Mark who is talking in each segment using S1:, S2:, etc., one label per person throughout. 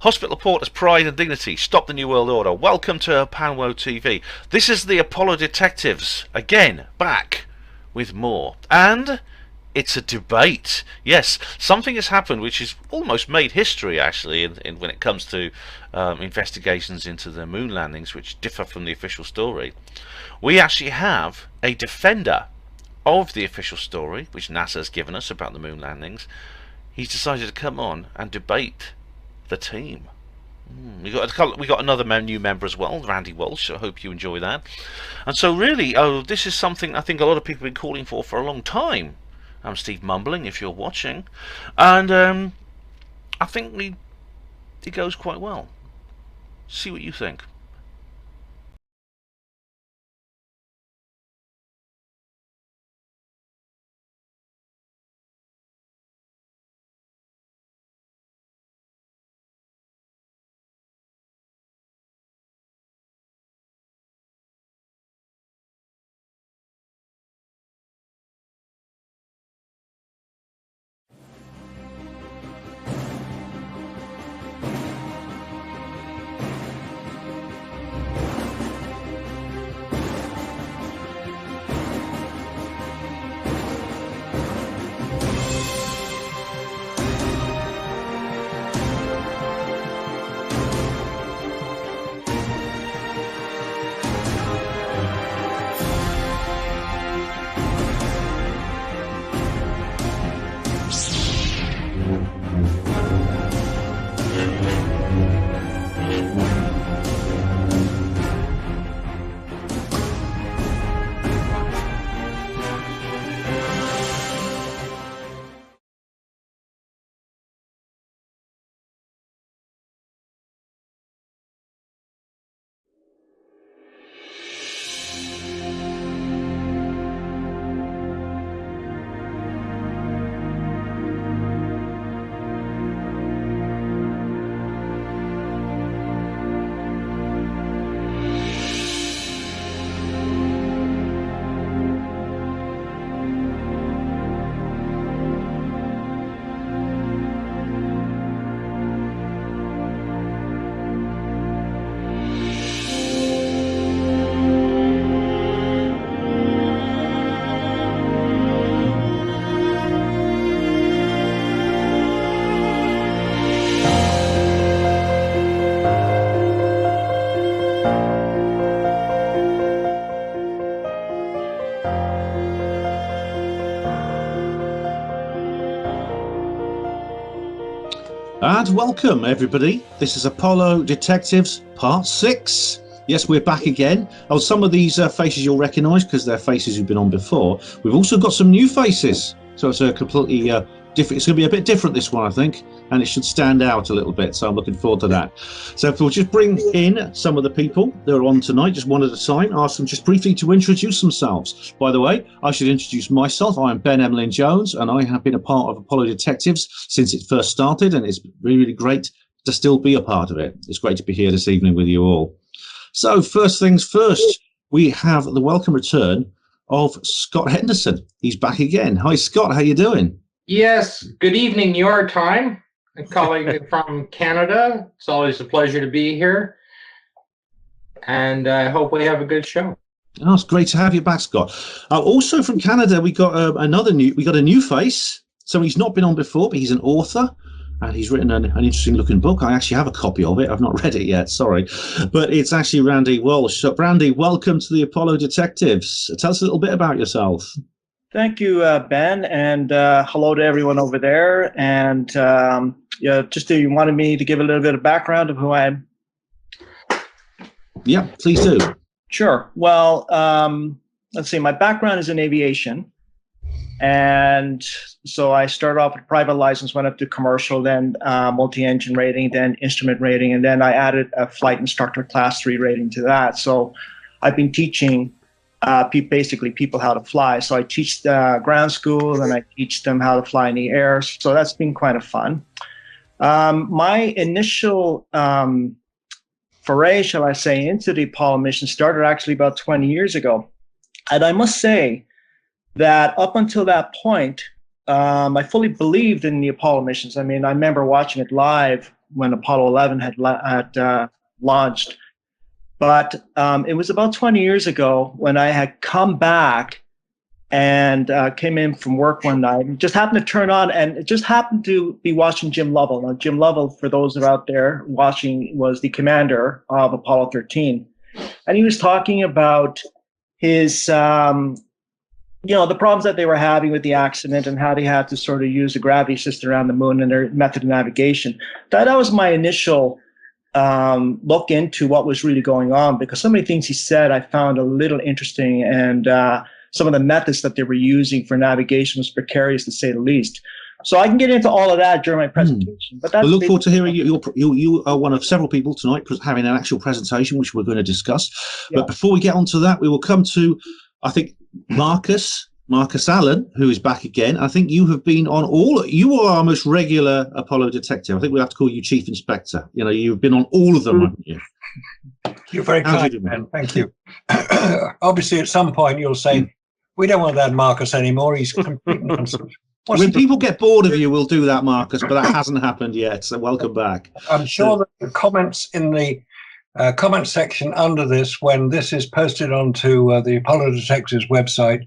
S1: Hospital Reporters Pride and Dignity, Stop the New World Order. Welcome to Panwo TV. This is the Apollo Detectives, again, back with more. And it's a debate. Yes, something has happened which has almost made history, actually, when it comes to investigations into the moon landings, which differ from the official story. We actually have a defender of the official story, which NASA has given us about the moon landings. He's decided to come on and debate the team. We got another new member as well, Randy Walsh. I hope you enjoy that. And so really, this is something I think a lot of people have been calling for a long time. I'm Steve Mumbling, if you're watching, and I think it goes quite well. See what you think.
S2: And welcome everybody. This is Apollo Detectives Part 6. Yes, we're back again. Oh, some of these faces you'll recognise because they're faces who've been on before. We've also got some new faces, so it's a completely different. It's going to be a bit different this one, I think, and it should stand out a little bit. So I'm looking forward to that. So if we'll just bring in some of the people that are on tonight, just one at a time. Ask them just briefly to introduce themselves. By the way, I should introduce myself. I am Ben Emlyn Jones, and I have been a part of Apollo Detectives since it first started, and it's really, really great to still be a part of it. It's great to be here this evening with you all. So first things first, we have the welcome return of Scott Henderson. He's back again. Hi, Scott. How you doing?
S3: Yes. Good evening, your time. I'm calling from Canada. It's always a pleasure to be here, and I hope we have a good show.
S2: Oh, it's great to have you back, Scott. Also from Canada, we got a new face. So he's not been on before, but he's an author. And he's written an interesting looking book. I actually have a copy of it. I've not read it yet, sorry. But it's actually Randy Walsh. So Randy, welcome to the Apollo Detectives. Tell us a little bit about yourself.
S4: Thank you, Ben, and hello to everyone over there. And you wanted me to give a little bit of background of who I am?
S2: Yeah, please do.
S4: Sure. Well, let's see. My background is in aviation. And so I started off with private license, went up to commercial, then multi-engine rating, then instrument rating, and then I added a flight instructor class 3 rating to that. So I've been teaching basically people how to fly. So I teach ground school, and I teach them how to fly in the air. So that's been quite a fun. My initial foray, shall I say, into the Apollo mission started actually about 20 years ago. And I must say that up until that point, I fully believed in the Apollo missions. I mean, I remember watching it live when Apollo 11 had launched. But it was about 20 years ago when I had come back and came in from work one night and just happened to turn on, and it just happened to be watching Jim Lovell. Now, Jim Lovell, for those that are out there watching, was the commander of Apollo 13. And he was talking about his, the problems that they were having with the accident and how they had to sort of use the gravity system around the moon and their method of navigation. That was my initial look into what was really going on, because some of the things he said I found a little interesting, and some of the methods that they were using for navigation was precarious, to say the least. So I can get into all of that during my presentation. But that's
S2: I look forward to hearing you. You are one of several people tonight having an actual presentation, which we're going to discuss. Yeah. But before we get on to that, we will come to, I think, Marcus Allen, who is back again. I think you have been on you are our most regular Apollo detective. I think we have to call you Chief Inspector. You've been on all of them, haven't you?
S5: You're very kind, man. Thank you. Obviously, at some point, you'll say, we don't want that Marcus anymore. He's complete nonsense.
S2: When people get bored of you, we'll do that, Marcus, but that hasn't happened yet, so welcome back.
S5: I'm sure that the comments in the comment section under this, when this is posted onto the Apollo Detectives website,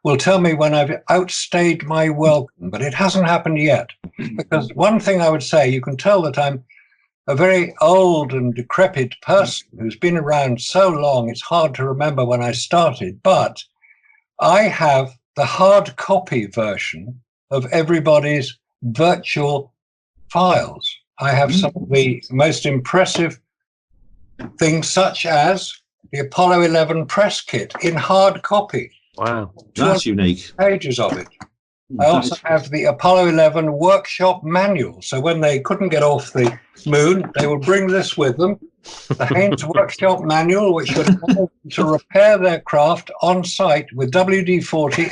S5: will tell me when I've outstayed my welcome, but it hasn't happened yet. Because one thing I would say, you can tell that I'm a very old and decrepit person who's been around so long, it's hard to remember when I started, but I have the hard copy version of everybody's virtual files. I have some of the most impressive things, such as the Apollo 11 press kit in hard copy.
S2: Wow, that's unique.
S5: Pages of it. I also have the Apollo 11 workshop manual. So when they couldn't get off the moon, they would bring this with them. The Haynes workshop manual, which would allow them to repair their craft on site with WD-40.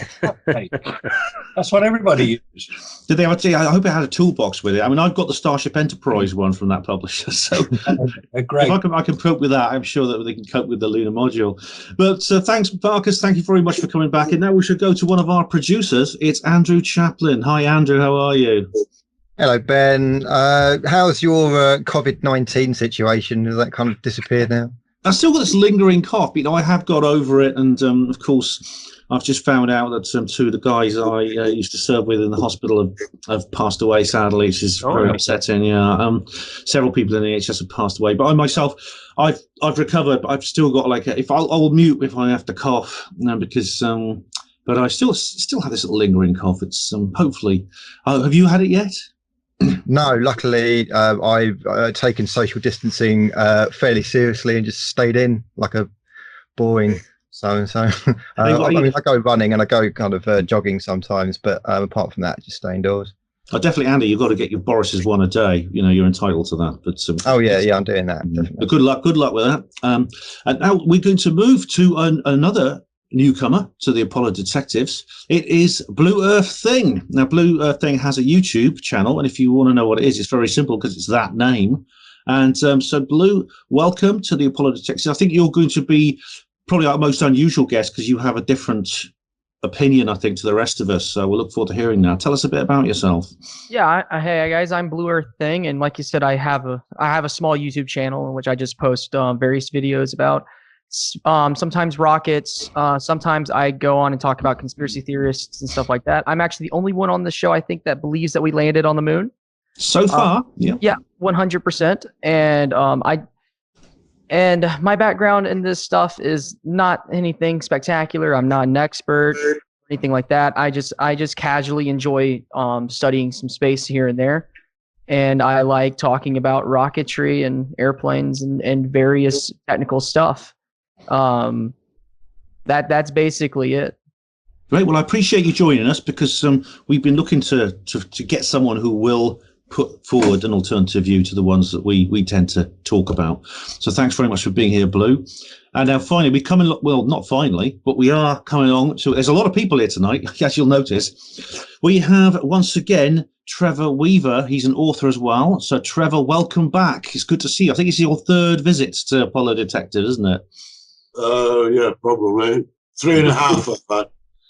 S5: That's what everybody used.
S2: Did they have I hope it had a toolbox with it. I mean, I've got the Starship Enterprise one from that publisher, so
S5: great.
S2: If I can cope with that, I'm sure that they can cope with the Lunar module. But thanks, Marcus. Thank you very much for coming back. And now we should go to one of our producers. It's Andrew Chaplin. Hi, Andrew. How are you?
S6: Hello, Ben. How's your COVID-19 situation? Has that kind of disappeared now?
S2: I've still got this lingering cough. I have got over it. And, of course, I've just found out that two of the guys I used to serve with in the hospital have passed away, sadly, which is very upsetting. Yeah, several people in the NHS have passed away. But I myself, I've recovered, but I've still got I'll mute if I have to cough, because... but I still have this little lingering cough. It's hopefully... have you had it yet?
S6: No, luckily I've taken social distancing fairly seriously and just stayed in like a boring so-and-so. I go running and I go kind of jogging sometimes, but apart from that, just stay indoors.
S2: Oh, definitely, Andy, you've got to get your Boris's one a day. You're entitled to that. But
S6: yeah, I'm doing that. Definitely.
S2: But good luck with that. And now we're going to move to another newcomer to the Apollo Detectives. It is Blue Earth Thing. Now, Blue Earth Thing has a YouTube channel, and if you want to know what it is, it's very simple because it's that name. And so, Blue, welcome to the Apollo Detectives. I think you're going to be probably our most unusual guest because you have a different opinion, I think, to the rest of us. So we'll look forward to hearing that. Tell us a bit about yourself.
S7: Yeah, hey guys, I'm Blue Earth Thing, and like you said, I have a small YouTube channel in which I just post various videos about sometimes rockets. Sometimes I go on and talk about conspiracy theorists and stuff like that. I'm actually the only one on the show, I think, that believes that we landed on the moon.
S2: So far, yeah.
S7: Yeah, 100%. And my background in this stuff is not anything spectacular. I'm not an expert or anything like that. I just casually enjoy studying some space here and there. And I like talking about rocketry and airplanes and various technical stuff. That's basically it.
S2: Great. Well, I appreciate you joining us because we've been looking to get someone who will put forward an alternative view to the ones that we tend to talk about. So thanks very much for being here, Blue. And now finally, we come in, well, not finally, but we are coming along to, there's a lot of people here tonight, as you'll notice. We have, once again, Trevor Weaver. He's an author as well. So Trevor, welcome back. It's good to see you. I think it's your third visit to Apollo Detective, isn't it?
S8: Yeah, probably. 3.5 I've had.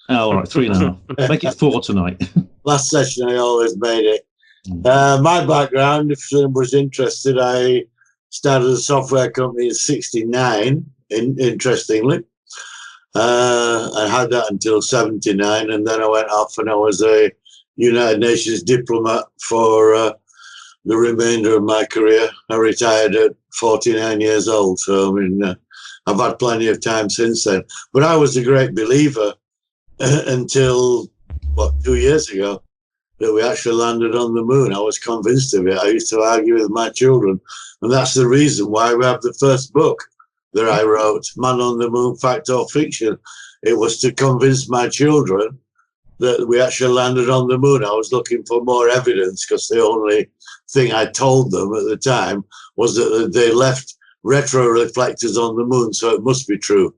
S2: Oh, all right, 3.5. Make it 4 tonight.
S8: Last session I always made it. My background, if someone was interested, I started a software company in '69, interestingly. I had that until '79, and then I went off and I was a United Nations diplomat for the remainder of my career. I retired at 49 years old, so I mean, I've had plenty of time since then. But I was a great believer until, 2 years ago, that we actually landed on the moon. I was convinced of it. I used to argue with my children, and that's the reason why we have the first book that I wrote, Man on the Moon, Fact or Fiction. It was to convince my children that we actually landed on the moon. I was looking for more evidence because the only thing I told them at the time was that they left retro reflectors on the moon, so it must be true.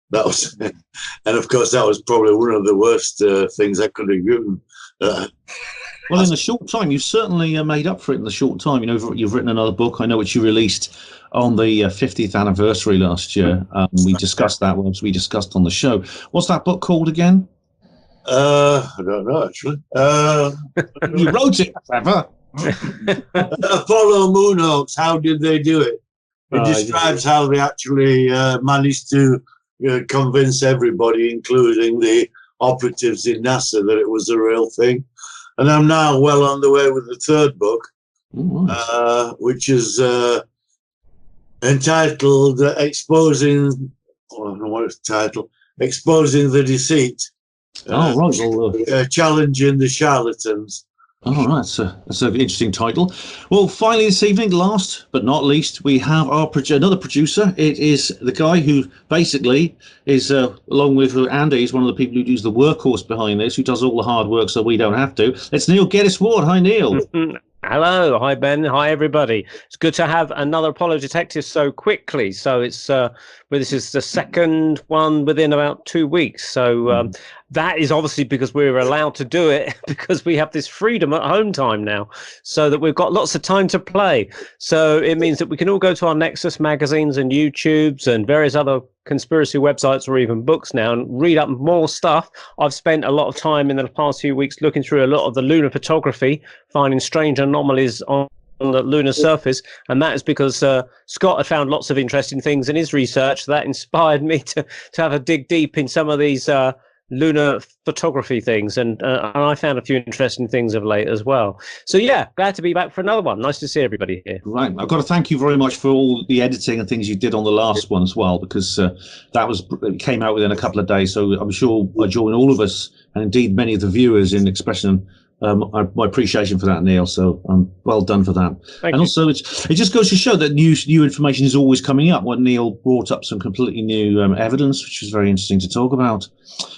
S8: That was, and of course, that was probably one of the worst things I could have given.
S2: Well, in the short time, you certainly made up for it in the short time. You know, you've written another book. I know which you released on the 50th anniversary last year. We discussed that once we discussed on the show. What's that book called again?
S8: I don't know, actually.
S2: You wrote it, Trevor.
S8: Apollo Moonhawks, how did they do it? It describes how they actually managed to convince everybody, including the operatives in NASA, that it was a real thing. And I'm now well on the way with the third book, which is entitled Exposing, I don't know what it's titled, Exposing the Deceit. Challenging the Charlatans.
S2: Oh, right. That's an interesting title. Well, finally this evening, last but not least, we have our another producer. It is the guy who basically is, along with Andy, is one of the people who does the workhorse behind this, who does all the hard work so we don't have to. It's Neil Geddes-Ward. Hi, Neil.
S9: Hello. Hi, Ben. Hi, everybody. It's good to have another Apollo Detective so quickly. So it's this is the second one within about 2 weeks. So that is obviously because we're allowed to do it because we have this freedom at home time now, so that we've got lots of time to play. So it means that we can all go to our Nexus magazines and YouTubes and various other conspiracy websites or even books now and read up more stuff. I've spent a lot of time in the past few weeks looking through a lot of the lunar photography, finding strange anomalies on the lunar surface, and that is because Scott had found lots of interesting things in his research that inspired me to have a dig deep in some of these lunar photography things, and I found a few interesting things of late as well. So yeah, glad to be back for another one. Nice to see everybody here.
S2: Right, I've got to thank you very much for all the editing and things you did on the last one as well, because it came out within a couple of days. So I'm sure I join all of us, and indeed many of the viewers, in expressing my appreciation for that, Neil. So well done for that.
S9: Thank you.
S2: Also, it just goes to show that new information is always coming up. When Neil brought up some completely new evidence, which was very interesting to talk about.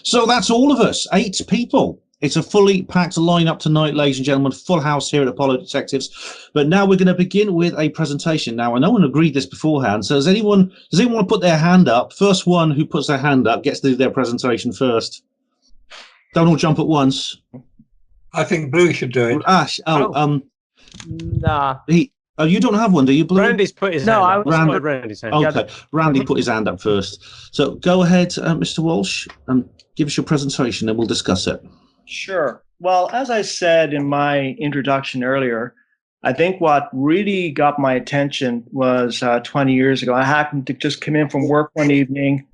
S2: So that's all of us, 8 people. It's a fully packed lineup tonight, ladies and gentlemen. Full house here at Apollo Detectives. But now we're going to begin with a presentation. Now, no one agreed this beforehand. So does anyone want to put their hand up? First one who puts their hand up gets to do their presentation first. Don't all jump at once.
S5: I think Blue should do it.
S2: Ash,
S7: Nah.
S2: You don't have one, do you, Blue?
S9: Randy's put his hand up. Randy's hand.
S2: Okay, Randy put his hand up first. So go ahead, Mr. Walsh, and give us your presentation, and we'll discuss it.
S4: Sure. Well, as I said in my introduction earlier, I think what really got my attention was 20 years ago. I happened to just come in from work one evening,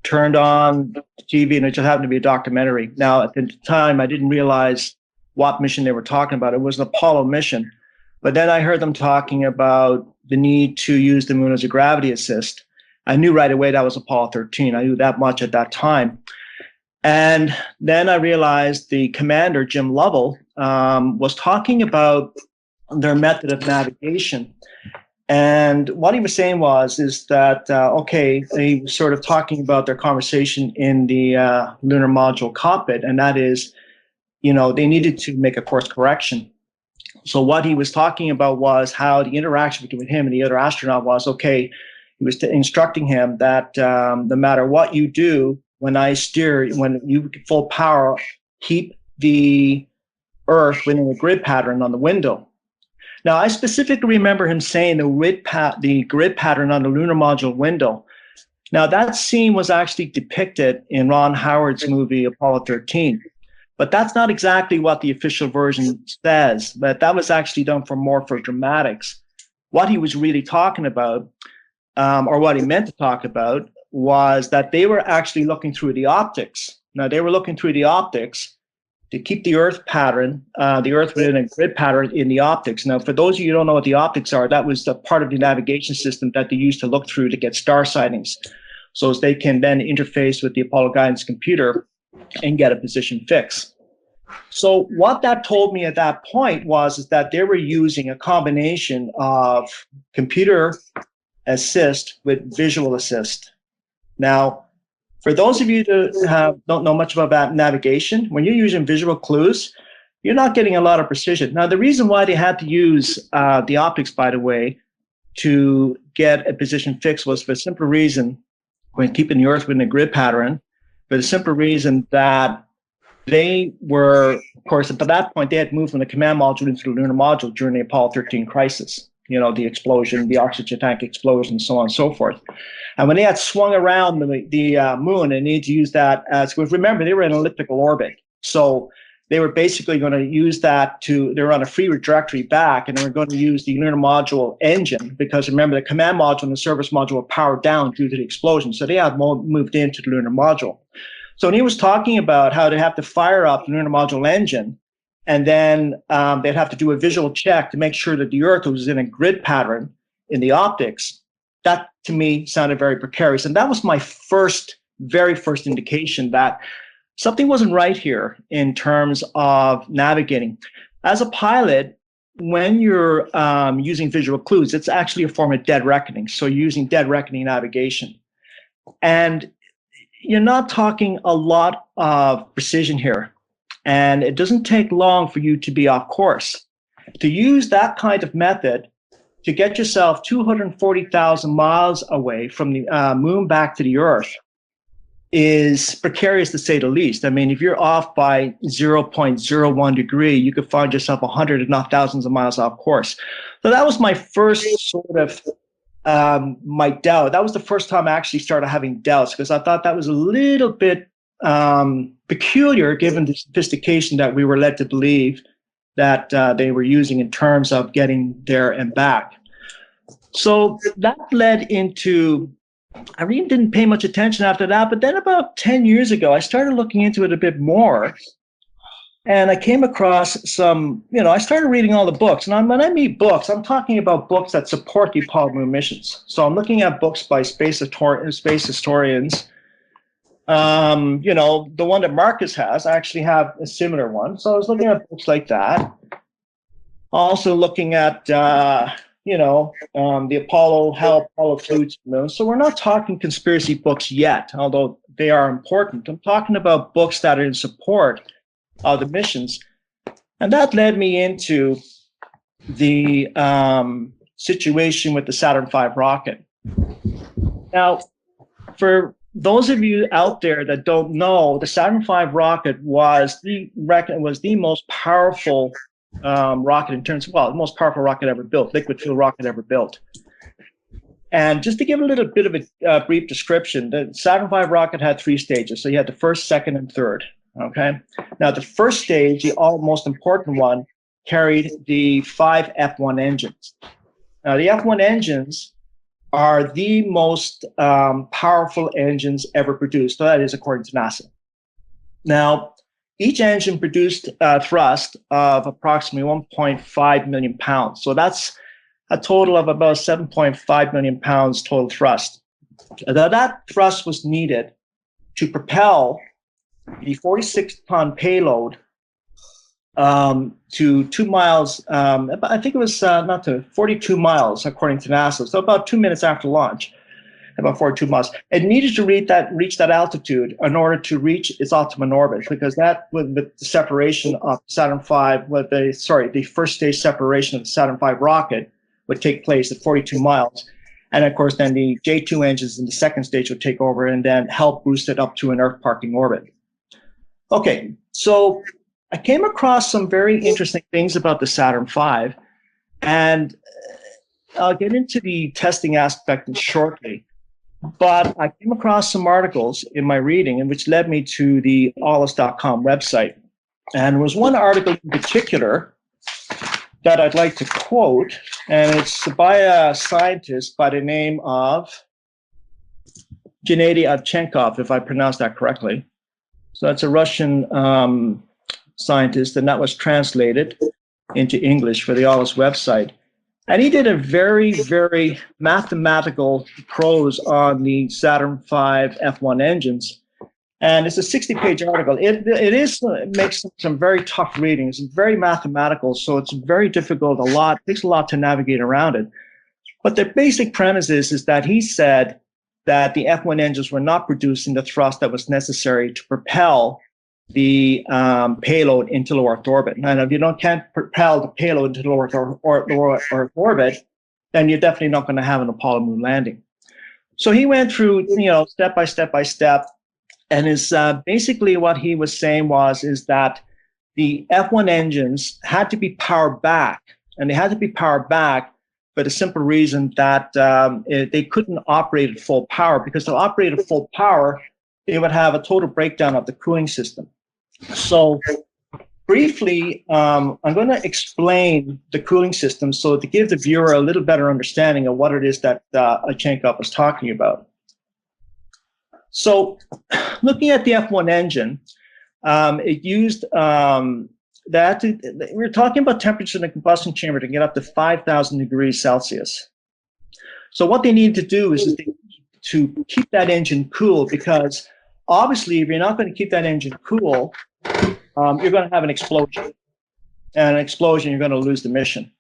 S4: turned on TV, and it just happened to be a documentary. Now, at the time, I didn't realize what mission they were talking about. It was an Apollo mission. But then I heard them talking about the need to use the moon as a gravity assist. I knew right away that was Apollo 13. I knew that much at that time. And then I realized the commander, Jim Lovell, was talking about their method of navigation. And what he was saying is that, he was sort of talking about their conversation in the lunar module cockpit, and that is, they needed to make a course correction. So what he was talking about was how the interaction between him and the other astronaut was, he was instructing him that no matter what you do, when you full power, keep the Earth within a grid pattern on the window. Now, I specifically remember him saying the grid pattern on the lunar module window. Now, that scene was actually depicted in Ron Howard's movie Apollo 13. But that's not exactly what the official version says. But that was actually done more for dramatics. What he was really talking about, or what he meant to talk about, was that they were actually looking through the optics. Now, they were looking through the optics to keep the Earth pattern, the Earth within a grid pattern in the optics. Now, for those of you who don't know what the optics are, that was the part of the navigation system that they used to look through to get star sightings, so as they can then interface with the Apollo guidance computer and get a position fix. So what that told me at that point is that they were using a combination of computer assist with visual assist. Now, for those of you that don't know much about navigation, when you're using visual clues, you're not getting a lot of precision. Now, the reason why they had to use the optics, by the way, to get a position fix was for a simple reason, when keeping the Earth within a grid pattern, for the simple reason that they were, of course, at that point, they had moved from the command module into the lunar module during the Apollo 13 crisis. You know, the explosion, the oxygen tank explosion, so on and so forth. And when they had swung around the moon, they needed to use that as, remember, they were in an elliptical orbit. So they were basically going to use that they were on a free trajectory back, and they were going to use the lunar module engine, because remember, the command module and the service module were powered down due to the explosion. So they had moved into the lunar module. So when he was talking about how they have to fire up the lunar module engine, and then they'd have to do a visual check to make sure that the Earth was in a grid pattern in the optics, that to me sounded very precarious. And that was my very first indication that something wasn't right here in terms of navigating. As a pilot, when you're using visual clues, it's actually a form of dead reckoning. So you're using dead reckoning navigation. And you're not talking a lot of precision here. And it doesn't take long for you to be off course. To use that kind of method to get yourself 240,000 miles away from the moon back to the Earth is precarious, to say the least. I mean, if you're off by 0.01 degree, you could find yourself 100, if not thousands of miles off course. So that was my first sort of my doubt. That was the first time I actually started having doubts, because I thought that was a little bit peculiar, given the sophistication that we were led to believe that they were using in terms of getting there and back. So that led into, I really didn't pay much attention after that, but then about 10 years ago, I started looking into it a bit more, and I came across some, I started reading all the books. And when I mean books, I'm talking about books that support the Apollo moon missions. So I'm looking at books by space historians. The one that Marcus has, I actually have a similar one. So I was looking at books like that. Also looking at, the Apollo, how Apollo flew to the moon. So we're not talking conspiracy books yet, although they are important. I'm talking about books that are in support of the missions. And that led me into the situation with the Saturn V rocket. Now, for those of you out there that don't know, the Saturn V rocket was the most powerful rocket in terms of, the most powerful rocket ever built, liquid fuel rocket ever built. And just to give a little bit of a brief description, the Saturn V rocket had 3 stages. So you had the first, second, and third. Okay. Now the first stage, the most important one, carried the 5 F1 engines. Now the F1 engines are the most powerful engines ever produced. So that is according to NASA. Now, each engine produced thrust of approximately 1.5 million pounds. So that's a total of about 7.5 million pounds total thrust. Now, that thrust was needed to propel the 46-ton payload to 2 miles, I think it was 42 miles, according to NASA. So about 2 minutes after launch, about 42 miles. It needed to reach that altitude in order to reach its optimum orbit, because that, with the separation of Saturn V, the first stage separation of the Saturn V rocket would take place at 42 miles. And of course, then the J2 engines in the second stage would take over and then help boost it up to an Earth parking orbit. Okay, so I came across some very interesting things about the Saturn V, and I'll get into the testing aspect shortly. But I came across some articles in my reading, and which led me to the allis.com website. And there was one article in particular that I'd like to quote, and it's by a scientist by the name of Gennady Adchenkov, if I pronounced that correctly. So that's a Russian scientist, and that was translated into English for the ALICE website. And he did a very, very mathematical prose on the Saturn V F1 engines. And it's a 60-page article. It makes some very tough reading. It's very mathematical, so it's very difficult. It takes a lot to navigate around it. But the basic premise is that he said that the F1 engines were not producing the thrust that was necessary to propel the payload into low Earth orbit. And if you can't propel the payload into low Earth orbit, then you're definitely not going to have an Apollo moon landing. So he went through, step by step by step, and is basically what he was saying is that the F1 engines had to be powered back, and they had to be powered back for the simple reason that they couldn't operate at full power, because to operate at full power, they would have a total breakdown of the cooling system. So briefly, I'm going to explain the cooling system so to give the viewer a little better understanding of what it is that Adchenkov was talking about. So looking at the F1 engine, it used we're talking about temperature in the combustion chamber to get up to 5,000 degrees Celsius. So what they need to do is to keep that engine cool, because obviously if you're not going to keep that engine cool, you're going to have an explosion. And an explosion, you're going to lose the mission.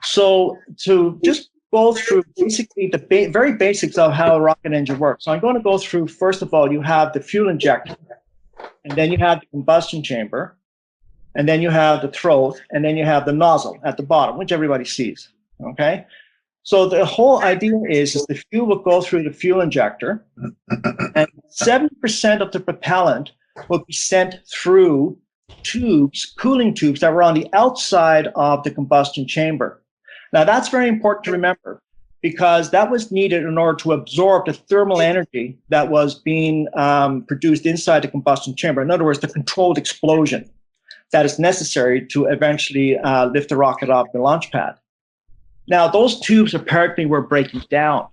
S4: So to just go through basically the very basics of how a rocket engine works. So I'm going to go through, first of all, you have the fuel injector, and then you have the combustion chamber, and then you have the throat, and then you have the nozzle at the bottom, which everybody sees, okay? So the whole idea is the fuel will go through the fuel injector, and 70% of the propellant will be sent through tubes, cooling tubes that were on the outside of the combustion chamber. Now that's very important to remember, because that was needed in order to absorb the thermal energy that was being produced inside the combustion chamber. In other words, the controlled explosion that is necessary to eventually lift the rocket off the launch pad. Now, those tubes apparently were breaking down,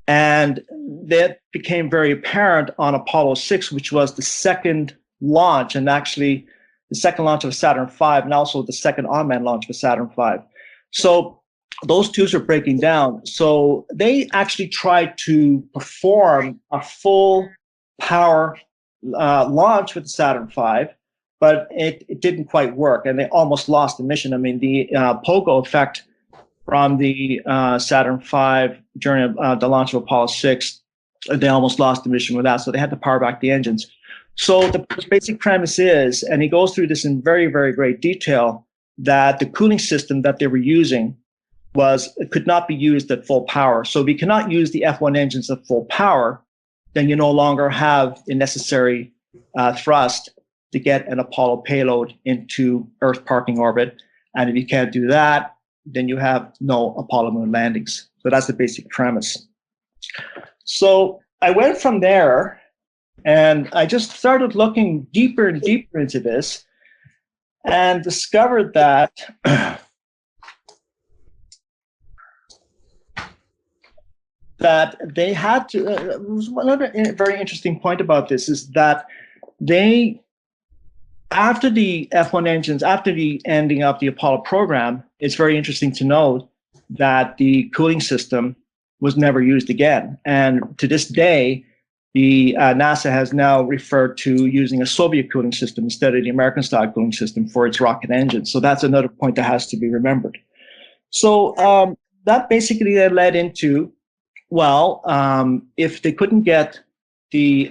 S4: and that became very apparent on Apollo 6, which was the second launch, and actually the second launch of Saturn V, and also the second unmanned launch of Saturn V. So those tubes are breaking down. So they actually tried to perform a full power launch with the Saturn V, but it didn't quite work, and they almost lost the mission. I mean, the pogo effect from the Saturn V during the launch of Apollo 6, they almost lost the mission with that, so they had to power back the engines. So the basic premise is, and he goes through this in very, very great detail, that the cooling system that they were using could not be used at full power. So if you cannot use the F1 engines at full power, then you no longer have the necessary thrust to get an Apollo payload into Earth parking orbit. And if you can't do that, then you have no Apollo moon landings. So that's the basic premise. So I went from there, and I just started looking deeper and deeper into this, and discovered that that they had to. Another very interesting point about this is that they, after the F1 engines, after the ending of the Apollo program, it's very interesting to note that the cooling system was never used again. And to this day, the NASA has now referred to using a Soviet cooling system instead of the American-style cooling system for its rocket engines. So that's another point that has to be remembered. So that basically led into, well, if they couldn't get the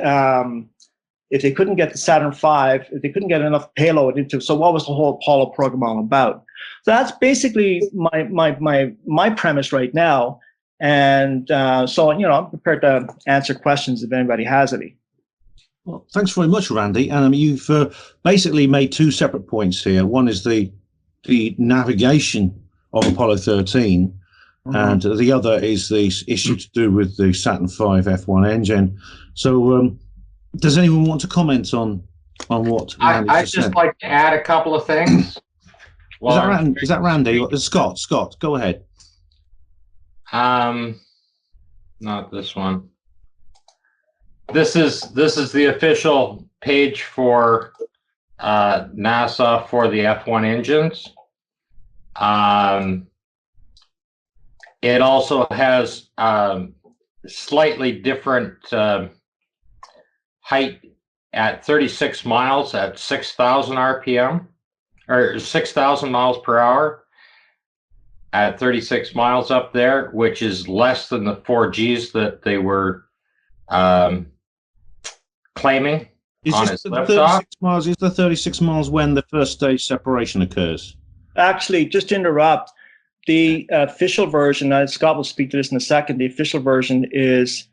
S4: Saturn V, if they couldn't get enough payload into, so what was the whole Apollo program all about? So that's basically my premise right now. And so, I'm prepared to answer questions if anybody has any.
S2: Well, thanks very much, Randy. And you've basically made two separate points here. One is the navigation of Apollo 13, and the other is the issue to do with the Saturn V F1 engine. So does anyone want to comment on on what?
S3: I'd just like to add a couple of things.
S2: Is that Randy? Scott, go ahead.
S3: Not this one. This is the official page for NASA for the F1 engines. It also has slightly different height at 36 miles at 6,000 RPM, or 6,000 miles per hour at 36 miles up there, which is less than the 4Gs that they were claiming on its liftoff.
S2: Is the 36 miles when the first stage separation occurs?
S4: Actually, just to interrupt, the official version, Scott will speak to this in a second, the official version is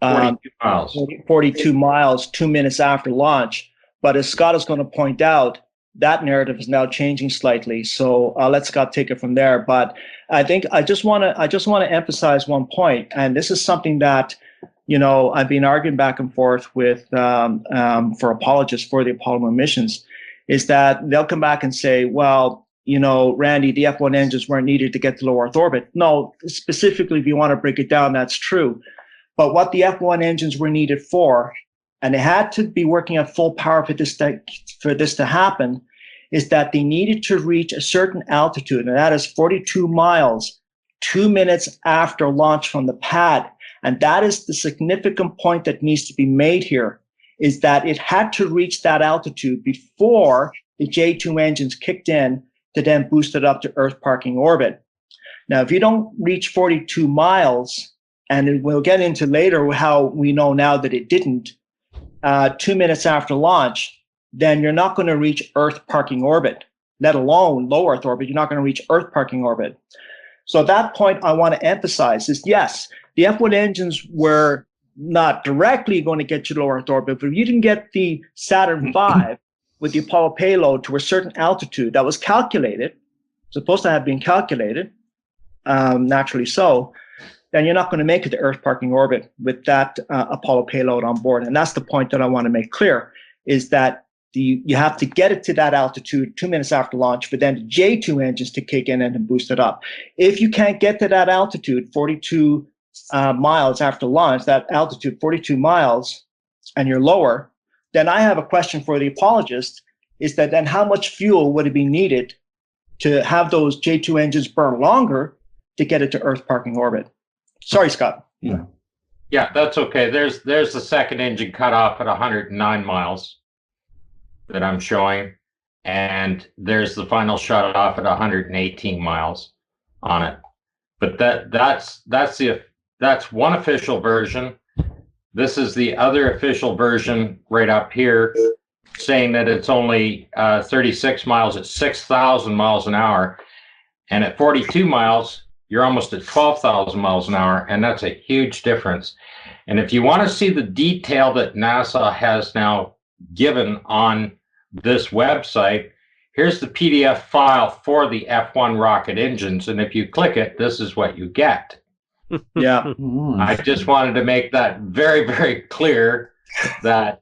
S3: 42 miles.
S4: 42 miles, 2 minutes after launch. But as Scott is going to point out, that narrative is now changing slightly. So let Scott take it from there. But I think I just want to emphasize one point, and this is something that, you know, I've been arguing back and forth with for apologists for the Apollo moon missions, is that they'll come back and say, well, you know, Randy, the F1 engines weren't needed to get to low Earth orbit. No, specifically, if you want to break it down, that's true. But what the F1 engines were needed for, and they had to be working at full power for this to happen, is that they needed to reach a certain altitude, and that is 42 miles, 2 minutes after launch from the pad. And that is the significant point that needs to be made here, is that it had to reach that altitude before the J2 engines kicked in to then boost it up to Earth parking orbit. Now, if you don't reach 42 miles, and we'll get into later how we know now that it didn't, 2 minutes after launch, then you're not going to reach Earth parking orbit, let alone low Earth orbit. You're not going to reach Earth parking orbit. So that point I want to emphasize is, yes, the F1 engines were not directly going to get you to low Earth orbit, but if you didn't get the Saturn V with the Apollo payload to a certain altitude that was calculated, supposed to have been calculated, naturally so, then you're not going to make it to Earth parking orbit with that Apollo payload on board. And that's the point that I want to make clear, is that you have to get it to that altitude 2 minutes after launch for then the J2 engines to kick in and boost it up. If you can't get to that altitude, 42 miles after launch, that altitude 42 miles, and you're lower, then I have a question for the apologist, is that then how much fuel would it be needed to have those J2 engines burn longer to get it to Earth parking orbit? Sorry, Scott.
S3: Yeah, that's okay. There's the second engine cut off at 109 miles that I'm showing, and there's the final shut off at 118 miles on it. But that's one official version. This is the other official version right up here, saying that it's only 36 miles at 6,000 miles an hour, and at 42 miles you're almost at 12,000 miles an hour, and that's a huge difference. And if you want to see the detail that NASA has now given on this website, here's the PDF file for the F1 rocket engines, and if you click it, this is what you get.
S4: Yeah.
S3: I just wanted to make that very, very clear that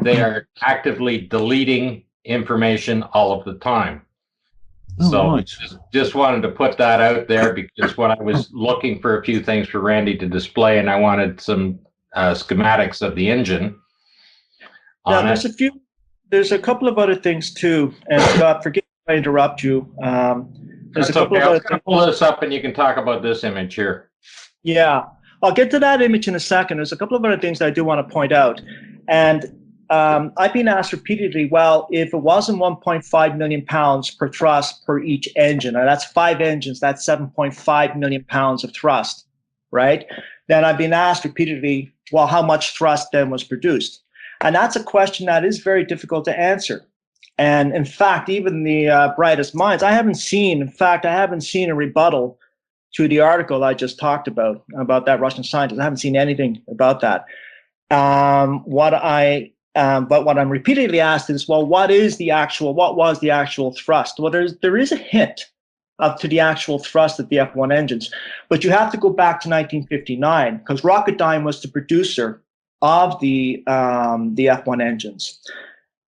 S3: they are actively deleting information all of the time. Just wanted to put that out there, because when I was looking for a few things for Randy to display, and I wanted some schematics of the engine.
S4: Now, there's a couple of other things too, and Scott, forgive me if I interrupt you. There's a couple of other things.
S3: Pull this up and you can talk about this image here.
S4: Yeah, I'll get to that image in a second. There's a couple of other things that I do want to point out. And I've been asked repeatedly, well, if it wasn't 1.5 million pounds per thrust per each engine, and that's 5 engines, that's 7.5 million pounds of thrust, right? Then I've been asked repeatedly, well, how much thrust then was produced? And that's a question that is very difficult to answer. And in fact, even the brightest minds, I haven't seen a rebuttal to the article I just talked about that Russian scientist. I haven't seen anything about that. But what I'm repeatedly asked is, well, what was the actual thrust? Well, there is a hint to the actual thrust of the F1 engines, but you have to go back to 1959, because Rocketdyne was the producer of the F1 engines.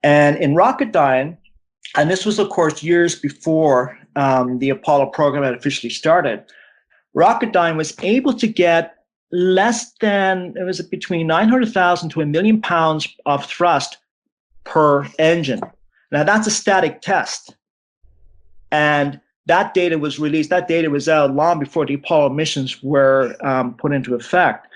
S4: And in Rocketdyne, and this was, of course, years before the Apollo program had officially started, Rocketdyne was able to get less than, it was between 900,000 to 1 million pounds of thrust per engine. Now, that's a static test. And that data was released, that data was out long before the Apollo missions were put into effect.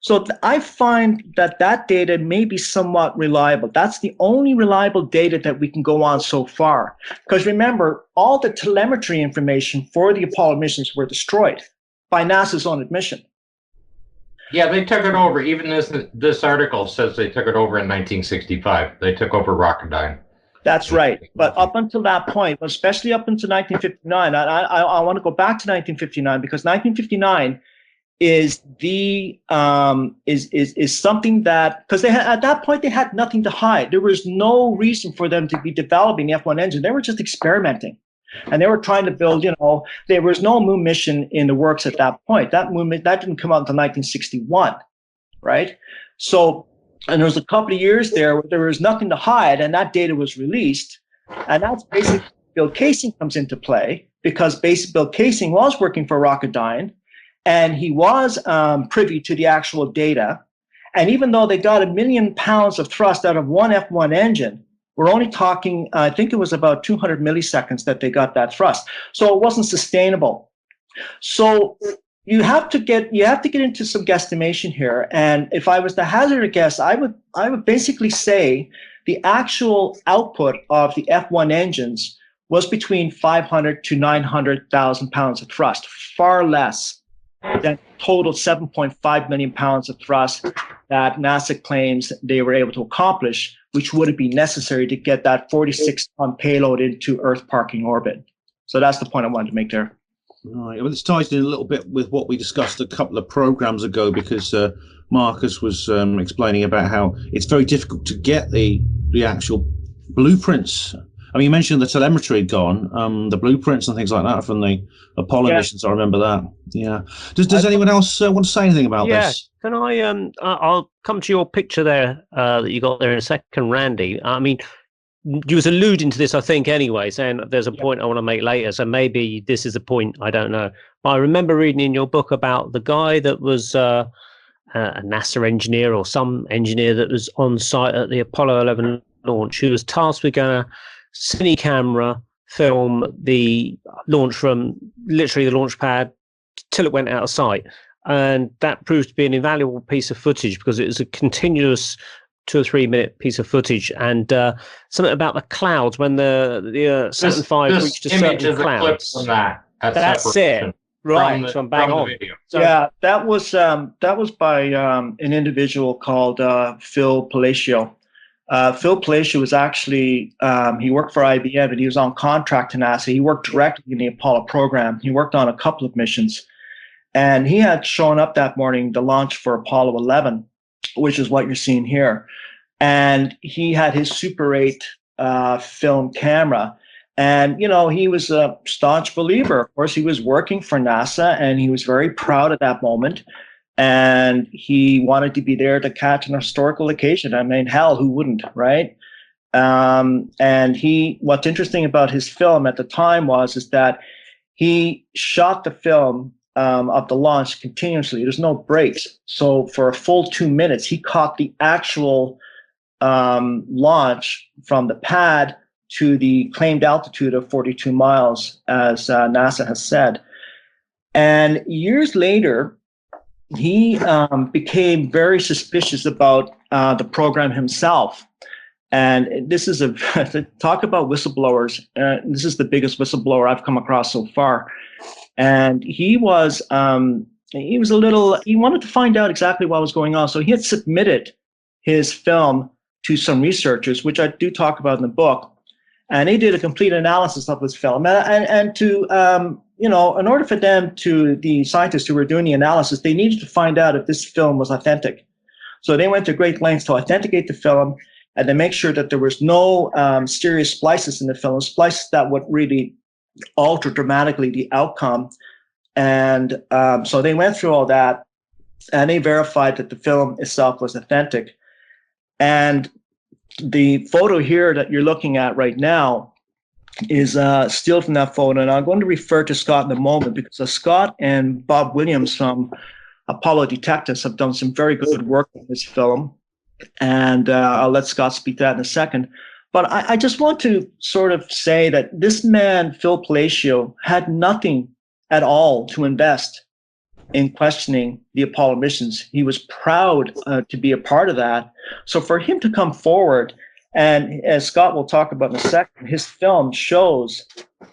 S4: So I find that that data may be somewhat reliable. That's the only reliable data that we can go on so far. Because remember, all the telemetry information for the Apollo missions were destroyed by NASA's own admission.
S3: Yeah, they took it over. Even this article says they took it over in 1965. They took over Rocketdyne.
S4: That's right. But up until that point, especially up until 1959, I want to go back to 1959 because 1959 is the is something that, because they had, at that point they had nothing to hide. There was no reason for them to be developing the F1 engine. They were just experimenting, and they were trying to build. There was no moon mission in the works at that point. That didn't come out until 1961, right? So, and there was a couple of years there where there was nothing to hide, and that data was released, and that's basically Bill Casing comes into play because Bill Casing was working for Rocketdyne. And he was privy to the actual data. And even though they got 1 million pounds of thrust out of one F1 engine, we're only talking, I think it was about 200 milliseconds that they got that thrust. So it wasn't sustainable. So you have to get into some guesstimation here. And if I was to hazard a guess, I would basically say the actual output of the F1 engines was between 500 to 900,000 pounds of thrust, far less than total 7.5 million pounds of thrust that NASA claims they were able to accomplish, which would be necessary to get that 46-ton payload into Earth parking orbit. So that's the point I wanted to make there.
S2: Right. Well, this ties in a little bit with what we discussed a couple of programs ago, because Marcus was explaining about how it's very difficult to get the actual blueprints. I mean, you mentioned the telemetry had gone, the blueprints and things like that from the Apollo missions. I remember that. Yeah. Does anyone else want to say anything about this?
S9: Can I? I'll come to your picture there that you got there in a second, Randy. I mean, you was alluding to this, I think, anyway, saying there's a point I want to make later. So maybe this is a point, I don't know. But I remember reading in your book about the guy that was a NASA engineer or some engineer that was on site at the Apollo 11 launch, who was tasked with going to cine camera film the launch from literally the launch pad till it went out of sight, and that proved to be an invaluable piece of footage because it was a continuous 2 or 3 minute piece of footage. And something about the clouds when the Saturn V reached a certain clouds.
S3: From that's
S9: it, right?
S3: From
S9: bang on.
S4: So, yeah, that was by an individual called Phil Palacio. Phil Palacio was actually, he worked for IBM and he was on contract to NASA. He worked directly in the Apollo program. He worked on a couple of missions. And he had shown up that morning to launch for Apollo 11, which is what you're seeing here. And he had his Super 8 film camera. And, he was a staunch believer. Of course, he was working for NASA and he was very proud at that moment. And he wanted to be there to catch an historical occasion. I mean, hell, who wouldn't, right? And what's interesting about his film at the time is that he shot the film of the launch continuously. There's no breaks. So for a full 2 minutes, he caught the actual launch from the pad to the claimed altitude of 42 miles, as NASA has said. And years later, he became very suspicious about the program himself. And this is talk about whistleblowers. This is the biggest whistleblower I've come across so far. And he wanted to find out exactly what was going on. So he had submitted his film to some researchers, which I do talk about in the book. And they did a complete analysis of his film. And to, in order for the scientists who were doing the analysis, they needed to find out if this film was authentic. So they went to great lengths to authenticate the film and to make sure that there was no serious splices in the film, splices that would really alter dramatically the outcome. And so they went through all that and they verified that the film itself was authentic. And the photo here that you're looking at right now is still from that photo, and I'm going to refer to Scott in a moment because Scott and Bob Williams from Apollo Detectives have done some very good work on this film, and I'll let Scott speak to that in a second. But I just want to sort of say that this man, Phil Palacio, had nothing at all to invest in questioning the Apollo missions. He was proud to be a part of that. So for him to come forward, and as Scott will talk about in a second, his film shows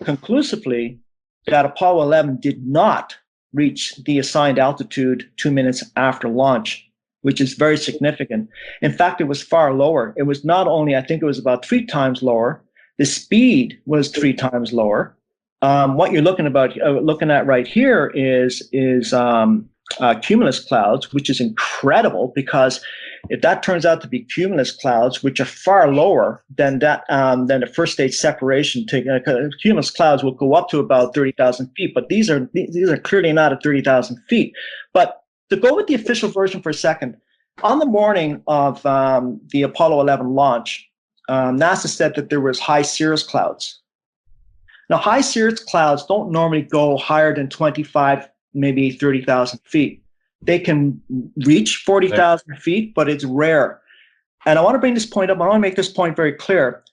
S4: conclusively that Apollo 11 did not reach the assigned altitude 2 minutes after launch, which is very significant. In fact, it was far lower. It was not only, I think it was about 3 times lower, the speed was 3 times lower. What you're looking at right here is cumulus clouds, which is incredible, because if that turns out to be cumulus clouds, which are far lower than the first stage separation, cumulus clouds will go up to about 30,000 feet, but these are clearly not at 30,000 feet. But to go with the official version for a second, on the morning of the Apollo 11 launch, NASA said that there was high cirrus clouds. Now, high cirrus clouds don't normally go higher than 25, maybe 30,000 feet. They can reach 40,000 feet, but it's rare. And I want to bring this point up. I want to make this point very clear,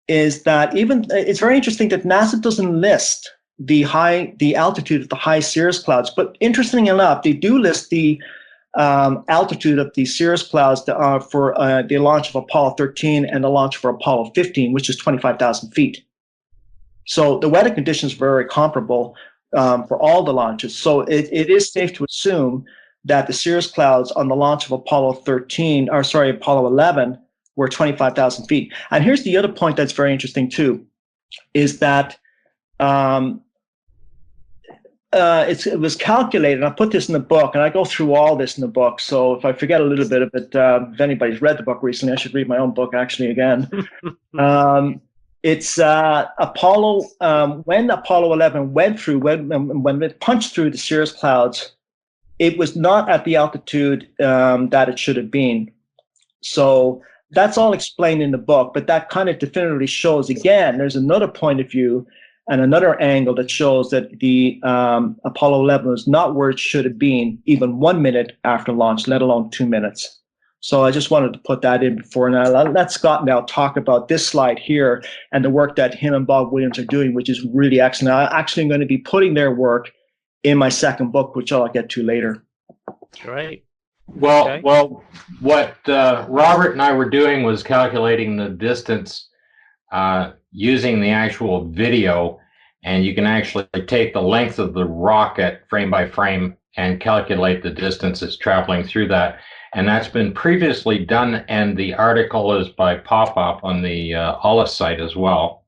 S4: is that it's very interesting that NASA doesn't list the altitude of the high cirrus clouds. But interestingly enough, they do list the altitude of the cirrus clouds for the launch of Apollo 13 and the launch for Apollo 15, which is 25,000 feet. So the weather conditions were very comparable for all the launches. So it is safe to assume that the cirrus clouds on the launch of Apollo 11 were 25,000 feet. And here's the other point that's very interesting too, is that it was calculated, and I put this in the book, and I go through all this in the book. So if I forget a little bit of it, if anybody's read the book recently, I should read my own book actually again. It's Apollo, when Apollo 11 went through, when it punched through the cirrus clouds, it was not at the altitude that it should have been. So that's all explained in the book, but that kind of definitively shows, again, there's another point of view and another angle that shows that the Apollo 11 was not where it should have been even 1 minute after launch, let alone 2 minutes. So I just wanted to put that in before. And I'll let Scott now talk about this slide here and the work that him and Bob Williams are doing, which is really excellent. I actually am going to be putting their work in my second book, which I'll get to later.
S9: Great.
S3: Well,
S9: Okay.
S3: what Robert and I were doing was calculating the distance using the actual video, and you can actually take the length of the rocket frame by frame and calculate the distance it's traveling through that. And that's been previously done, and the article is by Pop-Up on the Ollis site as well.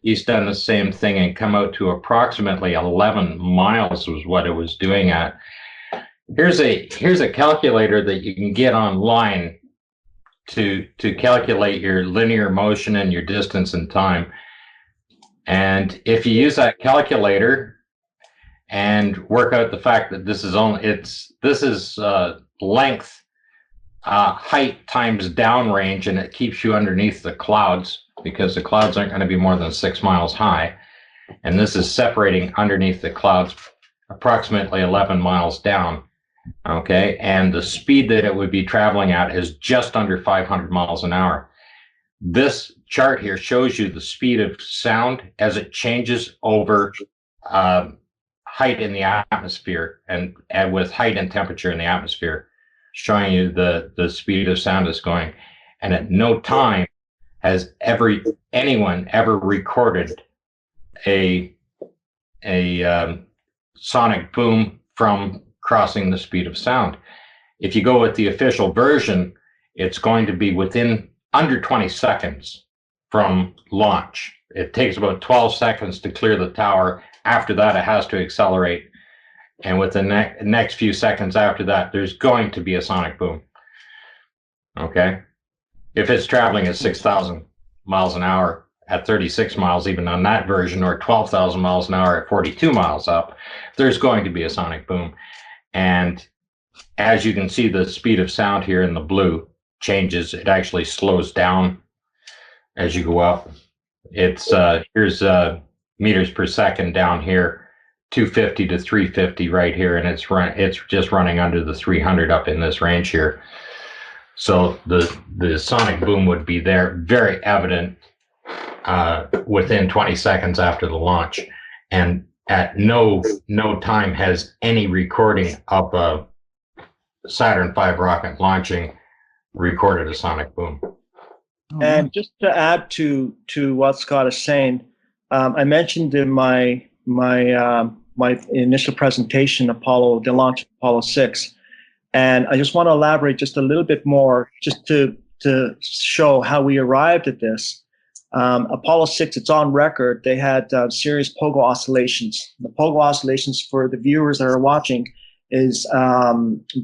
S3: He's done the same thing and come out to approximately 11 miles was what it was doing at. Here's a calculator that you can get online to calculate your linear motion and your distance and time. And if you use that calculator and work out the fact that this is length, height times downrange, and it keeps you underneath the clouds because the clouds aren't going to be more than 6 miles high. And this is separating underneath the clouds approximately 11 miles down. Okay, and the speed that it would be traveling at is just under 500 miles an hour. This chart here shows you the speed of sound as it changes over height in the atmosphere and with height and temperature in the atmosphere, showing you the speed of sound is going. And at no time has anyone ever recorded a sonic boom from crossing the speed of sound. If you go with the official version, it's going to be within under 20 seconds from launch. It takes about 12 seconds to clear the tower. After that, it has to accelerate. And with the next few seconds after that, there's going to be a sonic boom. Okay? If it's traveling at 6,000 miles an hour at 36 miles, even on that version, or 12,000 miles an hour at 42 miles up, there's going to be a sonic boom. And as you can see, the speed of sound here in the blue changes. It actually slows down as you go up. It's here's meters per second down here, 250 to 350 right here, and it's just running under the 300 up in this range here. So the sonic boom would be there, very evident within 20 seconds after the launch, and at no time has any recording of a Saturn V rocket launching recorded a sonic boom.
S4: And just to add to what Scott is saying, I mentioned in my initial presentation, the launch of Apollo 6, and I just want to elaborate just a little bit more, just to show how we arrived at this. Apollo 6, it's on record. They had serious pogo oscillations. The pogo oscillations, for the viewers that are watching, is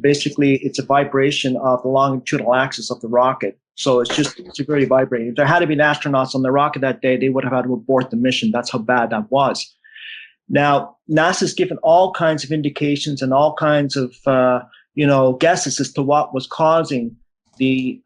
S4: basically it's a vibration of the longitudinal axis of the rocket. So it's just severely vibrating. If there had to be astronauts on the rocket that day, they would have had to abort the mission. That's how bad that was. Now, NASA's given all kinds of indications and all kinds of guesses as to what was causing the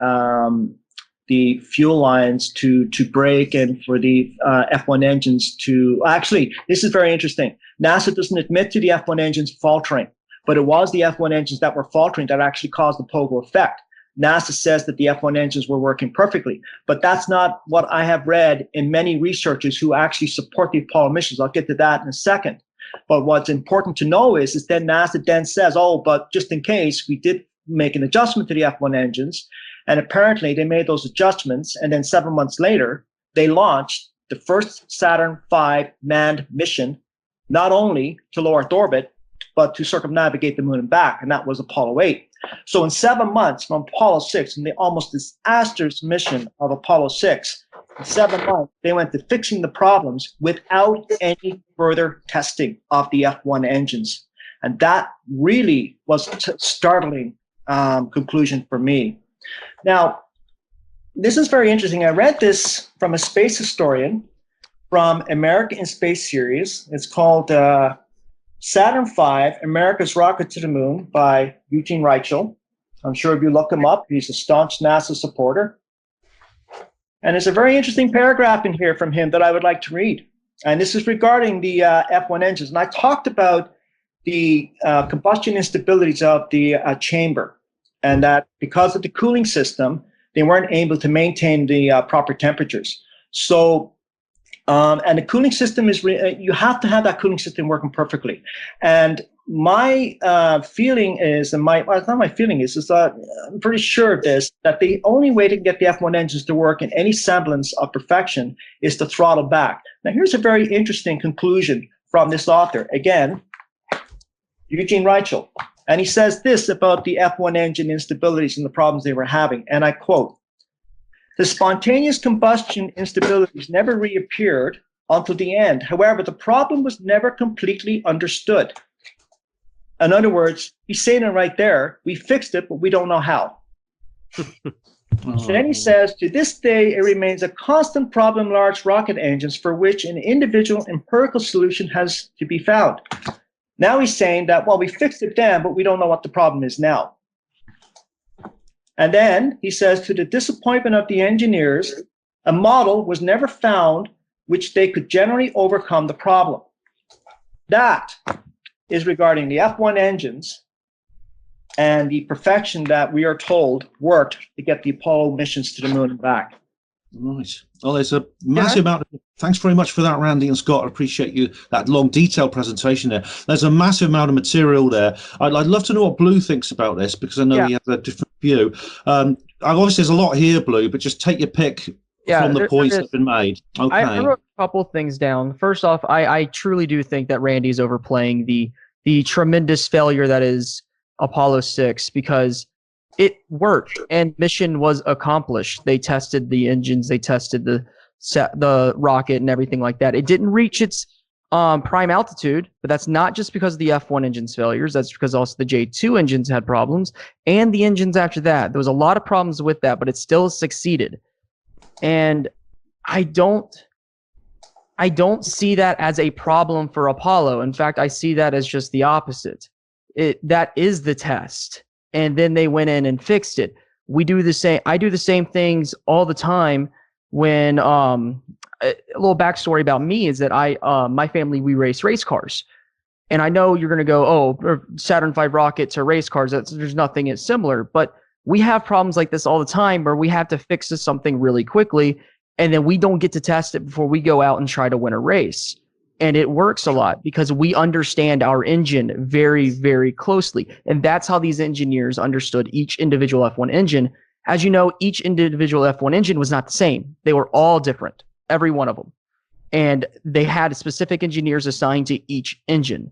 S4: fuel lines to break and for the F1 engines to actually. This is very interesting. NASA doesn't admit to the F1 engines faltering, but it was the F1 engines that were faltering that actually caused the pogo effect. NASA says that the F1 engines were working perfectly, but that's not what I have read in many researchers who actually support the Apollo missions. I'll get to that in a second. But what's important to know is that NASA then says, oh, but just in case, we did make an adjustment to the F1 engines, and apparently they made those adjustments, and then 7 months later, they launched the first Saturn V manned mission, not only to low Earth orbit, but to circumnavigate the moon and back, and that was Apollo 8. So in 7 months from Apollo 6, and the almost disastrous mission of Apollo 6, in 7 months, they went to fixing the problems without any further testing of the F1 engines. And that really was a startling conclusion for me. Now, this is very interesting. I read this from a space historian from America in Space series. It's called Saturn V, America's Rocket to the Moon by Eugene Reichel. I'm sure if you look him up, he's a staunch NASA supporter. And there's a very interesting paragraph in here from him that I would like to read. And this is regarding the F1 engines. And I talked about the combustion instabilities of the chamber, and that because of the cooling system, they weren't able to maintain the proper temperatures. So and the cooling system is, you have to have that cooling system working perfectly. And my feeling is, and it's not my feeling is I'm pretty sure of this, that the only way to get the F1 engines to work in any semblance of perfection is to throttle back. Now, here's a very interesting conclusion from this author. Again, Eugene Reichel. And he says this about the F1 engine instabilities and the problems they were having. And I quote, "The spontaneous combustion instabilities never reappeared until the end. However, the problem was never completely understood." In other words, he's saying it right there. We fixed it, but we don't know how. Then he says, "To this day, it remains a constant problem in large rocket engines for which an individual empirical solution has to be found." Now he's saying that, well, we fixed it then, but we don't know what the problem is now. And then he says, "To the disappointment of the engineers, a model was never found which they could generally overcome the problem." That is regarding the F1 engines and the perfection that we are told worked to get the Apollo missions to the moon and back.
S2: Right. Well, there's a massive amount of, thanks very much for that, Randy and Scott. I appreciate that long, detailed presentation there. There's a massive amount of material there. I'd love to know what Blue thinks about this, because I know he has a different view. Obviously, there's a lot here, Blue, but just take your pick from the points that have been made. Okay.
S7: I wrote a couple things down. First off, I truly do think that Randy's overplaying the tremendous failure that is Apollo 6, because it worked and mission was accomplished. They tested the engines, they tested the rocket and everything like that. It didn't reach its prime altitude, but that's not just because of the F1 engine's failures. That's because also the J2 engines had problems, and the engines after that. There was a lot of problems with that, but it still succeeded. And I don't see that as a problem for Apollo. In fact, I see that as just the opposite. That is the test. And then they went in and fixed it. we do the same. I do the same things all the time. When a little backstory about me is that my family, we race cars, and I know you're going to go, oh, Saturn V rockets or race cars. There's nothing similar, but we have problems like this all the time where we have to fix something really quickly, and then we don't get to test it before we go out and try to win a race. And it works a lot because we understand our engine very, very closely. And that's how these engineers understood each individual F1 engine. As you know, each individual F1 engine was not the same. They were all different, every one of them. And they had specific engineers assigned to each engine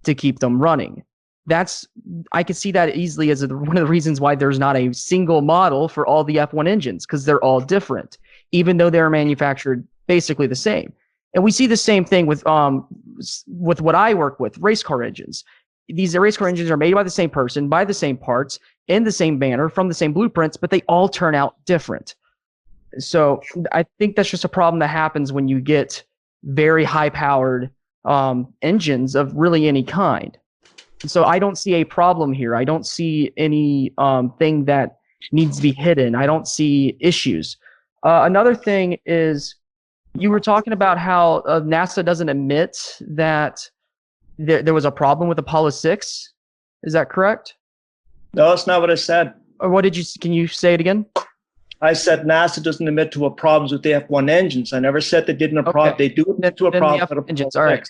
S7: to keep them running. I could see that easily as one of the reasons why there's not a single model for all the F1 engines, because they're all different, even though they're manufactured basically the same. And we see the same thing with what I work with, race car engines. These race car engines are made by the same person, by the same parts, in the same manner, from the same blueprints, but they all turn out different. So I think that's just a problem that happens when you get very high-powered engines of really any kind. So I don't see a problem here. I don't see any thing that needs to be hidden. I don't see issues. Another thing is, you were talking about how NASA doesn't admit that there was a problem with Apollo 6. Is that correct?
S4: No, that's not what I said.
S7: Or what did you? Can you say it again?
S4: I said NASA doesn't admit to problems with the F1 engines. I never said they didn't. They do admit to a problem with
S7: engines. All right.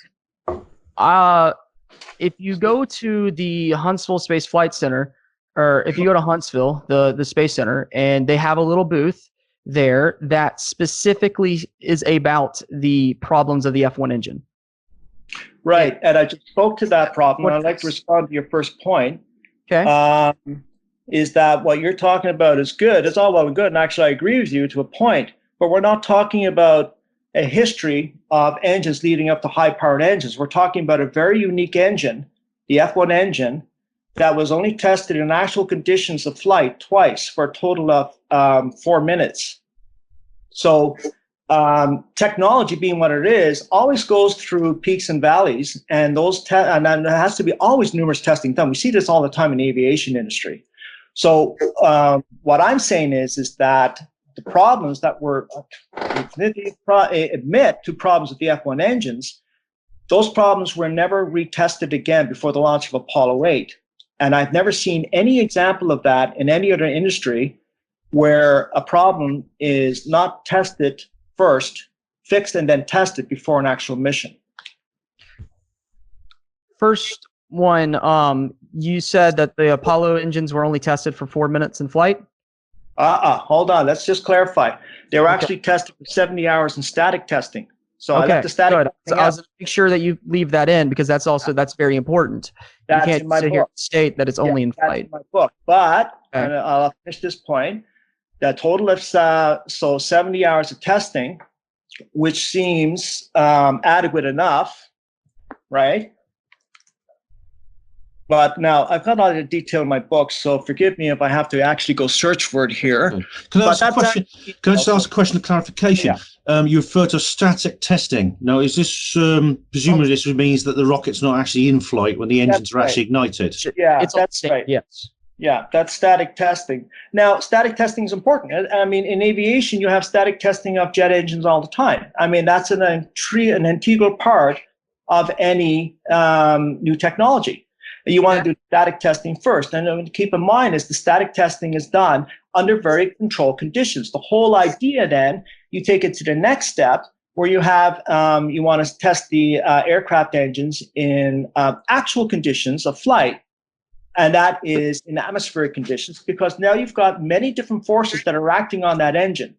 S7: If you go to the Huntsville Space Flight Center, or if you go to Huntsville, the Space Center, and they have a little booth there that specifically is about the problems of the F1 engine.
S4: Right, and I just spoke to that problem, and I'd like to respond to your first point.
S7: Okay.
S4: Is that what you're talking about is good. It's all well and good, and actually I agree with you to a point, but we're not talking about a history of engines leading up to high-powered engines. We're talking about a very unique engine, the F1 engine, that was only tested in actual conditions of flight twice for a total of 4 minutes. So technology, being what it is, always goes through peaks and valleys, and and then there has to be always numerous testing done. We see this all the time in the aviation industry. So what I'm saying is that the problems that were admit to problems with the F1 engines, those problems were never retested again before the launch of Apollo 8. And I've never seen any example of that in any other industry where a problem is not tested first, fixed, and then tested before an actual mission.
S7: First one, you said that the Apollo engines were only tested for 4 minutes in flight?
S4: Hold on. Let's just clarify. They were actually tested for 70 hours in static testing. So I left the static
S7: good. So I was make sure that you leave that in, because that's very important.
S4: That's
S7: you can't sit here and state that it's only in flight.
S4: In my book. But, and I'll finish this point, the total of 70 hours of testing, which seems adequate enough, right? But now I've got all the detail in my book, so forgive me if I have to actually go search for it here.
S2: Can I just ask a question of clarification?
S4: Yeah.
S2: You refer to static testing. Now, is this presumably this means that the rocket's not actually in flight when the engines are actually ignited?
S4: Yeah, that's right.
S7: Yes.
S4: Yeah, that's static testing. Now, static testing is important. I mean, in aviation, you have static testing of jet engines all the time. I mean, that's an integral part of any new technology. You want to do static testing first. And to keep in mind is the static testing is done under very controlled conditions. The whole idea then, you take it to the next step where you have, you want to test the aircraft engines in actual conditions of flight. And that is in atmospheric conditions, because now you've got many different forces that are acting on that engine.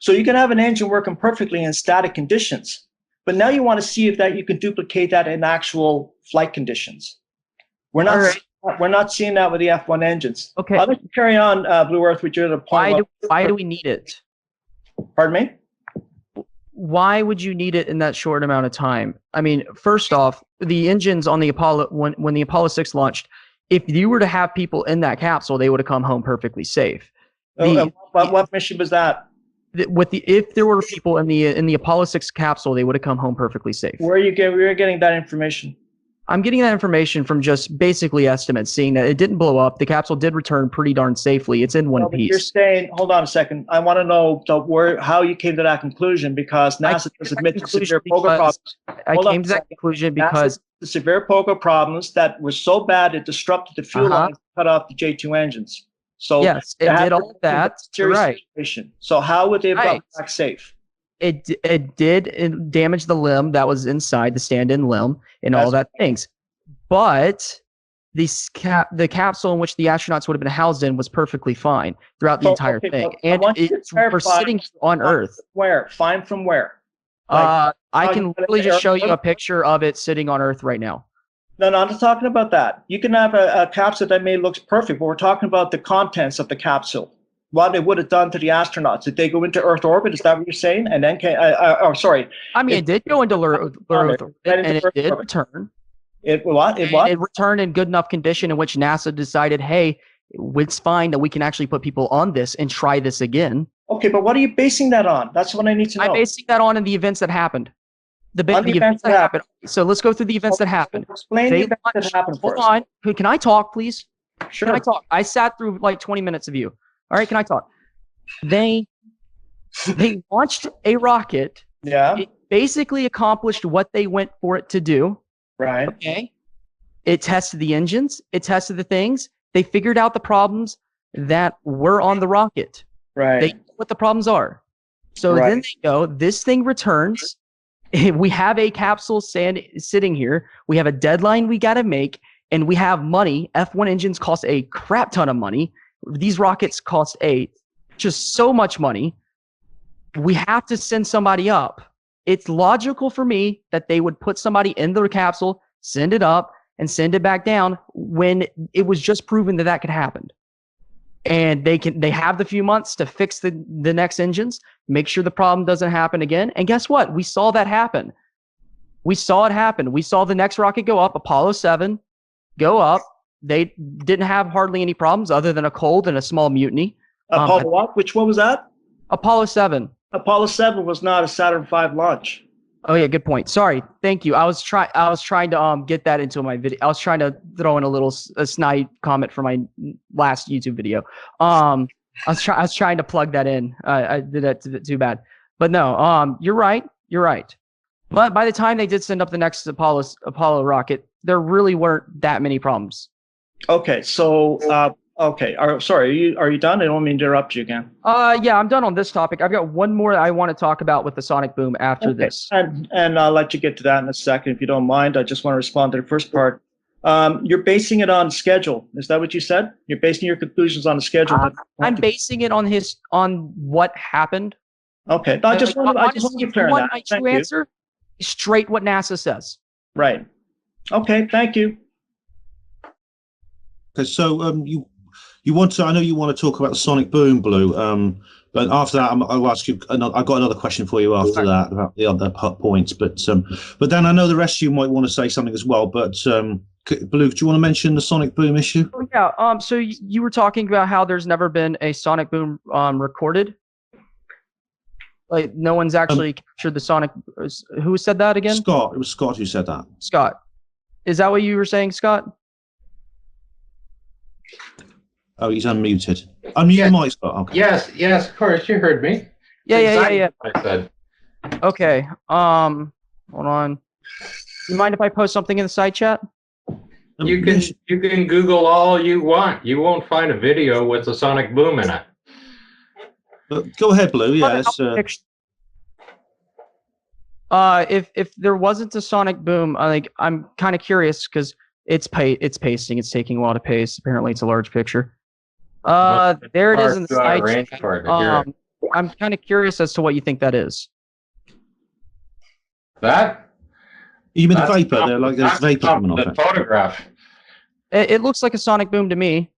S4: So you can have an engine working perfectly in static conditions, but now you want to see if that you can duplicate that in actual flight conditions. We're not seeing that with the F1 engines.
S7: Okay.
S4: I'll let you carry on, Blue Earth, with your other point.
S7: Why do we need it?
S4: Pardon me?
S7: Why would you need it in that short amount of time? I mean, first off, the engines on the Apollo, when the Apollo 6 launched, if you were to have people in that capsule, they would have come home perfectly safe.
S4: What mission was that?
S7: If there were people in the Apollo 6 capsule, they would have come home perfectly safe.
S4: Where are you getting that information?
S7: I'm getting that information from just basically estimates, seeing that it didn't blow up. The capsule did return pretty darn safely. It's in one
S4: No, but you're
S7: piece.
S4: saying, hold on a second. I want to know how you came to that conclusion, because NASA does admit to severe poker problems.
S7: I
S4: Hold on
S7: came
S4: a
S7: to that
S4: second.
S7: conclusion
S4: NASA
S7: because
S4: the severe poker problems that were so bad it disrupted the fuel
S7: Uh-huh.
S4: lines, cut off the J2 engines. So
S7: yes, it
S4: had
S7: did
S4: to
S7: all
S4: be
S7: that.
S4: a serious
S7: Right.
S4: situation. So how would they have gotten
S7: Right.
S4: back safe?
S7: It did damage the limb that was inside the stand-in limb and all
S4: That's-
S7: that things. But the capsule in which the astronauts would have been housed in was perfectly fine throughout the
S4: So,
S7: entire
S4: okay,
S7: thing.
S4: well, I
S7: And
S4: want you to
S7: we're
S4: clarify
S7: sitting on Earth.
S4: Where? Fine from where? Like,
S7: I
S4: talking
S7: can
S4: about
S7: literally
S4: the
S7: just show you a
S4: airport?
S7: picture of it sitting on Earth right now.
S4: No, I'm not talking about that. You can have a capsule that may look perfect, but we're talking about the contents of the capsule. What it would have done to the astronauts. Did they go into Earth orbit? Is that what you're saying? And then, sorry.
S7: I mean, it did go into Earth orbit,
S4: Right into
S7: and it
S4: Earth
S7: did
S4: orbit.
S7: return.
S4: It what? It
S7: And
S4: what?
S7: it returned in good enough condition in which NASA decided, hey, it's fine that we can actually put people on this and try this again.
S4: Okay, but what are you basing that on? That's what I need to know.
S7: I'm basing that on the events that happened. The
S4: On the
S7: events that happened. So let's go through the events that happened.
S4: Explain the events that happened
S7: Hold
S4: first.
S7: on. Can I talk, please?
S4: Sure.
S7: Can I talk? I sat through like 20 minutes of you. All right, can I talk? They launched a rocket.
S4: Yeah.
S7: It basically accomplished what they went for it to do.
S4: Right.
S7: Okay. It tested the engines. It tested the things. They figured out the problems that were on the rocket.
S4: Right.
S7: They know what the problems are. So
S4: Right.
S7: then they go, this thing returns. We have a capsule sitting here. We have a deadline we got to make, and we have money. F1 engines cost a crap ton of money. These rockets cost just so much money. We have to send somebody up. It's logical for me that they would put somebody in the capsule, send it up, and send it back down when it was just proven that that could happen. And they have the few months to fix the next engines, make sure the problem doesn't happen again. And guess what? We saw that happen. We saw it happen. We saw the next rocket go up, Apollo 7, go up. They didn't have hardly any problems other than a cold and a small mutiny.
S4: Apollo what? Which one was that?
S7: Apollo 7.
S4: Apollo 7 was not a Saturn V launch.
S7: Oh yeah, good point. Sorry, thank you. I was trying to get that into my video. I was trying to throw in a snide comment for my last YouTube video. I was trying to plug that in. I did that too bad. But no, you're right. You're right. But by the time they did send up the next Apollo rocket, there really weren't that many problems.
S4: Okay, so okay. Sorry, are you done? I don't mean to interrupt you again.
S7: Yeah, I'm done on this topic. I've got one more I want to talk about with the sonic boom after this.
S4: And I'll let you get to that in a second if you don't mind. I just want to respond to the first part. You're basing it on schedule. Is that what you said? You're basing your conclusions on the schedule.
S7: I'm basing it on what happened.
S4: Okay, I just want to be clear on that.
S7: My true answer, straight what NASA says.
S4: Right. Okay. Thank you.
S2: Okay, so you want to? I know you want to talk about the sonic boom, Blue. But after that, I'll ask you. I've got another question for you after that about the other points. But then I know the rest of you might want to say something as well. But Blue, do you want to mention the sonic boom issue?
S7: Oh, yeah. So you were talking about how there's never been a sonic boom recorded. Like no one's actually captured the sonic. Who said that again?
S2: Scott. It was Scott who said that.
S7: Scott, is that what you were saying, Scott?
S2: Oh, he's unmuted. Unmute your mic, Scott. Okay.
S3: Yes, of course. You heard me.
S7: Yeah.
S3: What I said.
S7: Okay. Hold on. You mind if I post something in the side chat?
S3: You can Google all you want. You won't find a video with a sonic boom in it.
S2: Go ahead, Blue. Yeah.
S7: If there wasn't a sonic boom, I'm kind of curious because it's pasting. It's taking a while to paste. Apparently, it's a large picture. There it is in the side chat. I'm kind of curious as to what you think that is.
S3: That?
S2: You mean the vapor? There's vapor coming off it.
S3: Photograph.
S7: It looks like a sonic boom to me.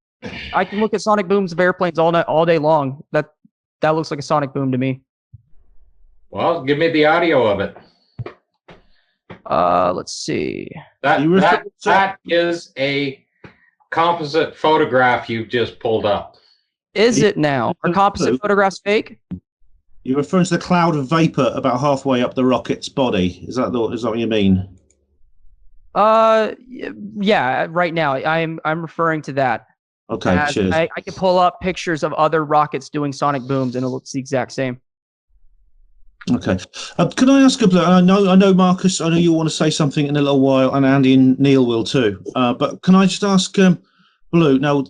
S7: I can look at sonic booms of airplanes all day long. That looks like a sonic boom to me.
S3: Well, give me the audio of it.
S7: Let's see.
S3: That is a composite photograph you've just pulled up.
S7: Is it now? Are composite photographs fake?
S2: You're referring to the cloud of vapor about halfway up the rocket's body. Is that what you mean?
S7: Yeah. Right now, I'm referring to that.
S2: Okay, cheers.
S7: I can pull up pictures of other rockets doing sonic booms, and it looks the exact same.
S2: Okay. Can I ask I know, Marcus, I know you want to say something in a little while, and Andy and Neil will too. But can I just ask Blue? Now,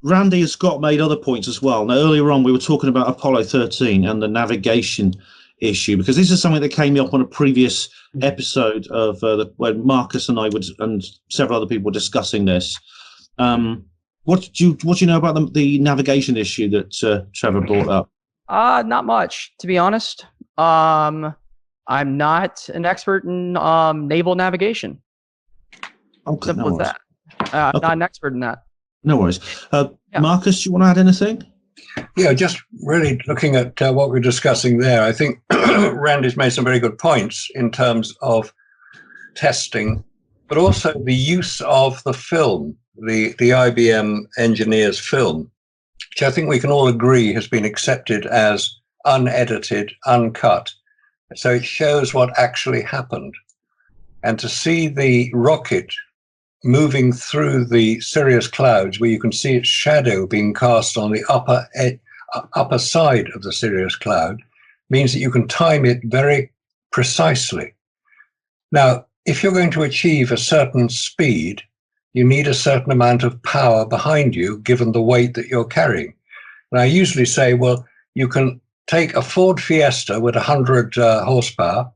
S2: Randy has made other points as well. Now, earlier on, we were talking about Apollo 13 and the navigation issue, because this is something that came up on a previous episode of when Marcus and I and several other people were discussing this. What do you know about the navigation issue that Trevor brought up?
S7: Not much, to be honest. I'm not an expert in naval navigation.
S2: Okay,
S7: Simple as that. I'm not an expert in that.
S2: No worries. Marcus, do you want to add anything?
S5: Yeah, just really looking at what we're discussing there, I think Randy's made some very good points in terms of testing, but also the use of the film, the IBM engineers' film, which I think we can all agree has been accepted as unedited, uncut. So it shows what actually happened. And to see the rocket moving through the cirrus clouds, where you can see its shadow being cast on the upper side of the cirrus cloud, means that you can time it very precisely. Now, if you're going to achieve a certain speed, you need a certain amount of power behind you, given the weight that you're carrying. And I usually say, well, you can take a Ford Fiesta with 100 horsepower,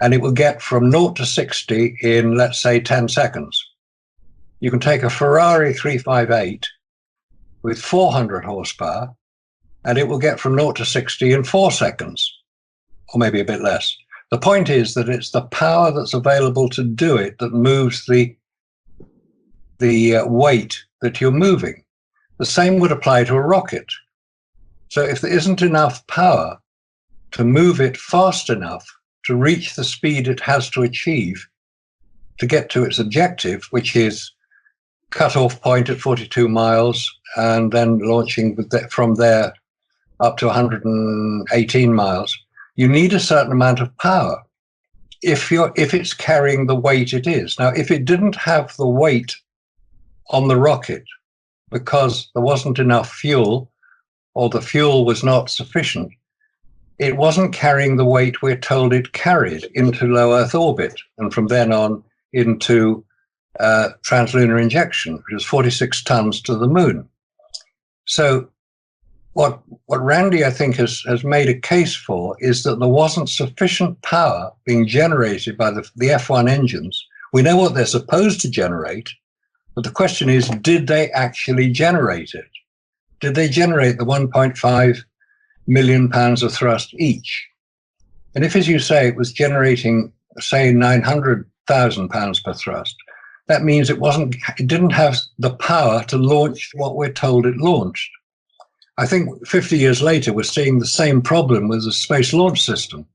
S5: and it will get from 0 to 60 in, let's say, 10 seconds. You can take a Ferrari 358 with 400 horsepower, and it will get from 0 to 60 in 4 seconds, or maybe a bit less. The point is that it's the power that's available to do it that moves the weight that you're moving. The same would apply to a rocket. So if there isn't enough power to move it fast enough to reach the speed it has to achieve to get to its objective, which is cut-off point at 42 miles and then launching from there up to 118 miles, you need a certain amount of power if it's carrying the weight it is. Now, if it didn't have the weight on the rocket because there wasn't enough fuel, or the fuel was not sufficient, it wasn't carrying the weight we're told it carried into low Earth orbit, and from then on into translunar injection, which is 46 tons to the moon. So what Randy, I think, has made a case for is that there wasn't sufficient power being generated by the F1 engines. We know what they're supposed to generate, but the question is, did they actually generate it? Did they generate the 1.5 million pounds of thrust each? And if, as you say, it was generating, say, 900,000 pounds per thrust, that means it didn't have the power to launch what we're told it launched. I think 50 years later, we're seeing the same problem with the Space Launch System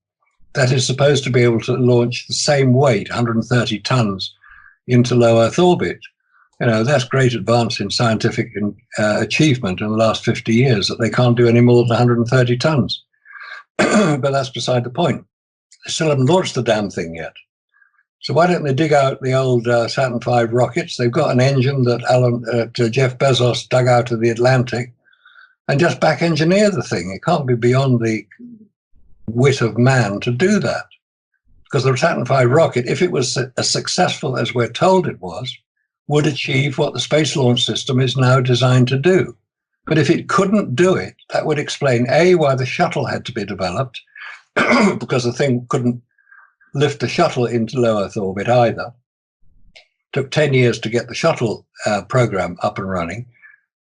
S5: that is supposed to be able to launch the same weight, 130 tons, into low Earth orbit. You know, that's great advance in scientific achievement in the last 50 years, that they can't do any more than 130 tons. But that's beside the point. They still haven't launched the damn thing yet. So why don't they dig out the old Saturn V rockets? They've got an engine that Jeff Bezos dug out of the Atlantic, and just back engineer the thing. It can't be beyond the wit of man to do that. Because the Saturn V rocket, if it was as successful as we're told it was, would achieve what the Space Launch System is now designed to do. But if it couldn't do it, that would explain, A, why the shuttle had to be developed, because the thing couldn't lift the shuttle into low Earth orbit either. Took 10 years to get the shuttle program up and running.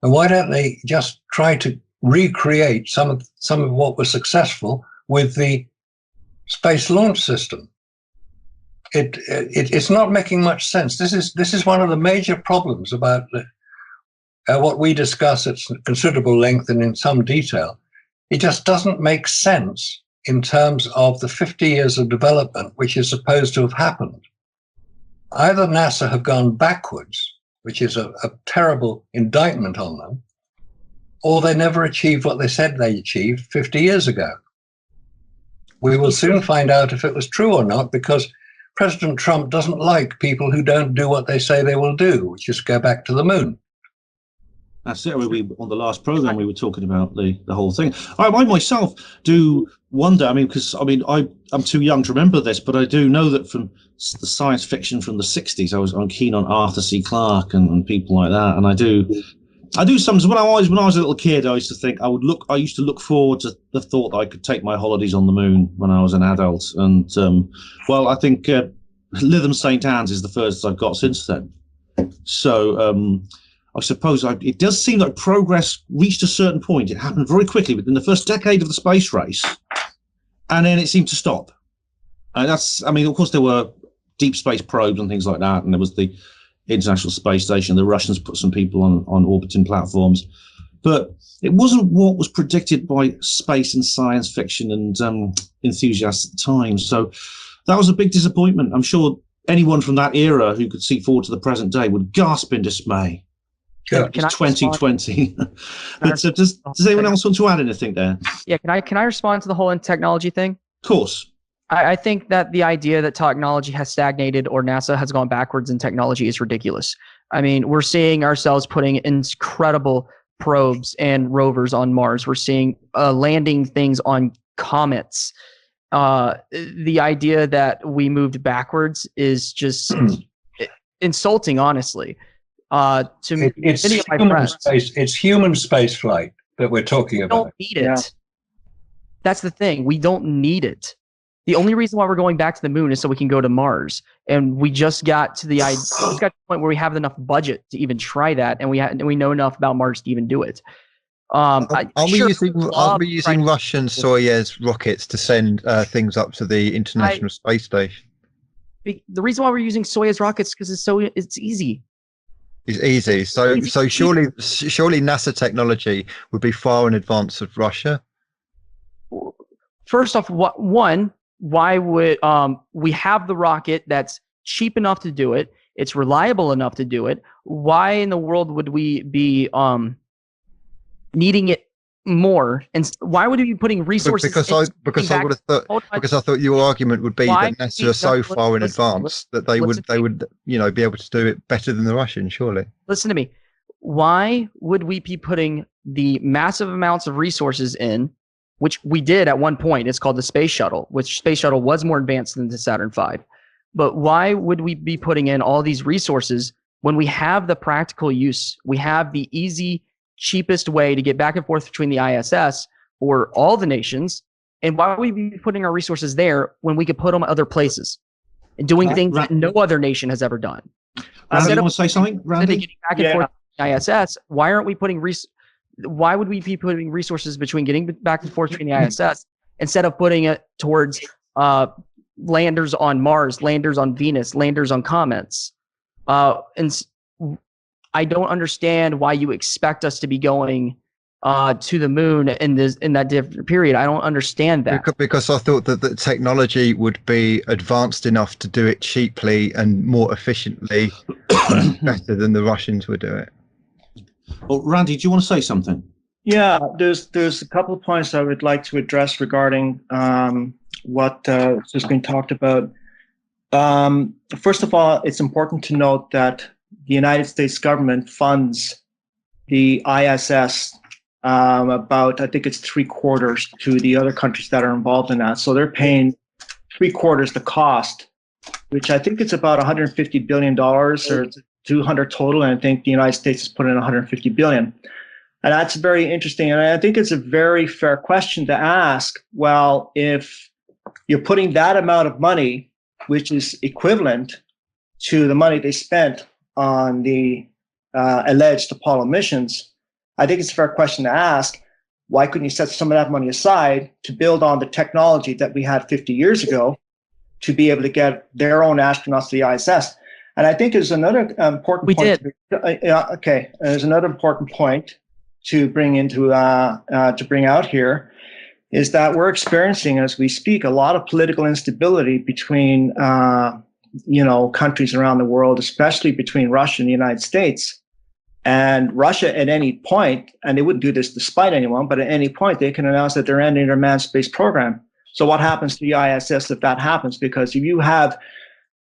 S5: And why don't they just try to recreate some of what was successful with the Space Launch System? It's not making much sense. This is one of the major problems about what we discuss at considerable length and in some detail. It just doesn't make sense in terms of the 50 years of development which is supposed to have happened. Either NASA have gone backwards, which is a terrible indictment on them, or they never achieved what they said they achieved 50 years ago. We will soon find out if it was true or not, because President Trump doesn't like people who don't do what they say they will do, which is go back to the moon.
S2: That's it. We on the last program we were talking about the whole thing. I myself do wonder. I mean, because I'm too young to remember this, but I do know that from the science fiction from the '60s, I'm keen on Arthur C. Clarke and people like that. And I do sometimes when I was a little kid, I used to think I used to look forward to the thought that I could take my holidays on the moon when I was an adult. And I think Lytham St. Anne's is the furthest I've got since then. So. I suppose it does seem like progress reached a certain point. It happened very quickly within the first decade of the space race, and then it seemed to stop. And of course, there were deep space probes and things like that, and there was the International Space Station. The Russians put some people on orbiting platforms, but it wasn't what was predicted by space and science fiction and enthusiasts at the time. So that was a big disappointment. I'm sure anyone from that era who could see forward to the present day would gasp in dismay.
S5: Yeah,
S2: it's 2020. Does anyone else want to add anything there?
S7: Yeah, can I respond to the whole technology thing?
S2: Of course.
S7: I think that the idea that technology has stagnated or NASA has gone backwards in technology is ridiculous. I mean, we're seeing ourselves putting incredible probes and rovers on Mars. We're seeing landing things on comets. The idea that we moved backwards is just insulting, honestly.
S5: It's human space flight that we're talking about.
S7: We don't need it. Yeah. That's the thing. We don't need it. The only reason why we're going back to the moon is so we can go to Mars. And we just got to the point where we have enough budget to even try that, and we know enough about Mars to even do it.
S6: Are we using Russian Soyuz rockets to send things up to the International Space Station?
S7: The reason why we're using Soyuz rockets is because it's easy.
S6: It's easy. So surely NASA technology would be far in advance of Russia.
S7: First off, why would we have the rocket that's cheap enough to do it? It's reliable enough to do it. Why in the world would we be needing it more? And why would we be putting resources? Because
S6: I thought your argument would be that NASA are so far in advance that they would be able to do it better than the Russians. Surely.
S7: Listen to me. Why would we be putting the massive amounts of resources in, which we did at one point? It's called the Space Shuttle, which Space Shuttle was more advanced than the Saturn V. But why would we be putting in all these resources when we have the practical use? We have the easy, cheapest way to get back and forth between the ISS for all the nations. And why would we be putting our resources there when we could put them other places and doing things that no other nation has ever done?
S2: Randy, you want to say something? Randy?
S7: Getting back and forth to the ISS, why would we be putting resources between getting back and forth between the ISS instead of putting it towards landers on Mars, landers on Venus, landers on comets? And I don't understand why you expect us to be going to the moon in that different period. I don't understand that.
S6: Because I thought that the technology would be advanced enough to do it cheaply and more efficiently better than the Russians would do it.
S2: Well, Randy, do you want to say something?
S4: Yeah, there's a couple of points I would like to address regarding what has been talked about. First of all, it's important to note that the United States government funds the ISS about, I think it's 3/4 to the other countries that are involved in that. So they're paying 3/4 the cost, which I think it's about $150 billion or 200 total. And I think the United States has put in 150 billion. And that's very interesting. And I think it's a very fair question to ask. Well, if you're putting that amount of money, which is equivalent to the money they spent on the alleged Apollo missions, I think it's a fair question to ask. Why couldn't you set some of that money aside to build on the technology that we had 50 years ago to be able to get their own astronauts to the ISS? And I think there's another important point. There's another important point to bring out here is that we're experiencing, as we speak, a lot of political instability between countries around the world, especially between Russia and the United States. And Russia at any point, and they wouldn't do this despite anyone, but at any point they can announce that they're ending their manned space program. So what happens to the ISS if that happens? Because if you have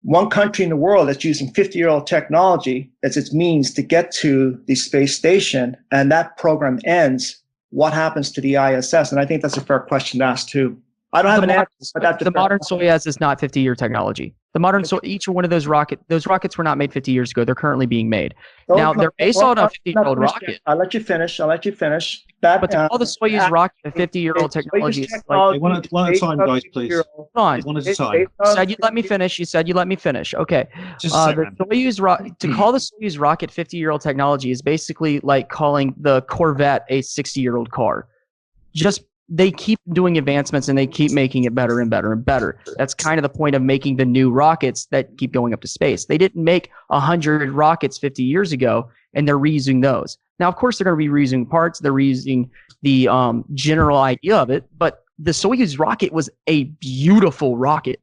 S4: one country in the world that's using 50-year-old technology as its means to get to the space station, and that program ends, what happens to the ISS? And I think that's a fair question to ask too. I don't have an answer, but that's
S7: the modern Soyuz is not 50-year technology. The modern each one of those rockets were not made 50 years ago. They're currently being made. Now they're based on a 50-year-old rocket.
S4: I'll let you finish.
S7: But to call the Soyuz rocket a 50-year-old technology is like
S2: one at a time, guys, please.
S7: Hold on.
S2: One at a time.
S7: You said you'd let me finish. Okay.
S2: Just a second.
S7: The Soyuz to call the Soyuz rocket 50-year-old technology is basically like calling the Corvette a 60-year-old car. Just they keep doing advancements and they keep making it better and better and better. That's kind of the point of making the new rockets that keep going up to space. They didn't make 100 rockets 50 years ago and they're reusing those. Now, of course, they're going to be reusing parts. They're reusing the general idea of it. But the Soyuz rocket was a beautiful rocket.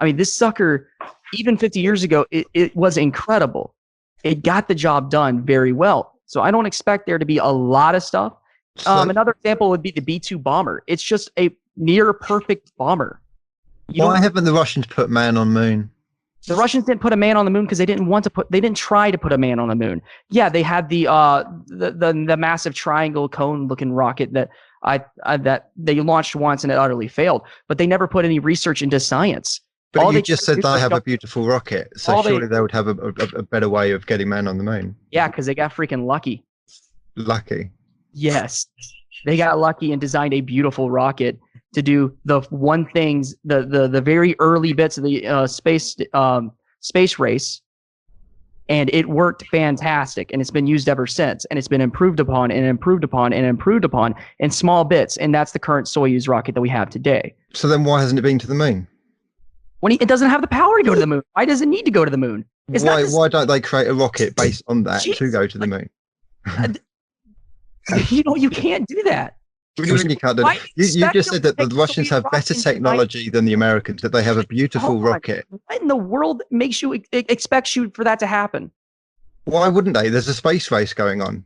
S7: I mean, this sucker, even 50 years ago, it was incredible. It got the job done very well. So I don't expect there to be a lot of stuff. Another example would be the B-2 bomber. It's just a near perfect bomber.
S6: Why haven't the Russians put man on moon?
S7: The Russians didn't put a man on the moon because they didn't try to put a man on the moon. Yeah, they had the massive triangle cone looking rocket that that they launched once and it utterly failed. But they never put any research into science.
S6: But you just said they have a beautiful rocket, so surely they would have a better way of getting man on the moon.
S7: Yeah, because they got freaking lucky.
S6: Lucky.
S7: Yes, they got lucky and designed a beautiful rocket to do the one things, the very early bits of the space race, and it worked fantastic. And it's been used ever since, and it's been improved upon and improved upon and improved upon in small bits. And that's the current Soyuz rocket that we have today.
S6: So then, why hasn't it been to the moon?
S7: It doesn't have the power to go to the moon. Why does it need to go to the moon?
S6: Why don't they create a rocket based on that to go to the moon?
S7: You can't do that.
S6: You can't do that. You just said that the Russians have better technology than the Americans, that they have a beautiful rocket.
S7: What in the world expects you for that to happen?
S6: Why wouldn't they? There's a space race going on.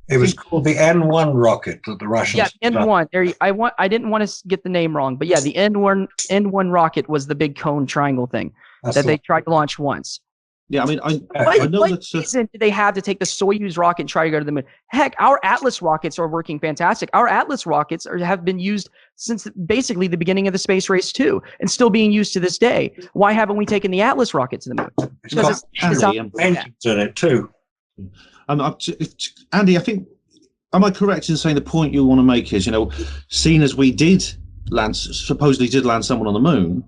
S5: It was called the N1 rocket that the Russians.
S7: Yeah, N1. I didn't want to get the name wrong, but yeah, the N1 rocket was the big cone triangle thing that they tried to launch once.
S2: Yeah, I mean, I know
S7: what
S2: that.
S7: Reason did they have to take the Soyuz rocket and try to go to the moon? Heck, our Atlas rockets are working fantastic. Our Atlas rockets have been used since basically the beginning of the space race too, and still being used to this day. Why haven't we taken the Atlas rocket to the moon?
S5: Because it's engines in it too.
S2: Andy, I think, am I correct in saying the point you want to make is, seeing as we supposedly did land someone on the moon,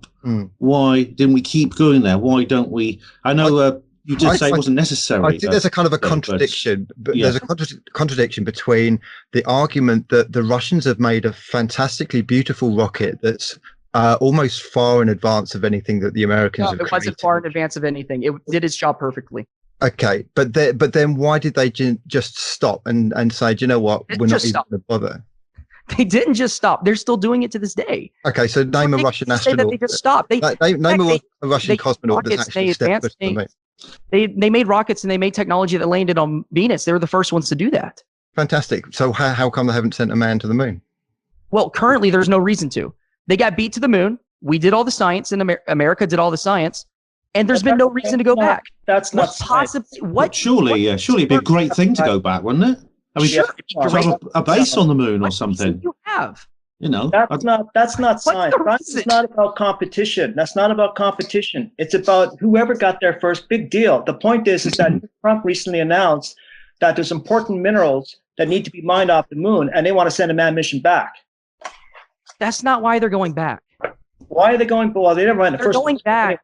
S2: why didn't we keep going there? Why don't we? I know you did say it wasn't necessary.
S6: I think there's a kind of a contradiction. There's a contradiction between the argument that the Russians have made a fantastically beautiful rocket that's almost far in advance of anything that the Americans have created.
S7: It wasn't far in advance of anything. It did its job perfectly.
S6: Okay, but then why did they just stop and say, do you know what, we're not even going to bother?
S7: They didn't just stop. They're still doing it to this day.
S6: Okay, so name a Russian astronaut.
S7: They just stopped.
S6: Name a Russian cosmonaut that's actually stepped foot on the moon.
S7: They made rockets and they made technology that landed on Venus. They were the first ones to do that.
S6: Fantastic. So how come they haven't sent a man to the moon?
S7: Well, currently there's no reason to. They got beat to the moon. We did all the science, and America did all the science, and there's been no reason to go back.
S4: That's not
S2: possibly what. Surely it'd be a great thing to go back, wouldn't it? I mean, have a base on the moon or something.
S7: You have.
S4: That's not science. Science is not about competition. That's not about competition. It's about whoever got there first. Big deal. The point is that Trump recently announced that there's important minerals that need to be mined off the moon, and they want to send a manned mission back.
S7: That's not why they're going back.
S4: Why are they going? Well, they never went the
S7: first.
S4: They're going back.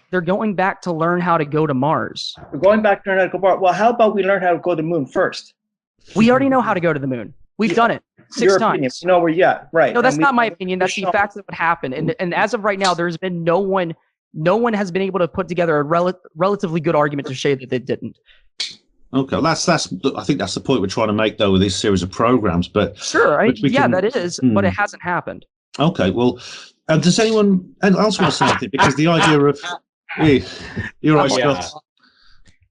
S7: They're going back to learn how to go to Mars.
S4: We're going back to learn how to go to Mars. Well, how about we learn how to go to the moon first?
S7: We already know how to go to the moon. We've done it 6 times.
S4: No, right.
S7: No, that's not my opinion. That's the facts that would happen. And as of right now, there's been no one has been able to put together a relatively good argument to say that they didn't.
S2: Okay, I think that's the point we're trying to make, though, with this series of programs. But
S7: sure, that is, but it hasn't happened.
S2: Okay, well, does anyone else want to say anything? Because the idea of you're right, Scott.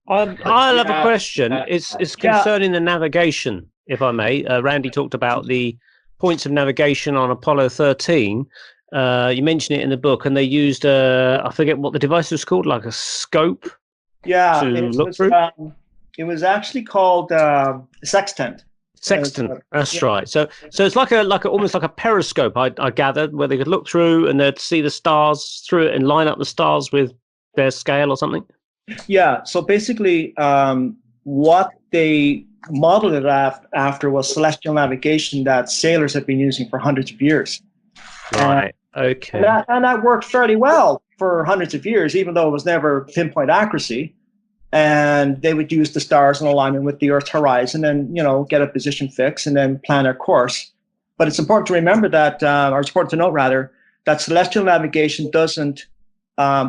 S9: I'll have a question. It's concerning the navigation, if I may. Randy talked about the points of navigation on Apollo 13. You mention it in the book, and they used I forget what the device was called, like a scope.
S4: Yeah,
S9: to look through.
S4: It was actually called sextant.
S9: Sextant, that's right. So it's like almost like a periscope. I gathered, where they could look through and they'd see the stars through it and line up the stars with their scale or something.
S4: Yeah. So basically, what they modeled it after was celestial navigation that sailors had been using for hundreds of years.
S9: Right. Okay.
S4: And that worked fairly well for hundreds of years, even though it was never pinpoint accuracy. And they would use the stars in alignment with the Earth's horizon and, get a position fix and then plan their course. But it's important to remember that, or it's important to note rather, that celestial navigation doesn't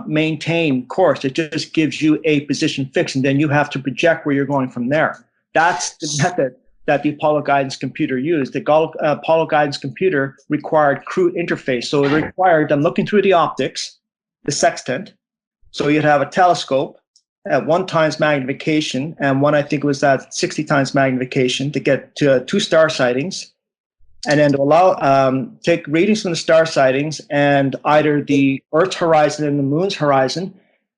S4: maintain course. It just gives you a position fix, and then you have to project where you're going from there. That's the method that the Apollo guidance computer used. The Apollo guidance computer required crude interface. So it required them looking through the optics, the sextant. So you'd have a telescope at 1 times magnification, and one I think was at 60 times magnification to get to 2 star sightings, and then to allow take readings from the star sightings and either the Earth's horizon and the Moon's horizon,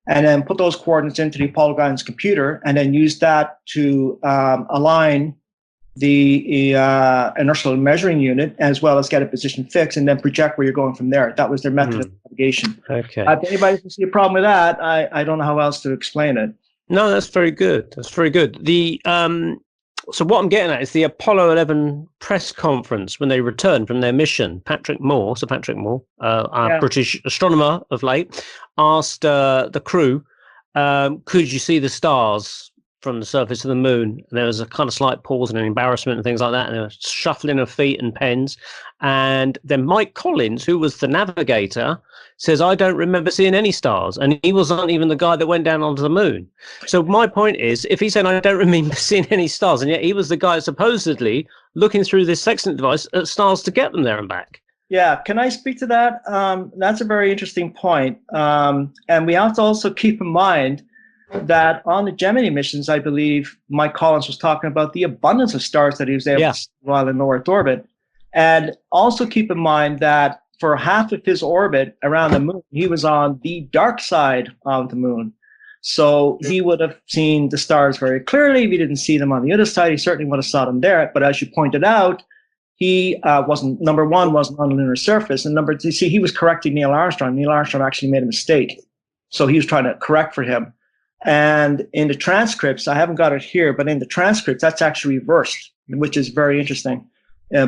S4: and then put those coordinates into the Apollo guidance computer, and then use that to align the inertial measuring unit, as well as get a position fix, and then project where you're going from there. That was their method of navigation.
S9: Okay.
S4: If anybody can see a problem with that, I don't know how else to explain it.
S9: No, that's very good. That's very good. The so what I'm getting at is the Apollo 11 press conference when they returned from their mission. Patrick Moore, our British astronomer of late, asked the crew, could you see the stars from the surface of the moon? And there was a kind of slight pause and an embarrassment and things like that, and they were shuffling of feet and pens. And then Mike Collins, who was the navigator, says, I don't remember seeing any stars. And he wasn't even the guy that went down onto the moon. So my point is, if he's saying I don't remember seeing any stars, and yet he was the guy supposedly looking through this sextant device at stars to get them there and back.
S4: Yeah, can I speak to that? That's a very interesting point. And we have to also keep in mind that on the Gemini missions, I believe Mike Collins was talking about the abundance of stars that he was able to see while in low Earth orbit. And also keep in mind that for half of his orbit around the moon, he was on the dark side of the moon. So he would have seen the stars very clearly. If he didn't see them on the other side, he certainly would have saw them there. But as you pointed out, he wasn't on the lunar surface. And number two, see, he was correcting Neil Armstrong. Neil Armstrong actually made a mistake. So he was trying to correct for him. And in the transcripts, I haven't got it here, but in the transcripts, that's actually reversed, which is very interesting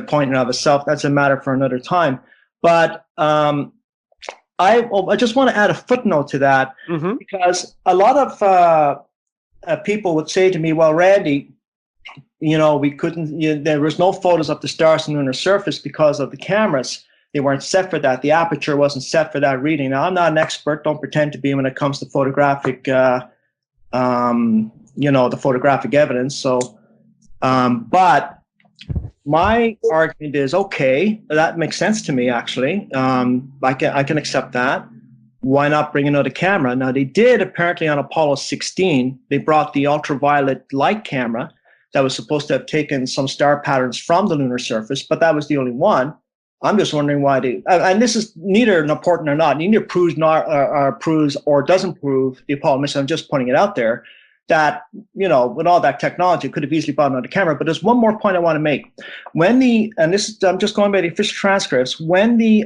S4: point in of itself. That's a matter for another time. But I just want to add a footnote to that, because a lot of people would say to me, well, Randy, we couldn't, there was no photos of the stars on the lunar surface because of the cameras. They weren't set for that. The aperture wasn't set for that reading. Now, I'm not an expert. Don't pretend to be when it comes to photographic, the photographic evidence. So, but my argument is, okay, that makes sense to me, actually. I can accept that. Why not bring another camera? Now, they did, apparently, on Apollo 16. They brought the ultraviolet light camera that was supposed to have taken some star patterns from the lunar surface, but that was the only one. I'm just wondering why they, and this is neither important or not, neither proves or doesn't prove the Apollo mission. I'm just pointing it out there that, with all that technology, it could have easily brought another camera. But there's one more point I want to make. I'm just going by the official transcripts, when the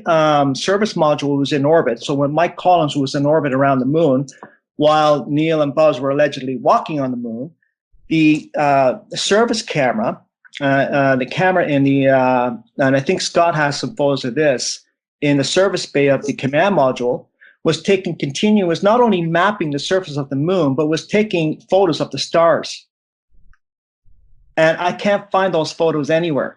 S4: service module was in orbit, so when Mike Collins was in orbit around the moon, while Neil and Buzz were allegedly walking on the moon, the service camera, the camera in the, and I think Scott has some photos of this, in the service bay of the command module, was taking continuous, not only mapping the surface of the moon, but was taking photos of the stars. And I can't find those photos anywhere.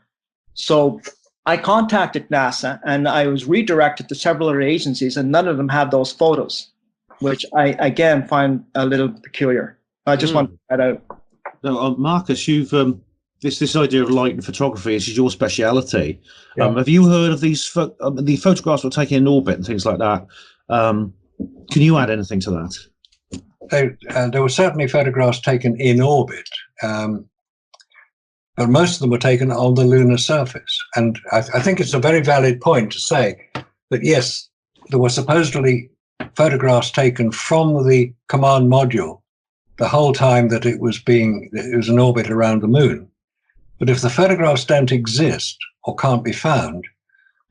S4: So I contacted NASA and I was redirected to several other agencies, and none of them have those photos, which I, again, find a little peculiar. I just want to add out.
S2: Now, Marcus, you've this idea of light and photography is your speciality. Yeah. Have you heard of these the photographs were taken in orbit and things like that? Can you add anything to that?
S5: There were certainly photographs taken in orbit, but most of them were taken on the lunar surface. And I think it's a very valid point to say that yes, there were supposedly photographs taken from the command module the whole time that it was in orbit around the moon. But if the photographs don't exist or can't be found,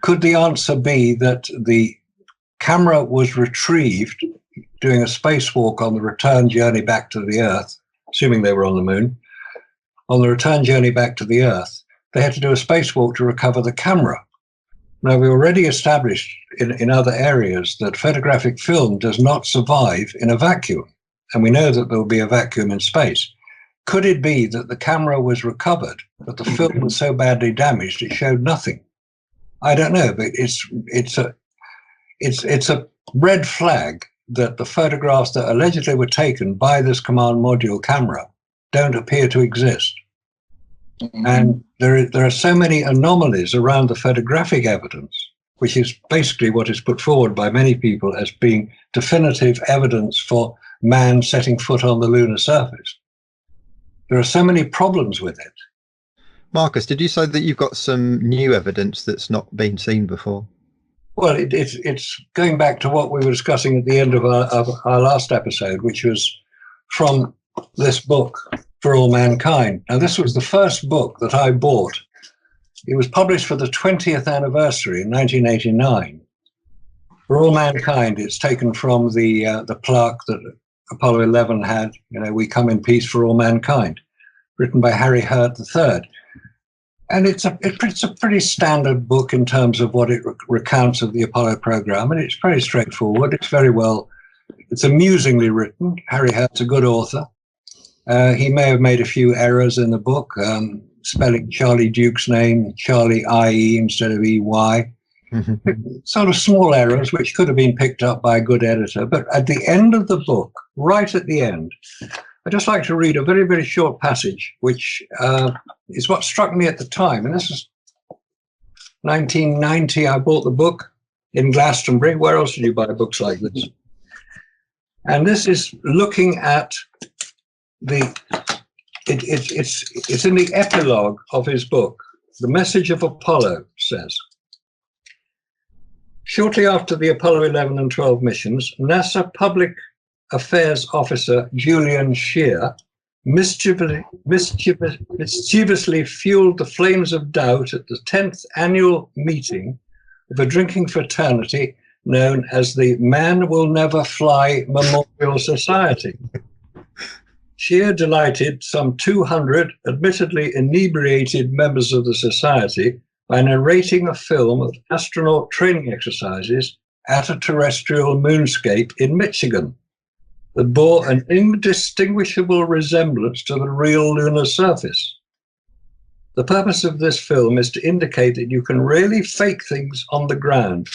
S5: could the answer be that the camera was retrieved doing a spacewalk on the return journey back to the Earth, assuming they were on the moon? On the return journey back to the Earth, they had to do a spacewalk to recover the camera. Now, we already established in other areas that photographic film does not survive in a vacuum, and we know that there will be a vacuum in space. Could it be that the camera was recovered, but the film was so badly damaged it showed nothing? I don't know, but it's a red flag that the photographs that allegedly were taken by this command module camera don't appear to exist. And there are so many anomalies around the photographic evidence, which is basically what is put forward by many people as being definitive evidence for man setting foot on the lunar surface. There are so many problems with it.
S6: Marcus, did you say that you've got some new evidence that's not been seen before?
S5: Well, it's going back to what we were discussing at the end of our last episode, which was from this book, For All Mankind. Now, this was the first book that I bought. It was published for the 20th anniversary in 1989. For All Mankind, it's taken from the plaque that Apollo 11 had, "We come in peace for all mankind," written by Harry Hurt III. And it's a pretty standard book in terms of what it recounts of the Apollo program, and it's pretty straightforward. It's amusingly written. Harry Hurt's a good author. He may have made a few errors in the book, spelling Charlie Duke's name Charlie IE instead of EY. Sort of small errors which could have been picked up by a good editor. But at the end of the book, right at the end, I'd just like to read a very, very short passage, which is what struck me at the time. And this is 1990. I bought the book in Glastonbury. Where else did you buy books like this? And this is looking at it's in the epilogue of his book. The Message of Apollo says, shortly after the Apollo 11 and 12 missions, NASA Public Affairs Officer Julian Scheer mischievously fueled the flames of doubt at the 10th annual meeting of a drinking fraternity known as the Man Will Never Fly Memorial Society. Scheer delighted some 200 admittedly inebriated members of the society by narrating a film of astronaut training exercises at a terrestrial moonscape in Michigan that bore an indistinguishable resemblance to the real lunar surface. The purpose of this film is to indicate that you can really fake things on the ground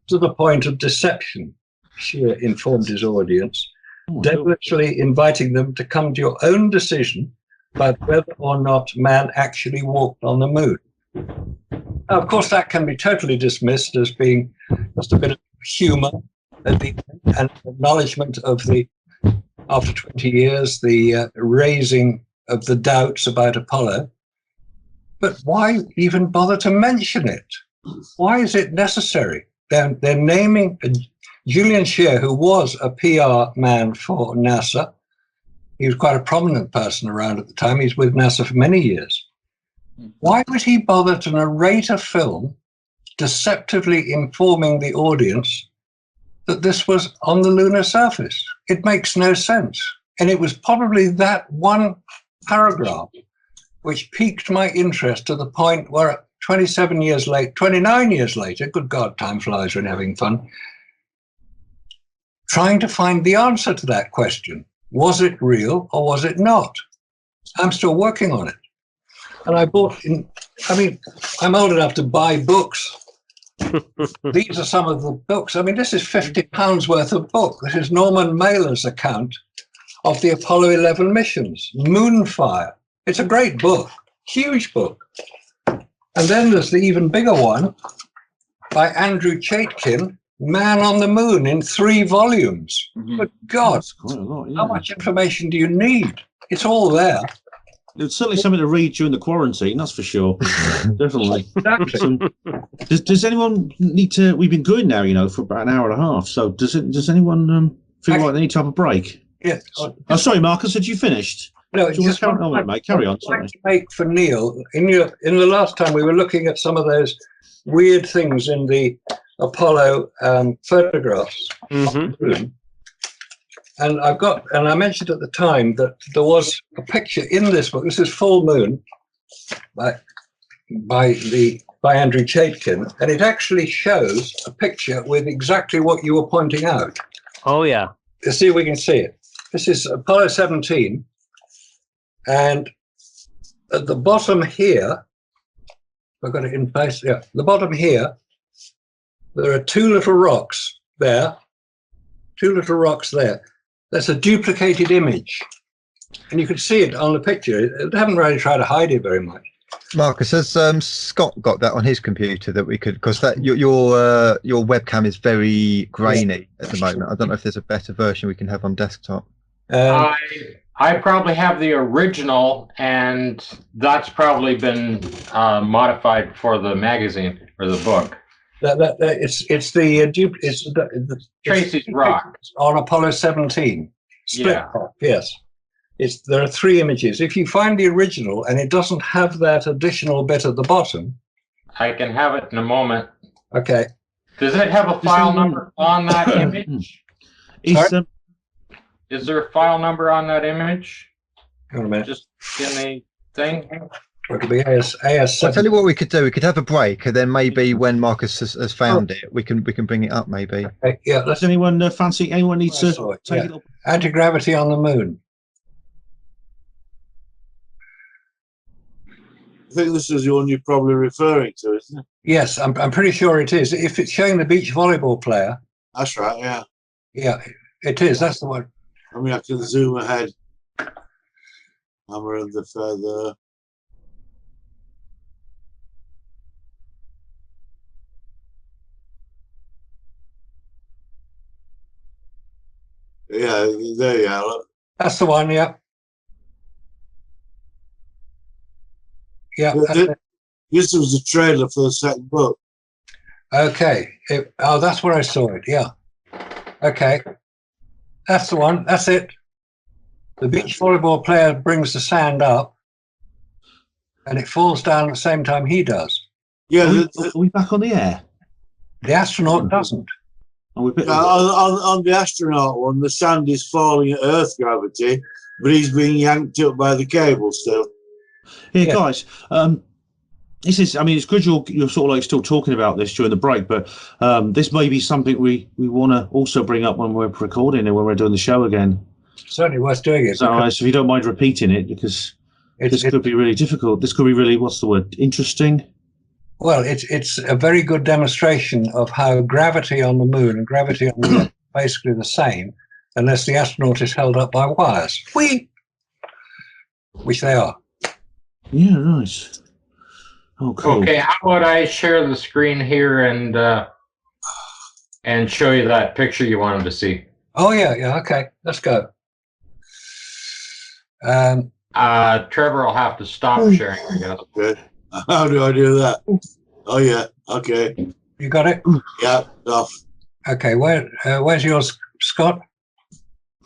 S5: to the point of deception, Scheer informed his audience, definitely inviting them to come to your own decision about whether or not man actually walked on the moon. Now, of course, that can be totally dismissed as being just a bit of humor and acknowledgement of after 20 years, the raising of the doubts about Apollo. But why even bother to mention it? Why is it necessary? They're naming Julian Scheer, who was a PR man for NASA. He was quite a prominent person around at the time. He's with NASA for many years. Why would he bother to narrate a film deceptively informing the audience that this was on the lunar surface? It makes no sense. And it was probably that one paragraph which piqued my interest to the point where 29 years later, good God, time flies when having fun, trying to find the answer to that question. Was it real or was it not? I'm still working on it. And I'm old enough to buy books. These are some of the books. This is £50 worth of book. This is Norman Mailer's account of the Apollo 11 missions, Moonfire. It's a great book, huge book. And then there's the even bigger one by Andrew Chaplin, Man on the Moon, in 3 volumes. But God, how much information do you need? It's all there.
S2: It's certainly something to read during the quarantine, that's for sure. Definitely.
S5: Exactly.
S2: Does anyone need to? We've been going now, for about an hour and a half. So does anyone feel like they need to have a break?
S5: Yeah.
S2: Oh, sorry, Marcus. Had you finished?
S5: No,
S2: Do you want to carry on, mate? Carry on.
S5: I'd
S2: Sorry.
S5: like to make for Neil. In the last time we were looking at some of those weird things in the Apollo photographs.
S9: Mm-hmm.
S5: And I mentioned at the time that there was a picture in this book. This is Full Moon by Andrew Chaplin, and it actually shows a picture with exactly what you were pointing out.
S9: Oh yeah.
S5: Let's see if we can see it. This is Apollo 17, and at the bottom here, I've got it in place. Yeah, the bottom here, there are two little rocks there. Two little rocks there. That's a duplicated image, and you can see it on the picture. They haven't really tried to hide it very much.
S6: Marcus, has Scott got that on his computer that we could? Because that your webcam is very grainy at the moment. I don't know if there's a better version we can have on desktop.
S3: I probably have the original, and that's probably been modified for the magazine or the book.
S5: It's the
S3: Tracy's rock
S5: on Apollo 17. Split rock, yes. There are three images. If you find the original and it doesn't have that additional bit at the bottom,
S3: I can have it in a moment.
S5: Okay.
S3: Does it have a file number on that image? Is there a file number on that image?
S5: Hang on a minute.
S3: Just in the thing.
S5: It could be AS.
S6: I'll tell you what we could do. We could have a break, and then maybe when Marcus has found it, we can bring it up. Maybe.
S5: Okay, yeah.
S2: Does anyone fancy? Anyone needs to take it up?
S5: Anti-gravity on the moon.
S8: I think this is the one you're probably referring to, isn't it?
S5: Yes, I'm pretty sure it is. If it's showing the beach volleyball player.
S8: That's right, yeah.
S5: Yeah, it is. That's the one.
S8: I mean, I can zoom ahead. Hammer and the feather. Yeah, there you are. Look.
S5: That's the one, yeah. Yeah.
S8: This was the trailer for the second book.
S5: Okay. That's where I saw it. Yeah. Okay. That's the one. That's it. The beach volleyball player brings the sand up, and it falls down at the same time he does.
S2: Yeah. Are we back on the air?
S5: The astronaut doesn't.
S8: On the astronaut one, the sand is falling at Earth gravity, but he's being yanked up by the cable still.
S2: Here, guys. This is. I mean, it's good you're sort of like still talking about this during the break, but this may be something we want to also bring up when we're recording and when we're doing the show again.
S5: Certainly worth doing it.
S2: So if you don't mind repeating it, because this could be really difficult. This could be really, what's the word? Interesting.
S5: Well, it's a very good demonstration of how gravity on the moon and gravity on the Earth are basically the same, unless the astronaut is held up by wires. Which they are.
S2: Yeah, nice. Oh, cool.
S3: Okay, how about I share the screen here and show you that picture you wanted to see?
S5: Oh yeah, okay. Let's go.
S3: Trevor will have to stop sharing, I guess.
S8: Okay. How do I do that? Oh yeah, okay.
S5: You got it?
S8: Yeah, off.
S5: Okay, where's yours, Scott?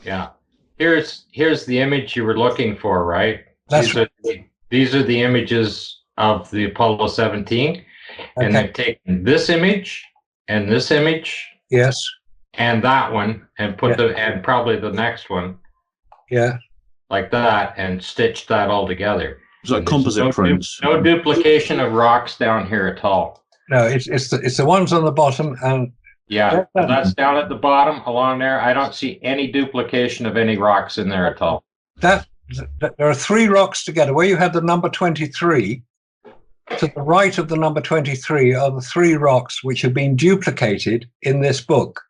S3: Yeah. Here's the image you were looking for, right? These are the images of the Apollo 17. And they've taken this image and this image.
S5: Yes.
S3: And that one and put and probably the next one.
S5: Yeah.
S3: Like that, and stitched that all together.
S2: It's like composite prints.
S3: No duplication of rocks down here at all.
S5: No, it's the ones on the bottom, and
S3: yeah, that's down at the bottom along there. I don't see any duplication of any rocks in there at all.
S5: There are three rocks together. Where you had the number 23, to the right of the number 23 are the three rocks which have been duplicated in this book.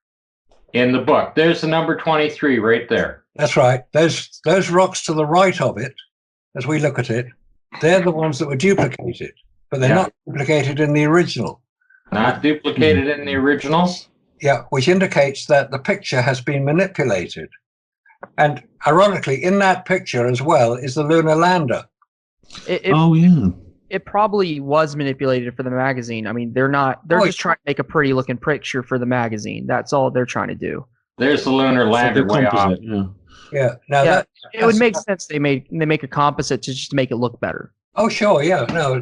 S3: In the book, there's the number 23 right there.
S5: That's right. Those rocks to the right of it, as we look at it, they're the ones that were duplicated, but they're not duplicated in the original.
S3: Not duplicated in the original?
S5: Yeah, which indicates that the picture has been manipulated. And ironically, in that picture as well is the lunar lander.
S2: Oh yeah.
S7: It probably was manipulated for the magazine. I mean, they're just trying to make a pretty looking picture for the magazine. That's all they're trying to do.
S3: There's the lunar lander way off.
S5: Yeah. Now
S7: Yeah, it would make sense they make a composite to just make it look better.
S5: Oh, sure. Yeah. No.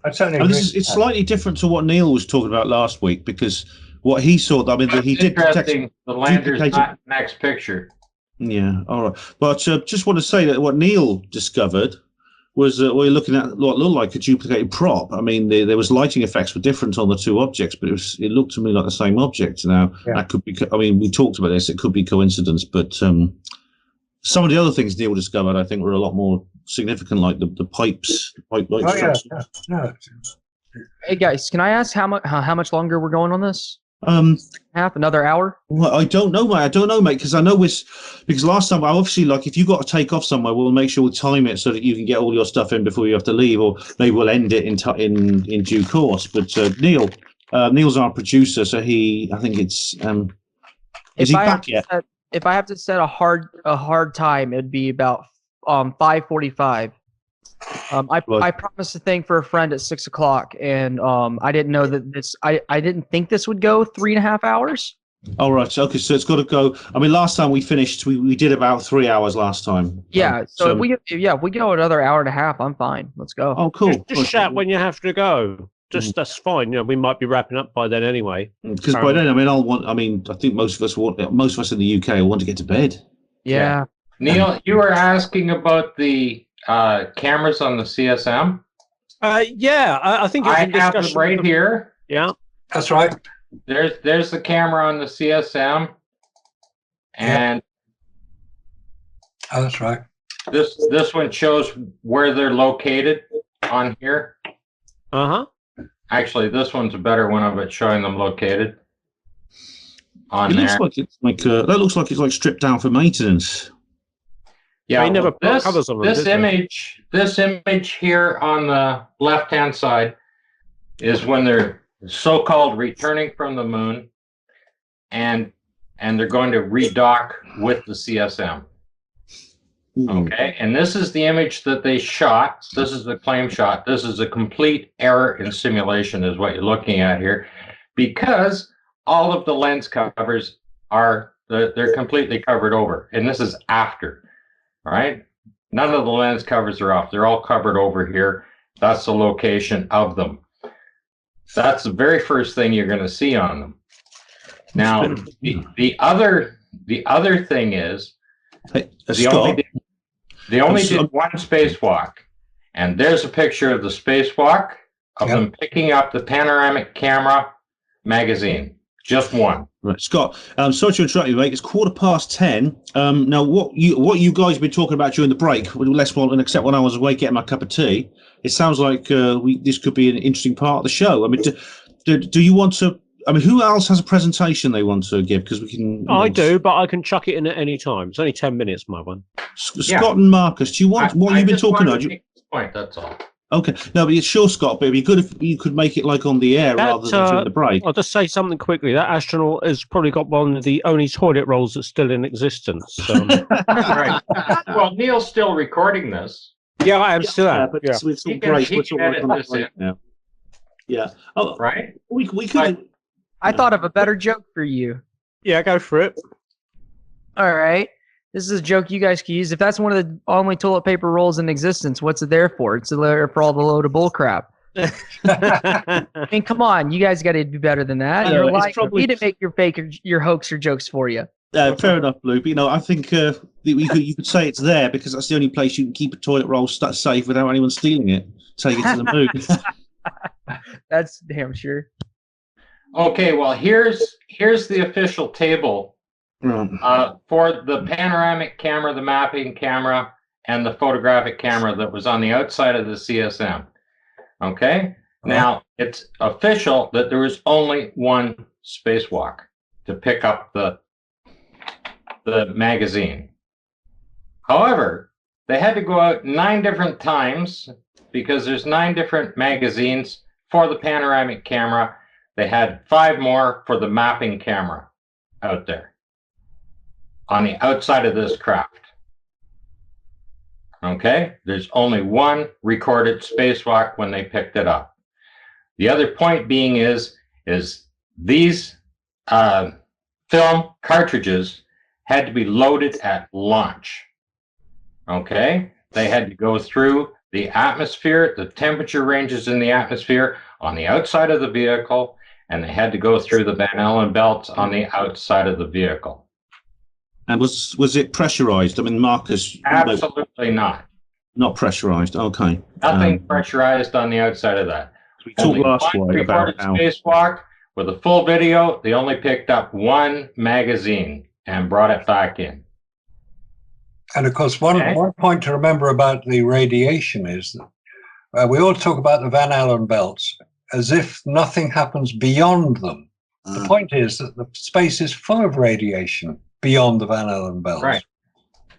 S5: I certainly agree.
S2: It's slightly different to what Neil was talking about last week, because what he saw, I mean, he did detect
S3: The lander's not next picture.
S2: Yeah. All right. But just want to say that what Neil discovered was we're looking at what looked like a duplicated prop. I mean, there was lighting effects were different on the two objects, but it looked to me like the same object. Now that could be. I mean, we talked about this. It could be coincidence, but some of the other things Neil discovered, I think, were a lot more significant, like the pipes, pipe light structures.
S5: No.
S7: Hey guys, can I ask how much longer we're going on this? Another hour?
S2: Well, I don't know, mate, because I know because last time, obviously, like, if you got to take off somewhere, we'll make sure we time it so that you can get all your stuff in before you have to leave, or maybe we'll end it in due course. But Neil's our producer, so I think it's is he back yet?
S7: If I have to set a hard time, it'd be about 5:45. I promised a thing for a friend at 6 o'clock, and I didn't know that this. I didn't think this would go 3.5 hours.
S2: All right. Okay. So it's got to go. I mean, last time we finished, we did about 3 hours last time.
S7: Yeah. So if we go another hour and a half, I'm fine. Let's go.
S2: Oh, cool.
S9: Just shout when you have to go. That's fine. You know, we might be wrapping up by then anyway.
S2: Because by then, I think most of us in the UK want to get to bed.
S7: Yeah.
S3: Neil, you were asking about the cameras on the CSM.
S9: Yeah, I think
S3: I have them right here.
S9: Yeah,
S5: that's right.
S3: There's the camera on the CSM, and
S5: oh, that's right.
S3: This one shows where they're located on here. Actually, this one's a better one of it showing them located on there.
S2: Looks like it's like that looks like it's like stripped down for maintenance.
S3: Yeah, this image here on the left-hand side is when they're so-called returning from the moon, and they're going to redock with the CSM. Okay, and this is the image that they shot. This is the claim shot. This is a complete error in simulation is what you're looking at here, because all of the lens covers they're completely covered over, and this is after. Right? None of the lens covers are off. They're all covered over here. That's the location of them. That's the very first thing you're going to see on them. Now, the other thing is they only did one spacewalk, and there's a picture of the spacewalk of them picking up the panoramic camera magazine. Just one.
S2: Right, Scott. Sorry to interrupt you, mate. It's 10:15. Now, what you guys have been talking about during the break, except when I was away getting my cup of tea, it sounds like this could be an interesting part of the show. I mean, do you want to? I mean, who else has a presentation they want to give? Because we can.
S9: I do, but I can chuck it in at any time. It's only 10 minutes, my one.
S2: Scott and Marcus, do you want what you've been talking about?
S3: Point. That's all.
S2: Okay, no, but it's sure, Scott. But it'd be good if you could make it like on the air rather than during the break.
S9: I'll just say something quickly. That astronaut has probably got one of the only toilet rolls that's still in existence.
S3: Right. Well, Neil's still recording this.
S9: Yeah, I am still.
S2: But it's all great. Yeah. Oh,
S3: right.
S2: We could.
S7: I thought of a better joke for you.
S9: Yeah, go for it.
S7: All right. This is a joke you guys can use. If that's one of the only toilet paper rolls in existence, what's it there for? It's there for all the load of bull crap. I mean, come on. You guys got to do better than that. You're like, we need to make your hoaxer jokes for you.
S2: Fair enough, Luke. You know, I think you could say it's there because that's the only place you can keep a toilet roll safe without anyone stealing it. Take it to the moon.
S7: That's damn sure.
S3: Okay, well, here's the official table for the panoramic camera, the mapping camera, and the photographic camera that was on the outside of the CSM. Okay? Now, it's official that there was only one spacewalk to pick up the magazine. However, they had to go out 9 different times because there's 9 different magazines for the panoramic camera. They had 5 more for the mapping camera out there on the outside of this craft. Okay, there's only one recorded spacewalk when they picked it up. The other point being is these film cartridges had to be loaded at launch. Okay, they had to go through the atmosphere, the temperature ranges in the atmosphere on the outside of the vehicle, and they had to go through the Van Allen belts on the outside of the vehicle.
S2: And was it pressurized? I mean, Marcus.
S3: Absolutely not.
S2: Not pressurized. Okay.
S3: Nothing pressurized on the outside of that.
S2: We talked last
S3: one
S2: week about
S3: recorded spacewalk with a full video. They only picked up one magazine and brought it back in.
S5: And of course, one point to remember about the radiation is that we all talk about the Van Allen belts as if nothing happens beyond them. The point is that the space is full of radiation beyond the Van Allen belts.
S3: Right.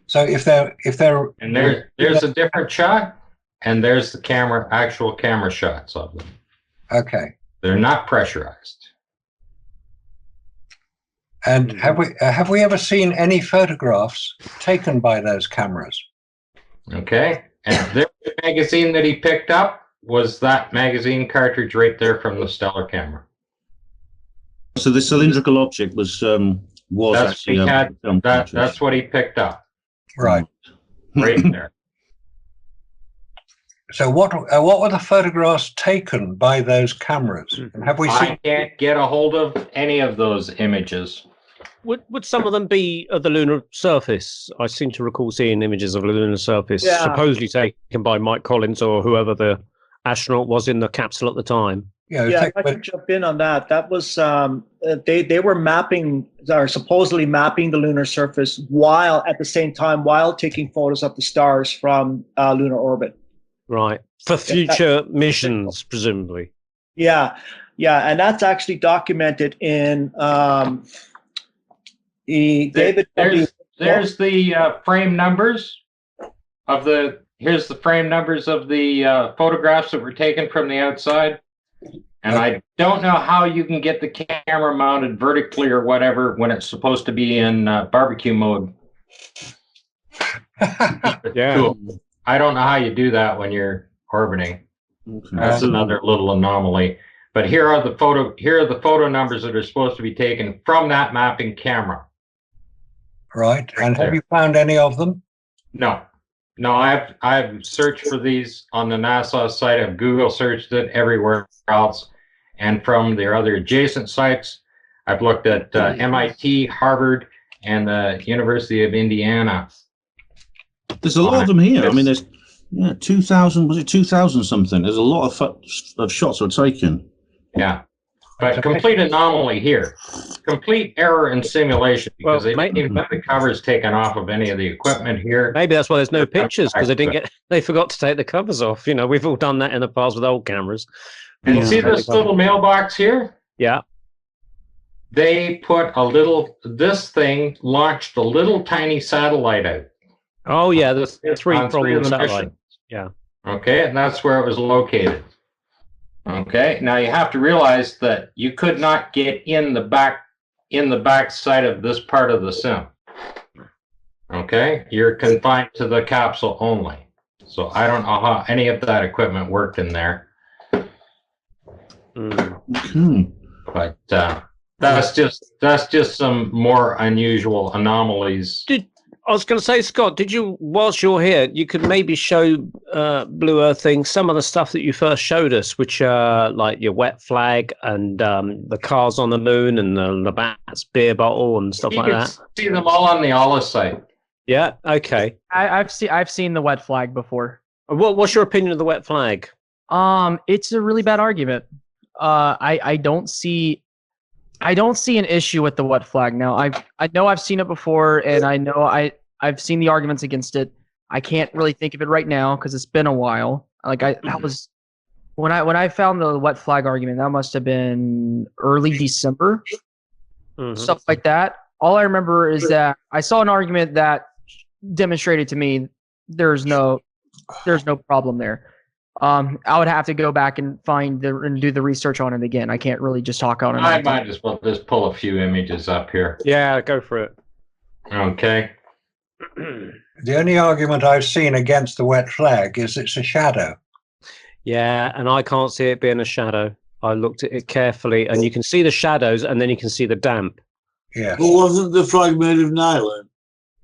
S5: So if they're
S3: and there's a different shot, and there's the actual camera shots of them.
S5: Okay.
S3: They're not pressurized.
S5: And have we ever seen any photographs taken by those cameras?
S3: Okay. And the magazine that he picked up was that magazine cartridge right there from the Stellar camera.
S2: So the cylindrical object was
S3: That's
S2: actually
S3: that's what he picked up.
S5: Right.
S3: Right there.
S5: So what were the photographs taken by those cameras? And have we seen?
S3: I can't get a hold of any of those images.
S9: Would some of them be of the lunar surface? I seem to recall seeing images of the lunar surface, supposedly taken by Mike Collins or whoever the astronaut was in the capsule at the time.
S4: Yeah, I can jump in on that. That was they were mapping, or supposedly mapping the lunar surface while at the same time taking photos of the stars from lunar orbit.
S9: Right, for future missions, presumably.
S4: Yeah, and that's actually documented in David.
S3: There's the frame numbers of the. Here's the frame numbers of the photographs that were taken from the outside. And I don't know how you can get the camera mounted vertically or whatever when it's supposed to be in barbecue mode.
S9: Yeah.
S3: Cool. I don't know how you do that when you're orbiting. Okay. That's another little anomaly. But here are the photo numbers that are supposed to be taken from that mapping camera.
S5: Right. And have you found any of them?
S3: No. No, I've searched for these on the NASA site. I've Google searched it everywhere else. And from their other adjacent sites, I've looked at MIT, Harvard, and the University of Indiana.
S2: There's a lot of them here. I mean, there's 2,000, was it 2,000 something? There's a lot of shots were taken.
S3: Yeah. But complete anomaly here. Complete error in simulation because they didn't even have the covers taken off of any of the equipment here.
S9: Maybe that's why there's no pictures, because they forgot to take the covers off. You know, we've all done that in the past with old cameras.
S3: And you see this little mailbox here?
S9: Yeah.
S3: They put this thing launched a little tiny satellite out.
S9: Oh yeah, the three-pronged satellite. Yeah.
S3: Okay, and that's where it was located. Okay, now you have to realize that you could not get in the back side of this part of the sim. Okay, you're confined to the capsule only. So I don't know how any of that equipment worked in there. But that's just some more unusual anomalies.
S9: I was going to say, Scott, whilst you're here, you could maybe show Blue Earthing some of the stuff that you first showed us, which are like your wet flag and the cars on the moon and the Bat's beer bottle and stuff like that.
S3: You can see them all on the ALA site.
S9: Yeah, okay.
S7: I've seen the wet flag before.
S9: What's your opinion of the wet flag?
S7: It's a really bad argument. I don't see an issue with the wet flag. Now, I know I've seen it before, and I know I've seen the arguments against it. I can't really think of it right now because it's been a while. Like that was when I found the wet flag argument. That must have been early December, stuff like that. All I remember is that I saw an argument that demonstrated to me there's no problem there. I would have to go back and and do the research on it again. I can't really just talk on it.
S3: I might as well just pull a few images up here.
S9: Yeah, go for it.
S3: Okay.
S5: The only argument I've seen against the wet flag is it's a shadow.
S9: Yeah, and I can't see it being a shadow. I looked at it carefully, and you can see the shadows, and then you can see the damp.
S5: Yeah.
S8: But wasn't the flag made of nylon?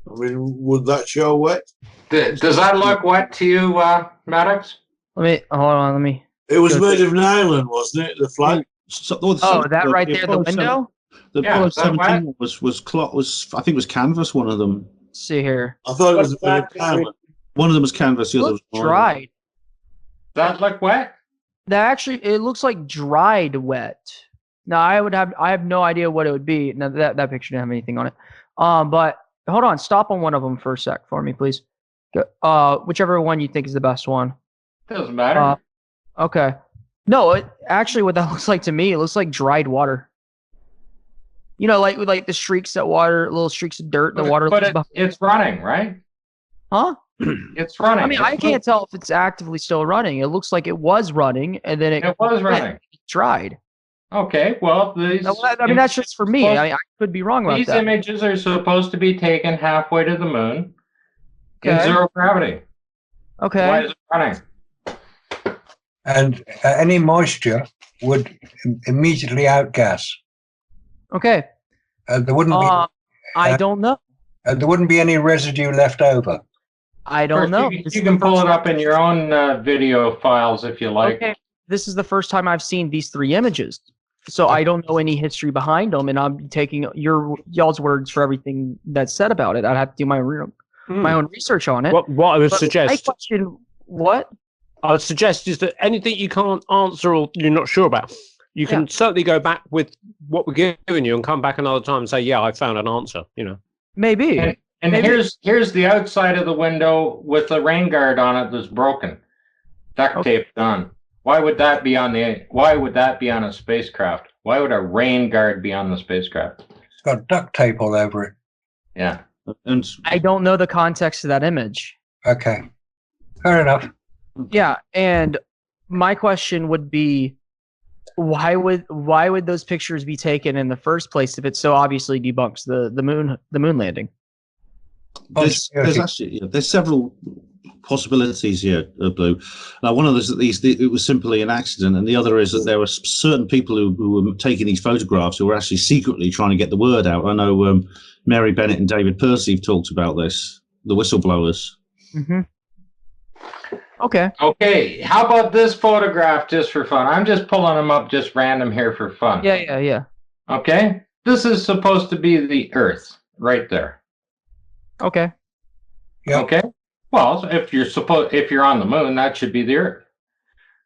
S8: I mean, would that show wet?
S3: Does that look wet to you, Maddox?
S7: Let me hold on. Let me.
S8: It was made of nylon, wasn't it? The flag.
S7: Oh, that right there, the window.
S2: The
S3: Yeah,
S2: Apollo
S3: is that
S2: 17 was cloth. I think it was canvas. One of them.
S7: Let's see here.
S8: I thought it was made of nylon.
S2: One of them was canvas. The other was
S7: Looks
S2: nylon.
S7: dried.
S3: Does that look wet?
S7: That actually, it looks like dried wet. Now I have no idea what it would be. Now that picture didn't have anything on it. But hold on, stop on one of them for a sec for me, please. Whichever one you think is the best one.
S3: Doesn't matter.
S7: Okay. No, actually, what that looks like to me, it looks like dried water. You know, like the streaks that water, little streaks of dirt. The water.
S3: But it's running, right?
S7: Huh?
S3: It's running.
S7: I mean, I can't tell if it's actively still running. It looks like it was running, and then it
S3: was running.
S7: Dried.
S3: Okay, well,
S7: I mean, that's just for me. I could be wrong about
S3: these
S7: that.
S3: images are supposed to be taken halfway to the moon in
S7: Okay.
S3: zero gravity.
S7: Okay.
S3: Why is it running?
S5: And any moisture would immediately outgas.
S7: Okay.
S5: There wouldn't be.
S7: I don't know.
S5: There wouldn't be any residue left over.
S7: I don't know.
S3: You can pull it up in your own video files if you like.
S7: Okay. This is the first time I've seen these three images, so I don't know any history behind them, and I'm taking y'all's words for everything that's said about it. I'd have to do my own research on it.
S9: What I would suggest.
S7: My question, what?
S9: I would suggest is that anything you can't answer or you're not sure about, you can certainly go back with what we're giving you and come back another time and say, yeah, I found an answer, you know.
S7: Maybe.
S3: And
S7: Maybe.
S3: here's the outside of the window with the rain guard on it that's broken. Duct taped on. Why would that be on a spacecraft? Why would a rain guard be on the spacecraft?
S5: It's got duct tape all over it.
S3: Yeah.
S2: And
S7: I don't know the context of that image.
S5: Okay. Fair enough.
S7: Yeah, and my question would be, why would those pictures be taken in the first place if it so obviously debunks the moon landing?
S2: there's several possibilities here, Blue. Now, one of those it was simply an accident, and the other is that there were certain people who were taking these photographs who were actually secretly trying to get the word out. I know Mary Bennett and David Percy have talked about this, the whistleblowers.
S7: Mm-hmm. Okay.
S3: Okay, how about this photograph just for fun? I'm just pulling them up just random here for fun.
S7: Yeah.
S3: Okay, this is supposed to be the Earth right there.
S7: Okay.
S5: Yep.
S3: Okay. Well, if you're on the moon, that should be the Earth,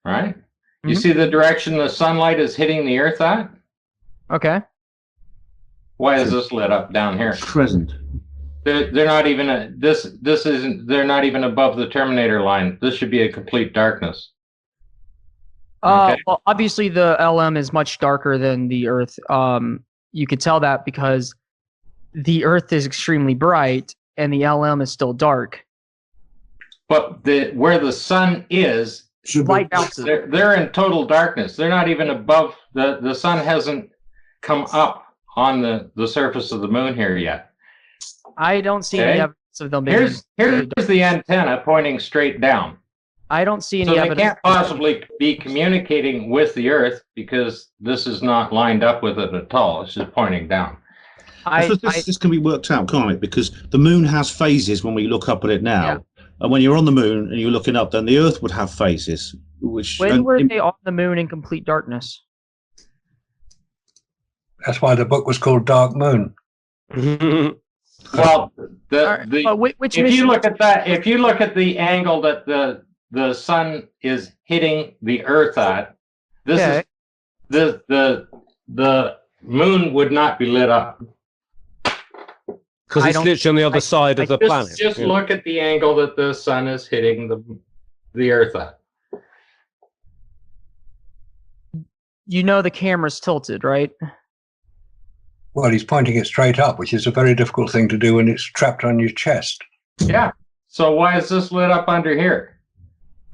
S3: right?
S7: Mm-hmm.
S3: You see the direction the sunlight is hitting the Earth at?
S7: Okay.
S3: Why is this lit up down here?
S2: Present.
S3: They're not even they're not even above the terminator line. This should be a complete darkness. Okay.
S7: Well, obviously the LM is much darker than the Earth. You could tell that because the Earth is extremely bright and the LM is still dark.
S3: But where the sun is,
S7: light bounces.
S3: They're in total darkness. They're not even above the sun hasn't come up on the surface of the moon here yet.
S7: I don't see any evidence of them being.
S3: Here's the antenna pointing straight down.
S7: I don't see any
S3: So they
S7: evidence.
S3: can't possibly be communicating with the Earth because this is not lined up with it at all. It's just pointing down.
S2: This can be worked out, can't it? Because the moon has phases when we look up at it now.
S7: Yeah.
S2: And when you're on the moon and you're looking up, then the Earth would have phases.
S7: When were they on the moon in complete darkness?
S5: That's why the book was called Dark Moon.
S3: Well,
S7: which
S3: if you look at that, if you look at the angle that the sun is hitting the Earth at, this is the moon would not be lit up
S9: because it's literally on the other side of the planet.
S3: Just look at the angle that the sun is hitting the Earth at.
S7: You know the camera's tilted, right?
S5: Well, he's pointing it straight up, which is a very difficult thing to do when it's trapped on your chest.
S3: Yeah. So why is this lit up under here?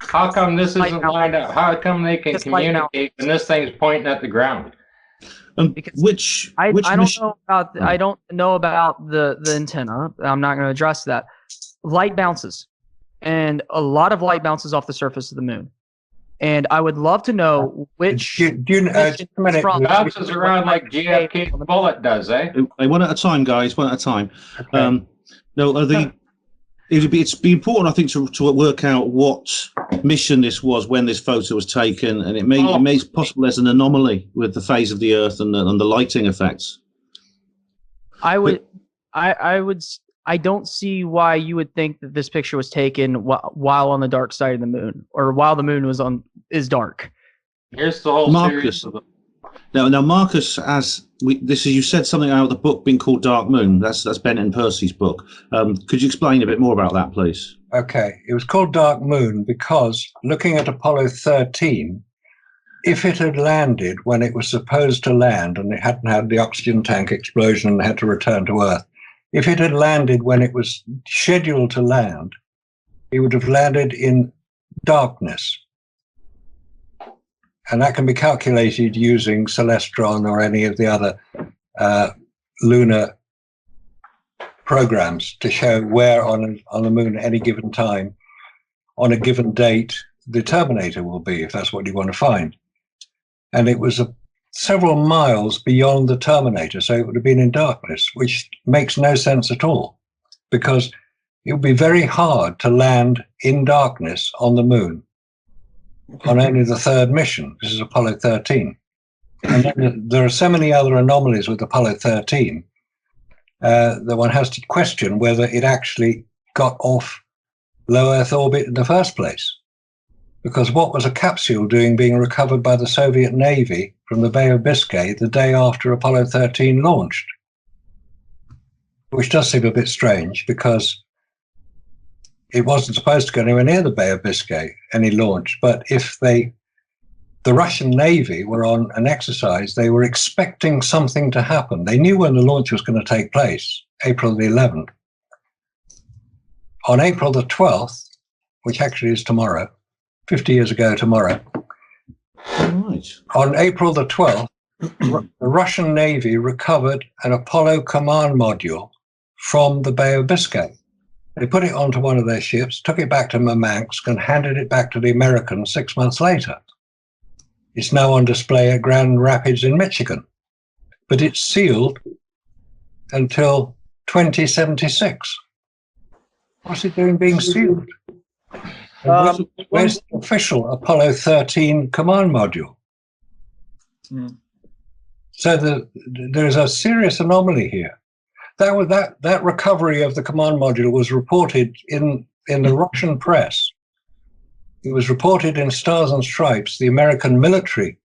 S3: How come this isn't lined up? How come they can communicate when this thing's pointing at the ground?
S7: Because
S2: Which
S7: I don't
S2: mission?
S7: know about I don't know about the antenna. I'm not going to address that. Light bounces, and a lot of light bounces off the surface of the moon. And I would love to know which
S5: Do you know, just a minute.
S3: Bounces around like JFK's bullet does, eh?
S2: One at a time, guys. One at a time.
S5: Okay.
S2: No, it's be important, I think, to work out what mission this was when this photo was taken, and it may possible there's an anomaly with the phase of the Earth and the lighting effects.
S7: I don't see why you would think that this picture was taken while on the dark side of the moon, or while the moon is dark.
S3: Here's the whole
S2: Marcus.
S3: series of them.
S2: Now, Marcus, you said something out of the book being called Dark Moon. That's Bennett and Percy's book. Could you explain a bit more about that, please?
S5: Okay, it was called Dark Moon because looking at Apollo 13, if it had landed when it was supposed to land and it hadn't had the oxygen tank explosion and had to return to Earth, if it had landed when it was scheduled to land, it would have landed in darkness. And that can be calculated using Celestron or any of the other lunar programs to show where on the moon at any given time, on a given date, the terminator will be, if that's what you want to find. And it was several miles beyond the terminator, so it would have been in darkness, which makes no sense at all, because it would be very hard to land in darkness on the moon on only the third mission. This is Apollo 13. And then there are so many other anomalies with Apollo 13 that one has to question whether it actually got off low Earth orbit in the first place. Because what was a capsule doing being recovered by the Soviet Navy from the Bay of Biscay the day after Apollo 13 launched? Which does seem a bit strange because it wasn't supposed to go anywhere near the Bay of Biscay, any launch. But if the Russian Navy were on an exercise, they were expecting something to happen. They knew when the launch was going to take place, April the 11th. On April the 12th, which actually is tomorrow, 50 years ago tomorrow,
S2: Right.
S5: on April the 12th, the Russian Navy recovered an Apollo command module from the Bay of Biscay. They put it onto one of their ships, took it back to Murmansk, and handed it back to the Americans 6 months later. It's now on display at Grand Rapids in Michigan, but it's sealed until 2076. What's it doing being sealed? Where's the official Apollo 13 command module? So there's a serious anomaly here. That recovery of the command module was reported in the Russian press. It was reported in Stars and Stripes, the American military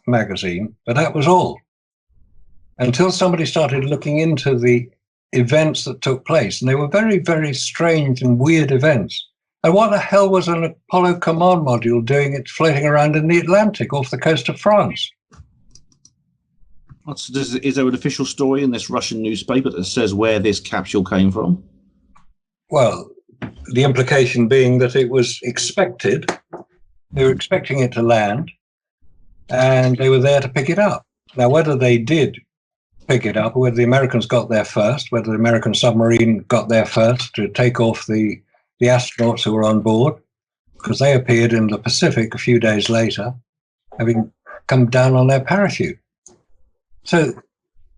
S5: magazine, but that was all. Until somebody started looking into the events that took place, and they were very, very strange and weird events. And what the hell was an Apollo command module doing? It's floating around in the Atlantic off the coast of France.
S2: Is there an official story in this Russian newspaper that says where this capsule came from?
S5: Well, the implication being that it was expected. They were expecting it to land, and they were there to pick it up. Now, whether they did pick it up, or whether the Americans got there first, whether the American submarine got there first to take off the astronauts who were on board, because they appeared in the Pacific a few days later, having come down on their parachute. So,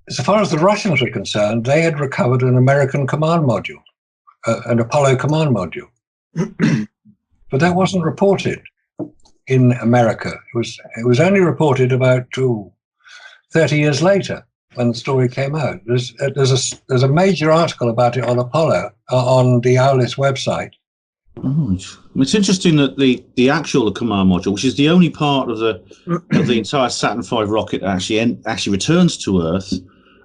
S5: as far as the Russians were concerned, they had recovered an American command module, an Apollo command module. But that wasn't reported in America. It was only reported about 30 years later when the story came out. There's a major article about it on Apollo on the AAWK website.
S2: Oh, it's interesting that the actual command module, which is the only part of the entire Saturn V rocket that actually returns to Earth.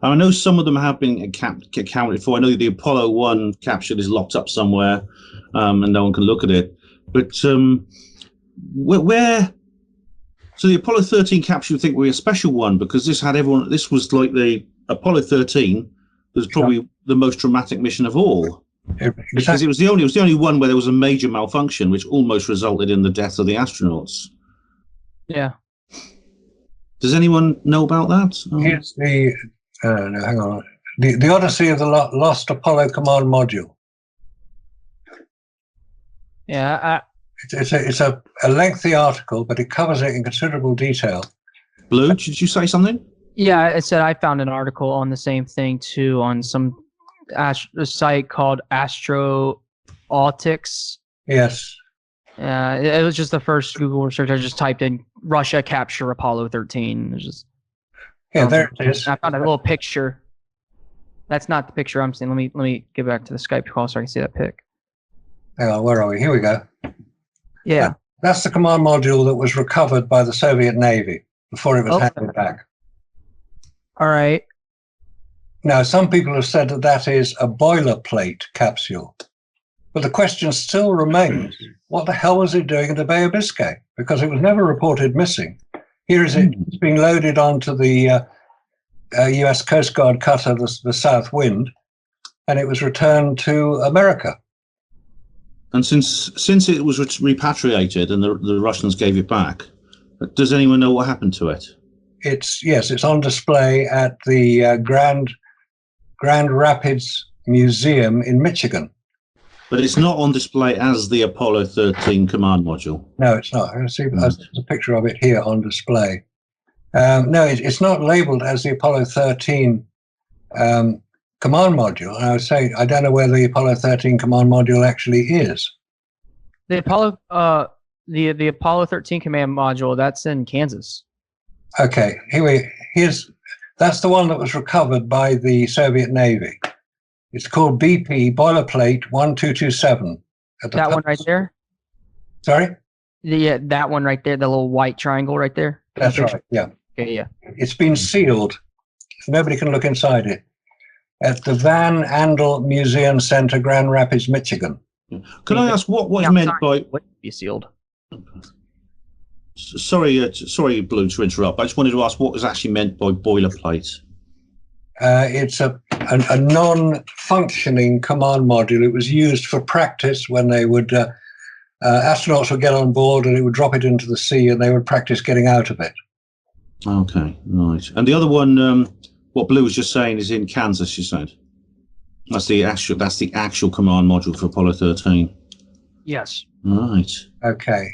S2: I know some of them have been accounted for. I know the Apollo 1 capsule is locked up somewhere, and no one can look at it. But where? So the Apollo 13 capsule, I think, will be a special one because this had everyone. This was like the Apollo 13 was probably the most dramatic mission of all. Because it was the only one where there was a major malfunction, which almost resulted in the death of the astronauts.
S7: Yeah.
S2: Does anyone know about that?
S5: Here's the no, hang on. The Odyssey of the Lost Apollo Command Module.
S7: Yeah.
S5: It's a lengthy article, but it covers it in considerable detail.
S2: Blue, did you say something?
S7: Yeah, it said I found an article on the same thing too on some a site called Astroautics.
S5: Yes.
S7: It was just the first Google search. I just typed in Russia capture Apollo 13. It's just
S5: there it is.
S7: I found a little picture. That's not the picture I'm seeing. Let me get back to the Skype call so I can see that pic.
S5: Hang on, where are we? Here we go.
S7: Yeah.
S5: That's the command module that was recovered by the Soviet Navy before it was handed back.
S7: All right.
S5: Now, some people have said that that is a boilerplate capsule. But the question still remains, what the hell was it doing in the Bay of Biscay? Because it was never reported missing. Here is it. It's being loaded onto the US Coast Guard cutter, the South Wind, and it was returned to America.
S2: And since it was repatriated and the Russians gave it back, does anyone know what happened to it?
S5: It's on display at the Grand Rapids Museum in Michigan.
S2: But it's not on display as the Apollo 13 command module.
S5: No, it's not. There's a picture of it here on display. No, it's not labeled as the Apollo 13 command module. I would say I don't know where the Apollo 13 command module actually is.
S7: The Apollo the Apollo 13 command module, that's in Kansas.
S5: Okay, that's the one that was recovered by the Soviet Navy. It's called BP boilerplate 1227.
S7: That one right there?
S5: Sorry?
S7: That one right there, the little white triangle right there?
S5: That's right, yeah.
S7: Okay, yeah.
S5: It's been sealed. Nobody can look inside it. At the Van Andel Museum Center, Grand Rapids, Michigan.
S2: Can I ask what is meant by...
S7: Be sealed.
S2: Sorry, Blue, to interrupt. I just wanted to ask what was actually meant by boilerplate.
S5: It's a non-functioning command module. It was used for practice when they would astronauts would get on board and it would drop it into the sea and they would practice getting out of it.
S2: Okay, right. And the other one, what Blue was just saying, is in Kansas. You said that's the actual command module for Apollo 13.
S7: Yes.
S2: Right.
S5: Okay.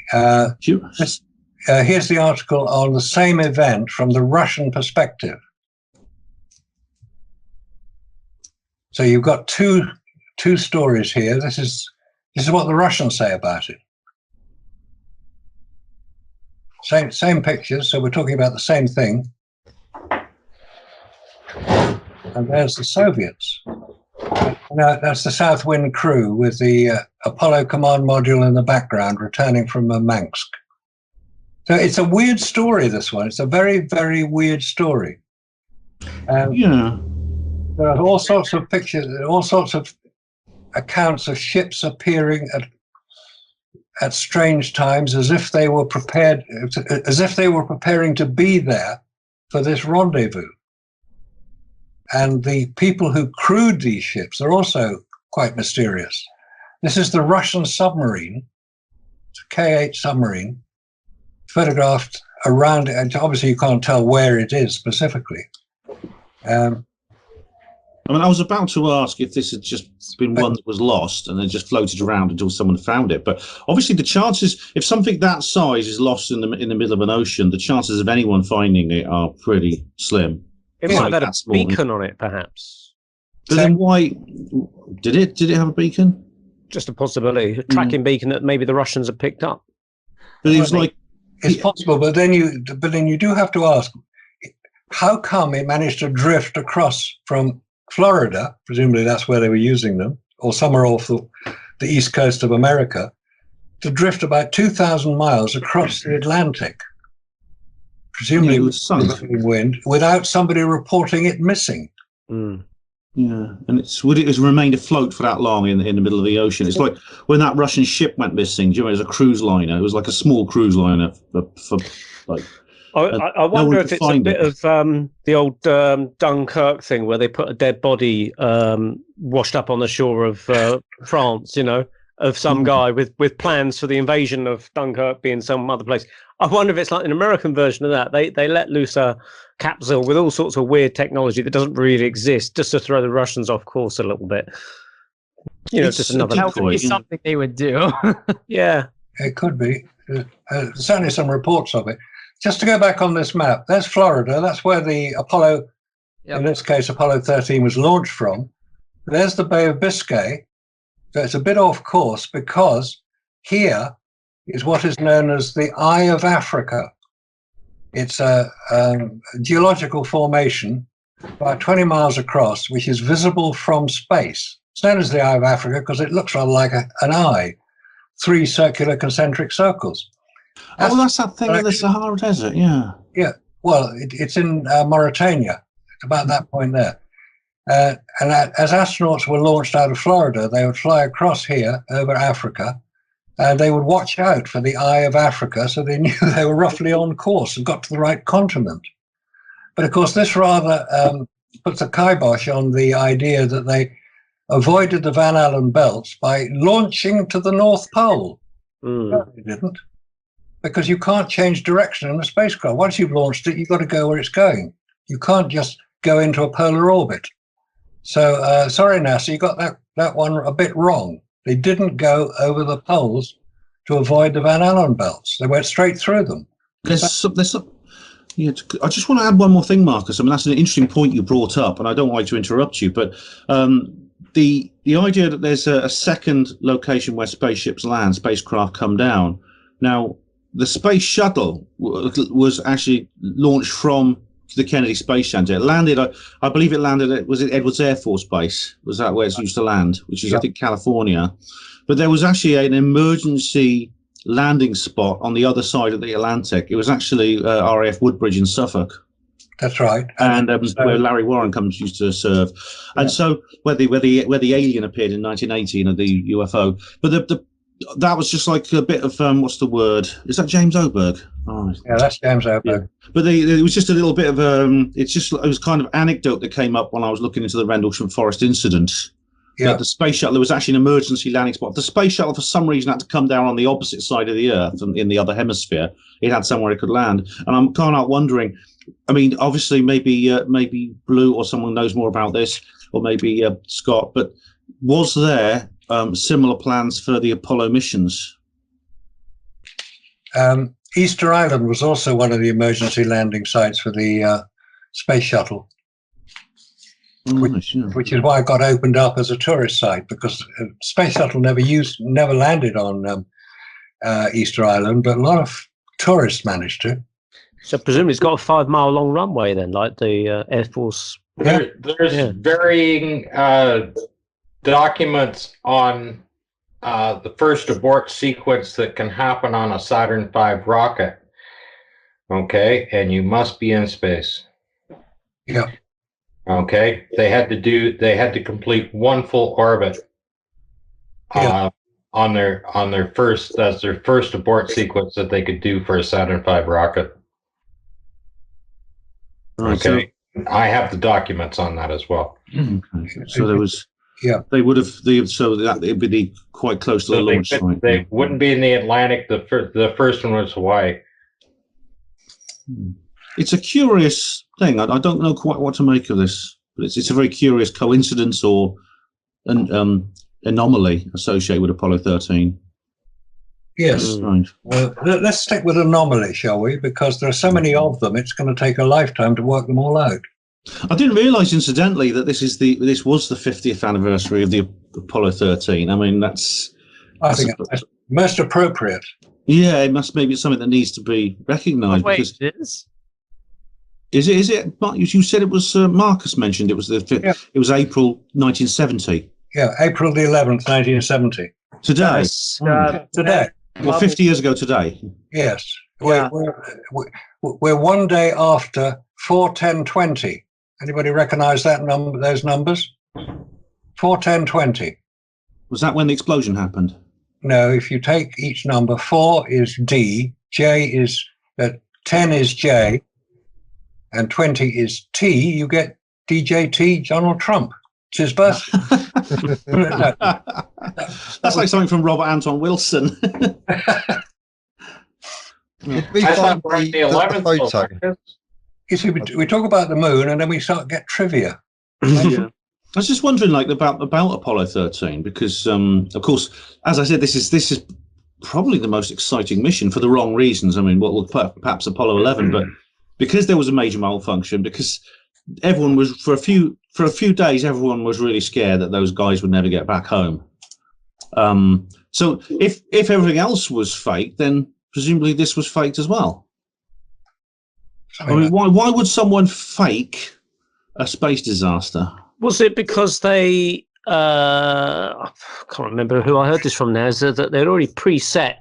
S5: Here's the article on the same event from the Russian perspective. So you've got two stories here. This is what the Russians say about it. Same pictures, so we're talking about the same thing. And there's the Soviets. Now, that's the South Wind crew with the Apollo command module in the background returning from Murmansk. So it's a weird story, this one. It's a very, very weird story.
S2: Yeah.
S5: There are all sorts of pictures, all sorts of accounts of ships appearing at strange times as if they were preparing to be there for this rendezvous. And the people who crewed these ships are also quite mysterious. This is the Russian submarine, it's a K-8 submarine, photographed around it, and obviously you can't tell where it is specifically.
S2: I mean, I was about to ask if this had just been one that was lost and then just floated around until someone found it. But obviously the chances, if something that size is lost in the middle of an ocean, the chances of anyone finding it are pretty slim.
S9: It might have had a beacon on it, perhaps.
S2: But then why did it have a beacon?
S9: Just a possibility, a tracking beacon that maybe the Russians have picked up.
S2: But it was like,
S5: it's possible, but then you do have to ask, how come it managed to drift across from Florida, presumably that's where they were using them, or somewhere off the east coast of America, to drift about 2,000 miles across the Atlantic, presumably with wind, without somebody reporting it missing.
S2: Mm. Yeah, and it has remained afloat for that long in the middle of the ocean. It's like when that Russian ship went missing. Do you remember? It was a cruise liner. It was like a small cruise liner for like.
S9: I wonder if it's a bit of the old Dunkirk thing where they put a dead body washed up on the shore of France, of some guy with plans for the invasion of Dunkirk being some other place. I wonder if it's like an American version of that. They let loose a capsule with all sorts of weird technology that doesn't really exist, just to throw the Russians off course a little bit. You know,
S2: It's
S9: just
S2: a
S9: another.
S7: That would be
S2: decoy.
S7: something they would do.
S9: Yeah.
S5: It could be. Certainly some reports of it. Just to go back on this map, there's Florida. That's where the Apollo, in this case, Apollo 13 was launched from. There's the Bay of Biscay. So it's a bit off course because here is what is known as the Eye of Africa. It's a geological formation about 20 miles across, which is visible from space. It's known as the Eye of Africa because it looks rather like an eye, 3 circular concentric circles.
S2: Oh, that's that thing in the Sahara Desert, yeah.
S5: Yeah, well, it's in Mauritania, about that point there. And as astronauts were launched out of Florida, they would fly across here over Africa, and they would watch out for the Eye of Africa, so they knew they were roughly on course and got to the right continent. But of course, this rather puts a kibosh on the idea that they avoided the Van Allen belts by launching to the North Pole. No, they didn't. Because you can't change direction in a spacecraft. Once you've launched it, you've got to go where it's going. You can't just go into a polar orbit. So, sorry, NASA, you got that one a bit wrong. They didn't go over the poles to avoid the Van Allen belts. They went straight through them.
S2: Yeah, I just want to add one more thing, Marcus. I mean, that's an interesting point you brought up, and I don't like to interrupt you, but the idea that there's a second location where spaceships land, spacecraft come down. Now, the space shuttle was actually launched from the Kennedy Space Center. It landed, I believe it landed at, was it Edwards Air Force Base? Was that where it's used to land? Which is, I think, California. But there was actually an emergency landing spot on the other side of the Atlantic. It was actually RAF Woodbridge in Suffolk.
S5: That's right.
S2: And where Larry Warren used to serve. And so where the alien appeared in 1980, the UFO. But that was just like a bit of what's the word? Is that James Oberg? Oh,
S5: yeah, that's James Oberg.
S2: Yeah. But it was just a little bit of it was kind of anecdote that came up when I was looking into the Rendlesham Forest incident. Yeah. The space shuttle, there was actually an emergency landing spot. The space shuttle, for some reason, had to come down on the opposite side of the Earth in the other hemisphere. It had somewhere it could land, and I'm kind of wondering. I mean, obviously, maybe Blue or someone knows more about this, or maybe Scott. But was there similar plans for the Apollo missions?
S5: Easter Island was also one of the emergency landing sites for the space shuttle, which is why it got opened up as a tourist site, because space shuttle never landed on Easter Island, but a lot of tourists managed to.
S9: So presumably it's got a 5 mile long runway then, like the Air Force.
S3: There's varying documents on the first abort sequence that can happen on a Saturn V rocket. Okay, and you must be in space.
S5: Yeah.
S3: Okay, they had to complete one full orbit on their first abort sequence that they could do for a Saturn V rocket. Okay, I have the documents on that as well.
S2: Okay. So there was, they would have, so that it'd be quite close to the launch site.
S3: They wouldn't be in the Atlantic. The first one was Hawaii.
S2: It's a curious thing. I don't know quite what to make of this, but it's a very curious coincidence or an anomaly associated with Apollo 13.
S5: Yes. Well, let's stick with anomaly, shall we? Because there are so many of them, it's going to take a lifetime to work them all out.
S2: I didn't realise, incidentally, that this was the 50th anniversary of the Apollo 13. I mean, I think
S5: that's most appropriate.
S2: Yeah, it must maybe it's something that needs to be recognised.
S7: Wait, it is?
S2: Is it? You said it was. Marcus mentioned it was It was April 1970.
S5: Yeah, April the 11th, 1970.
S2: Today.
S5: Today.
S2: Well, 50 years ago today.
S5: Yes. Yeah. We're one day after 4/10/20. Anybody recognise that number? Those numbers? 4/10/20.
S2: Was that when the explosion happened?
S5: No. If you take each number, 4 is D, J is 10 is J, and 20 is T. You get DJT, Donald Trump. It's his birthday.
S2: That's like something from Robert Anton Wilson.
S6: Did we
S3: I
S6: find
S3: thought we're at the
S6: the
S3: 11th
S6: photo?
S3: one.
S5: You see, we talk about the moon and then we start to get trivia.
S2: Yeah. I was just wondering, like, about Apollo 13, because, of course, as I said, this is probably the most exciting mission for the wrong reasons. I mean, well, perhaps Apollo 11, but because there was a major malfunction, because everyone was for a few days, everyone was really scared that those guys would never get back home. So if everything else was fake, then presumably this was faked as well. I mean, why would someone fake a space disaster?
S9: Was it because they, I can't remember who I heard this from now, is that they'd already preset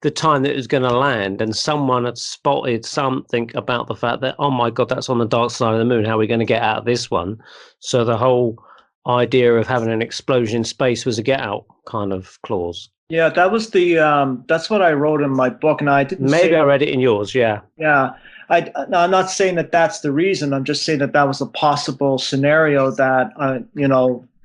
S9: the time that it was going to land, and someone had spotted something about the fact that, oh my God, that's on the dark side of the moon. How are we going to get out of this one? So the whole idea of having an explosion in space was a get out kind of clause.
S4: Yeah, that was that's what I wrote in my book, and I didn't.
S9: Maybe I read it in yours. Yeah.
S4: Yeah. No, I'm not saying that that's the reason. I'm just saying that that was a possible scenario that,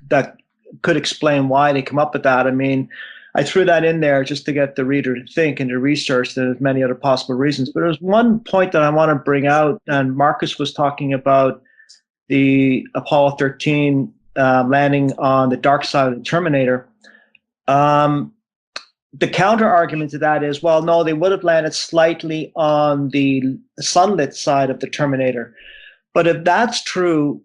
S4: that could explain why they come up with that. I mean, I threw that in there just to get the reader to think and to research. There's many other possible reasons. But there's one point that I want to bring out, and Marcus was talking about the Apollo 13 landing on the dark side of the Terminator. The counter argument to that is, well, no, they would have landed slightly on the sunlit side of the Terminator. But if that's true,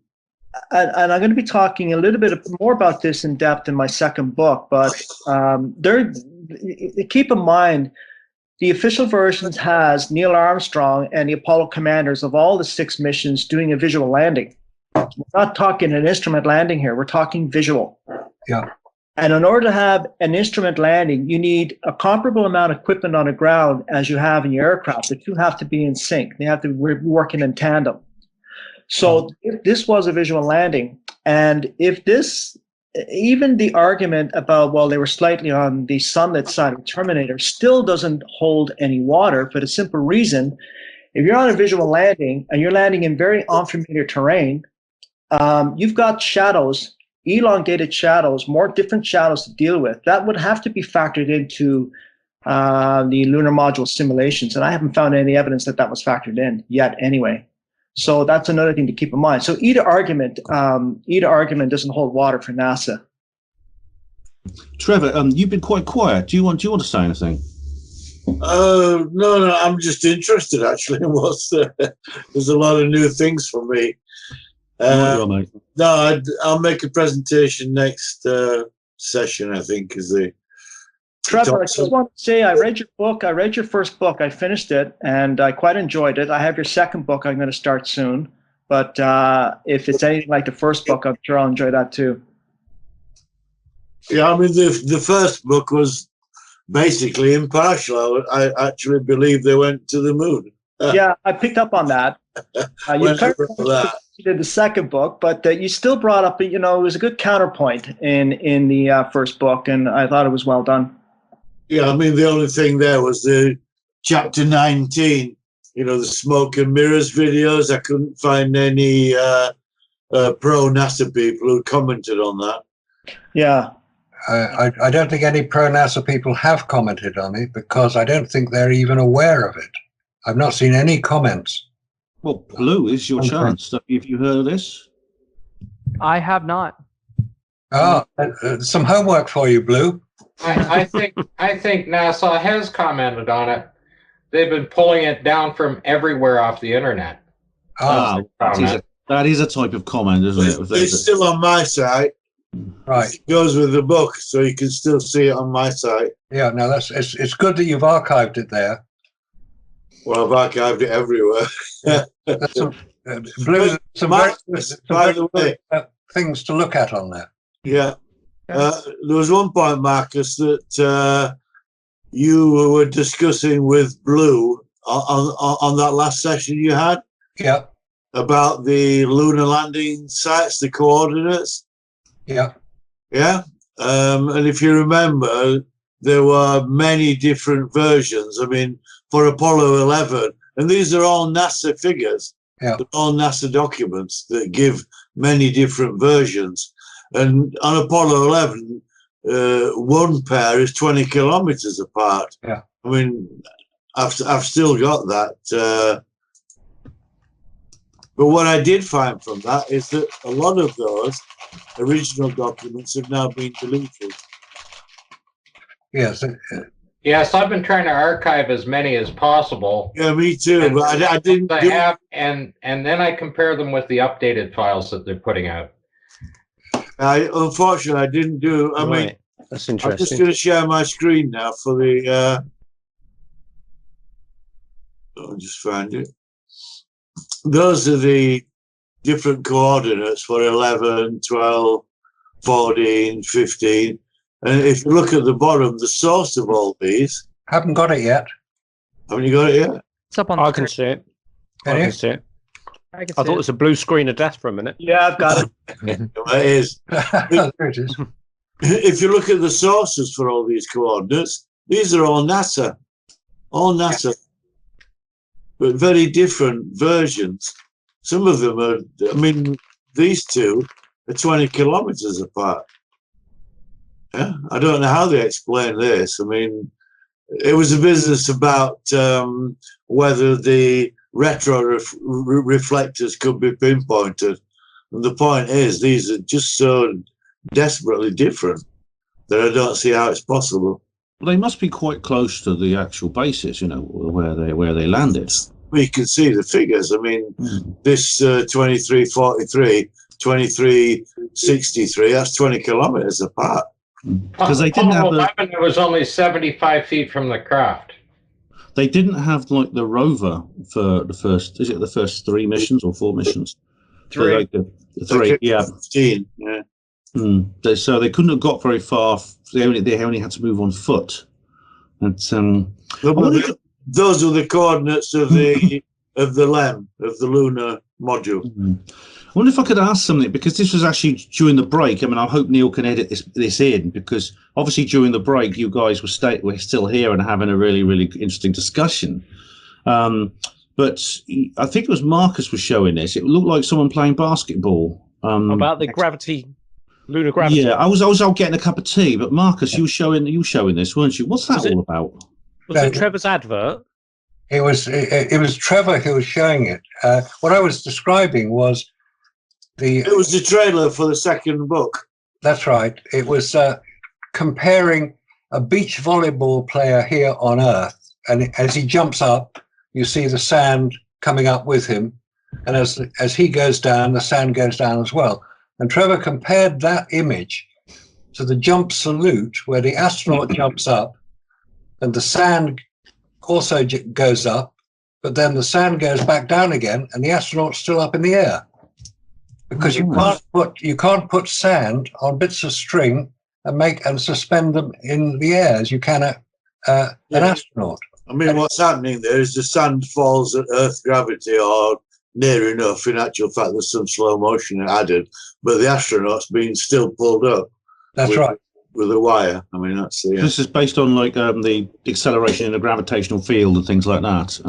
S4: and I'm going to be talking a little bit more about this in depth in my second book, but keep in mind, the official versions has Neil Armstrong and the Apollo commanders of all the 6 missions doing a visual landing. We're not talking an instrument landing here. We're talking visual.
S5: Yeah.
S4: And in order to have an instrument landing, you need a comparable amount of equipment on the ground as you have in your aircraft. The two have to be in sync. They have to be working in tandem. So if this was a visual landing, and if this, even the argument about, well, they were slightly on the sunlit side of the Terminator still doesn't hold any water for the simple reason, if you're on a visual landing and you're landing in very unfamiliar terrain, you've got shadows, elongated shadows, more different shadows to deal with. That would have to be factored into the lunar module simulations, and I haven't found any evidence that that was factored in yet anyway. So that's another thing to keep in mind. So either argument doesn't hold water for NASA.
S2: Trevor, you've been quite quiet. Do you want to say anything?
S8: No, I'm just interested actually in what's there. There's a lot of new things for me. No, I'll make a presentation next session, I think, is the
S4: Trevor, I just want to say I read your book. I read your first book. I finished it, and I quite enjoyed it. I have your second book I'm going to start soon. But if it's anything like the first book, I'm sure I'll enjoy that too.
S8: Yeah, I mean, the first book was basically impartial. I actually believe they went to the moon.
S4: Yeah, I picked up on that. You did the second book, but you still brought up, it was a good counterpoint in the first book, and I thought it was well done.
S8: Yeah, I mean, the only thing there was the chapter 19, the smoke and mirrors videos. I couldn't find any pro-NASA people who commented on that.
S4: Yeah.
S5: I don't think any pro-NASA people have commented on it because I don't think they're even aware of it. I've not seen any comments.
S2: Well, Blue, is your chance. Have you heard of this?
S7: I have not.
S5: Oh, some homework for you, Blue.
S3: I think NASA has commented on it. They've been pulling it down from everywhere off the internet.
S2: That is a type of comment, isn't it?
S8: It's still on my site.
S5: Right.
S8: It goes with the book, so you can still see it on my site.
S5: Yeah, no, it's good that you've archived it there.
S8: Well, I've archived it everywhere.
S5: Blue, some very things to look at on there.
S8: Yeah. There was one point, Marcus, that you were discussing with Blue on that last session you had.
S5: Yeah.
S8: About the lunar landing sites, the coordinates.
S5: Yeah.
S8: Yeah. And if you remember, there were many different versions. I mean, for Apollo 11, and these are all NASA figures.
S5: Yeah.
S8: They're all NASA documents that give many different versions. And on Apollo 11, one pair is 20 kilometers apart.
S5: Yeah.
S8: I mean, I've still got that. But what I did find from that is that a lot of those original documents have now been deleted.
S5: Yes.
S3: Yes, I've been trying to archive as many as possible.
S8: Yeah, me too.
S3: And
S8: But I didn't.
S3: I have, and then I compare them with the updated files that they're putting out.
S8: Unfortunately, I didn't do. I mean,
S9: That's
S8: I'm
S9: interesting.
S8: just going to share my screen now for the. I'll just find it. Those are the different coordinates for 11, 12, 14, 15. And if you look at the bottom, the source of all these.
S5: Haven't got it yet.
S8: Haven't you got it yet?
S7: It's up on.
S9: I can see it.
S5: Can
S9: I
S5: you?
S9: can see it.
S7: I can
S9: I
S7: see
S9: thought it was a blue screen of death for a minute.
S4: Yeah, I've got it.
S8: It is.
S5: There it is.
S8: If you look at the sources for all these coordinates, these are all NASA. All NASA. But very different versions. Some of them are, I mean, these two are 20 kilometers apart. Yeah, I don't know how they explain this. I mean, it was a business about whether the retro reflectors could be pinpointed. And the point is, these are just so desperately different that I don't see how it's possible.
S2: Well, they must be quite close to the actual basis, you know, where they landed.
S8: We can see the figures. I mean, this 2343, 2363, that's 20 kilometers apart.
S2: Because they didn't have the,
S3: It was only 75 feet from the craft.
S2: they didn't have like the rover for the first. Is it the first 3 missions or 4 missions?
S8: Three.
S2: So, like the 3, yeah.
S8: 15, yeah.
S2: So they couldn't have got very far. They only had to move on foot. And
S8: those are the coordinates of the LEM, of the lunar module.
S2: I wonder if I could ask something, because this was actually during the break. I mean, I hope Neil can edit this in, because obviously during the break you guys were still here and having a really, really interesting discussion. But I think it was Marcus was showing this. It looked like someone playing basketball.
S9: About the gravity, lunar gravity.
S2: Yeah, I was out getting a cup of tea, but Marcus, you were showing this, weren't you? What's that all about?
S9: Was it Trevor's advert?
S5: It was Trevor who was showing it. What I was describing was
S8: It was the trailer for the second book.
S5: That's right. It was comparing a beach volleyball player here on Earth, and as he jumps up, you see the sand coming up with him, and as he goes down, the sand goes down as well. And Trevor compared that image to the jump salute, where the astronaut jumps up, and the sand also goes up, but then the sand goes back down again, and the astronaut's still up in the air. Because you can't put sand on bits of string and suspend them in the air as you can an astronaut.
S8: I mean, what's happening there is the sand falls at Earth gravity or near enough. In actual fact, there's some slow motion added, but the astronaut's being still pulled up.
S5: That's right.
S8: With a wire. I mean, that's the.
S2: This is based on like the acceleration in a gravitational field and things like that.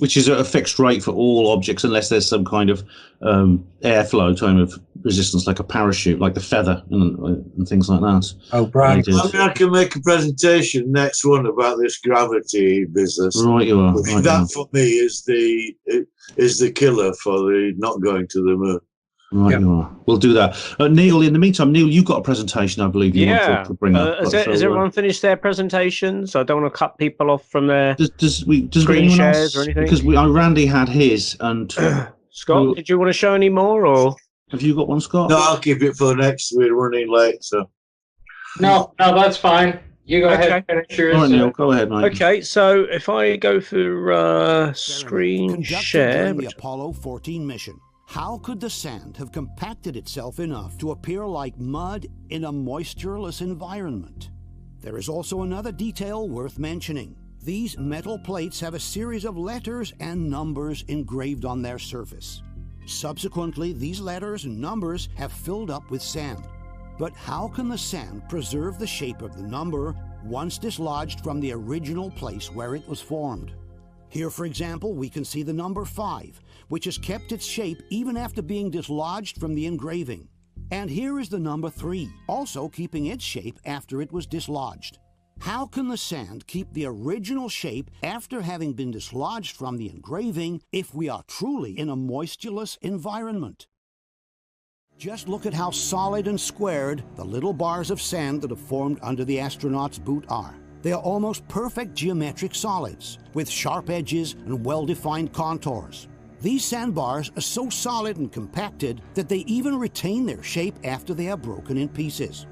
S2: Which is at a fixed rate for all objects, unless there's some kind of airflow time of resistance, like a parachute, like the feather and things like that.
S5: Oh, Brian!
S8: I mean, I can make a presentation next one about this gravity business.
S2: Right, you are. Right,
S8: that for me is the killer for the not going to the moon.
S2: Right, you are. We'll do that. Neil, in the meantime, you've got a presentation, I believe. You want to bring up.
S9: Has everyone finished their presentations? I don't want to cut people off from their
S2: screen
S9: shares or anything.
S2: Because Randy had his, and
S9: Scott, did you want to show any more, or
S2: have you got one, Scott?
S8: No, I'll keep it for the next. We're running late, so.
S3: No, that's fine. You go ahead and finish yours.
S2: All right, Neil, go ahead, mate.
S9: Okay, so if I go for screen share,
S10: the Apollo 14 mission. How could the sand have compacted itself enough to appear like mud in a moistureless environment? There is also another detail worth mentioning. These metal plates have a series of letters and numbers engraved on their surface. Subsequently, these letters and numbers have filled up with sand. But how can the sand preserve the shape of the number once dislodged from the original place where it was formed? Here, for example, we can see the number 5, which has kept its shape even after being dislodged from the engraving. And here is the number 3, also keeping its shape after it was dislodged. How can the sand keep the original shape after having been dislodged from the engraving if we are truly in a moistureless environment? Just look at how solid and squared the little bars of sand that have formed under the astronaut's boot are. They are almost perfect geometric solids, with sharp edges and well-defined contours. These sandbars are so solid and compacted that they even retain their shape after they are broken in pieces.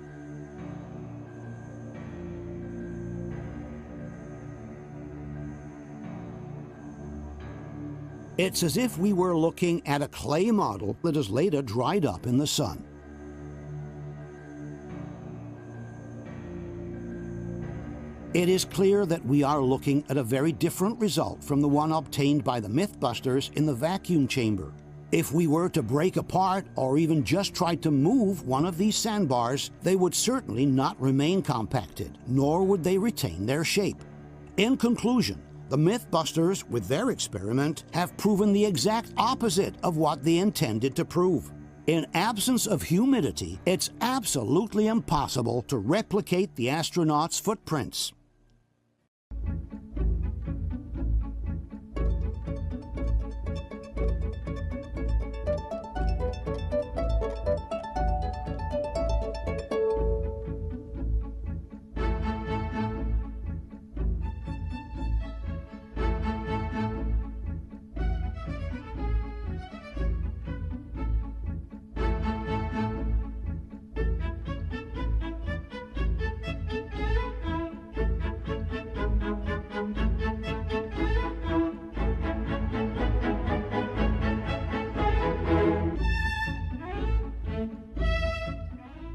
S10: It's as if we were looking at a clay model that has later dried up in the sun. It is clear that we are looking at a very different result from the one obtained by the Mythbusters in the vacuum chamber. If we were to break apart or even just try to move one of these sandbars, they would certainly not remain compacted, nor would they retain their shape. In conclusion, the Mythbusters, with their experiment, have proven the exact opposite of what they intended to prove. In absence of humidity, it's absolutely impossible to replicate the astronauts' footprints.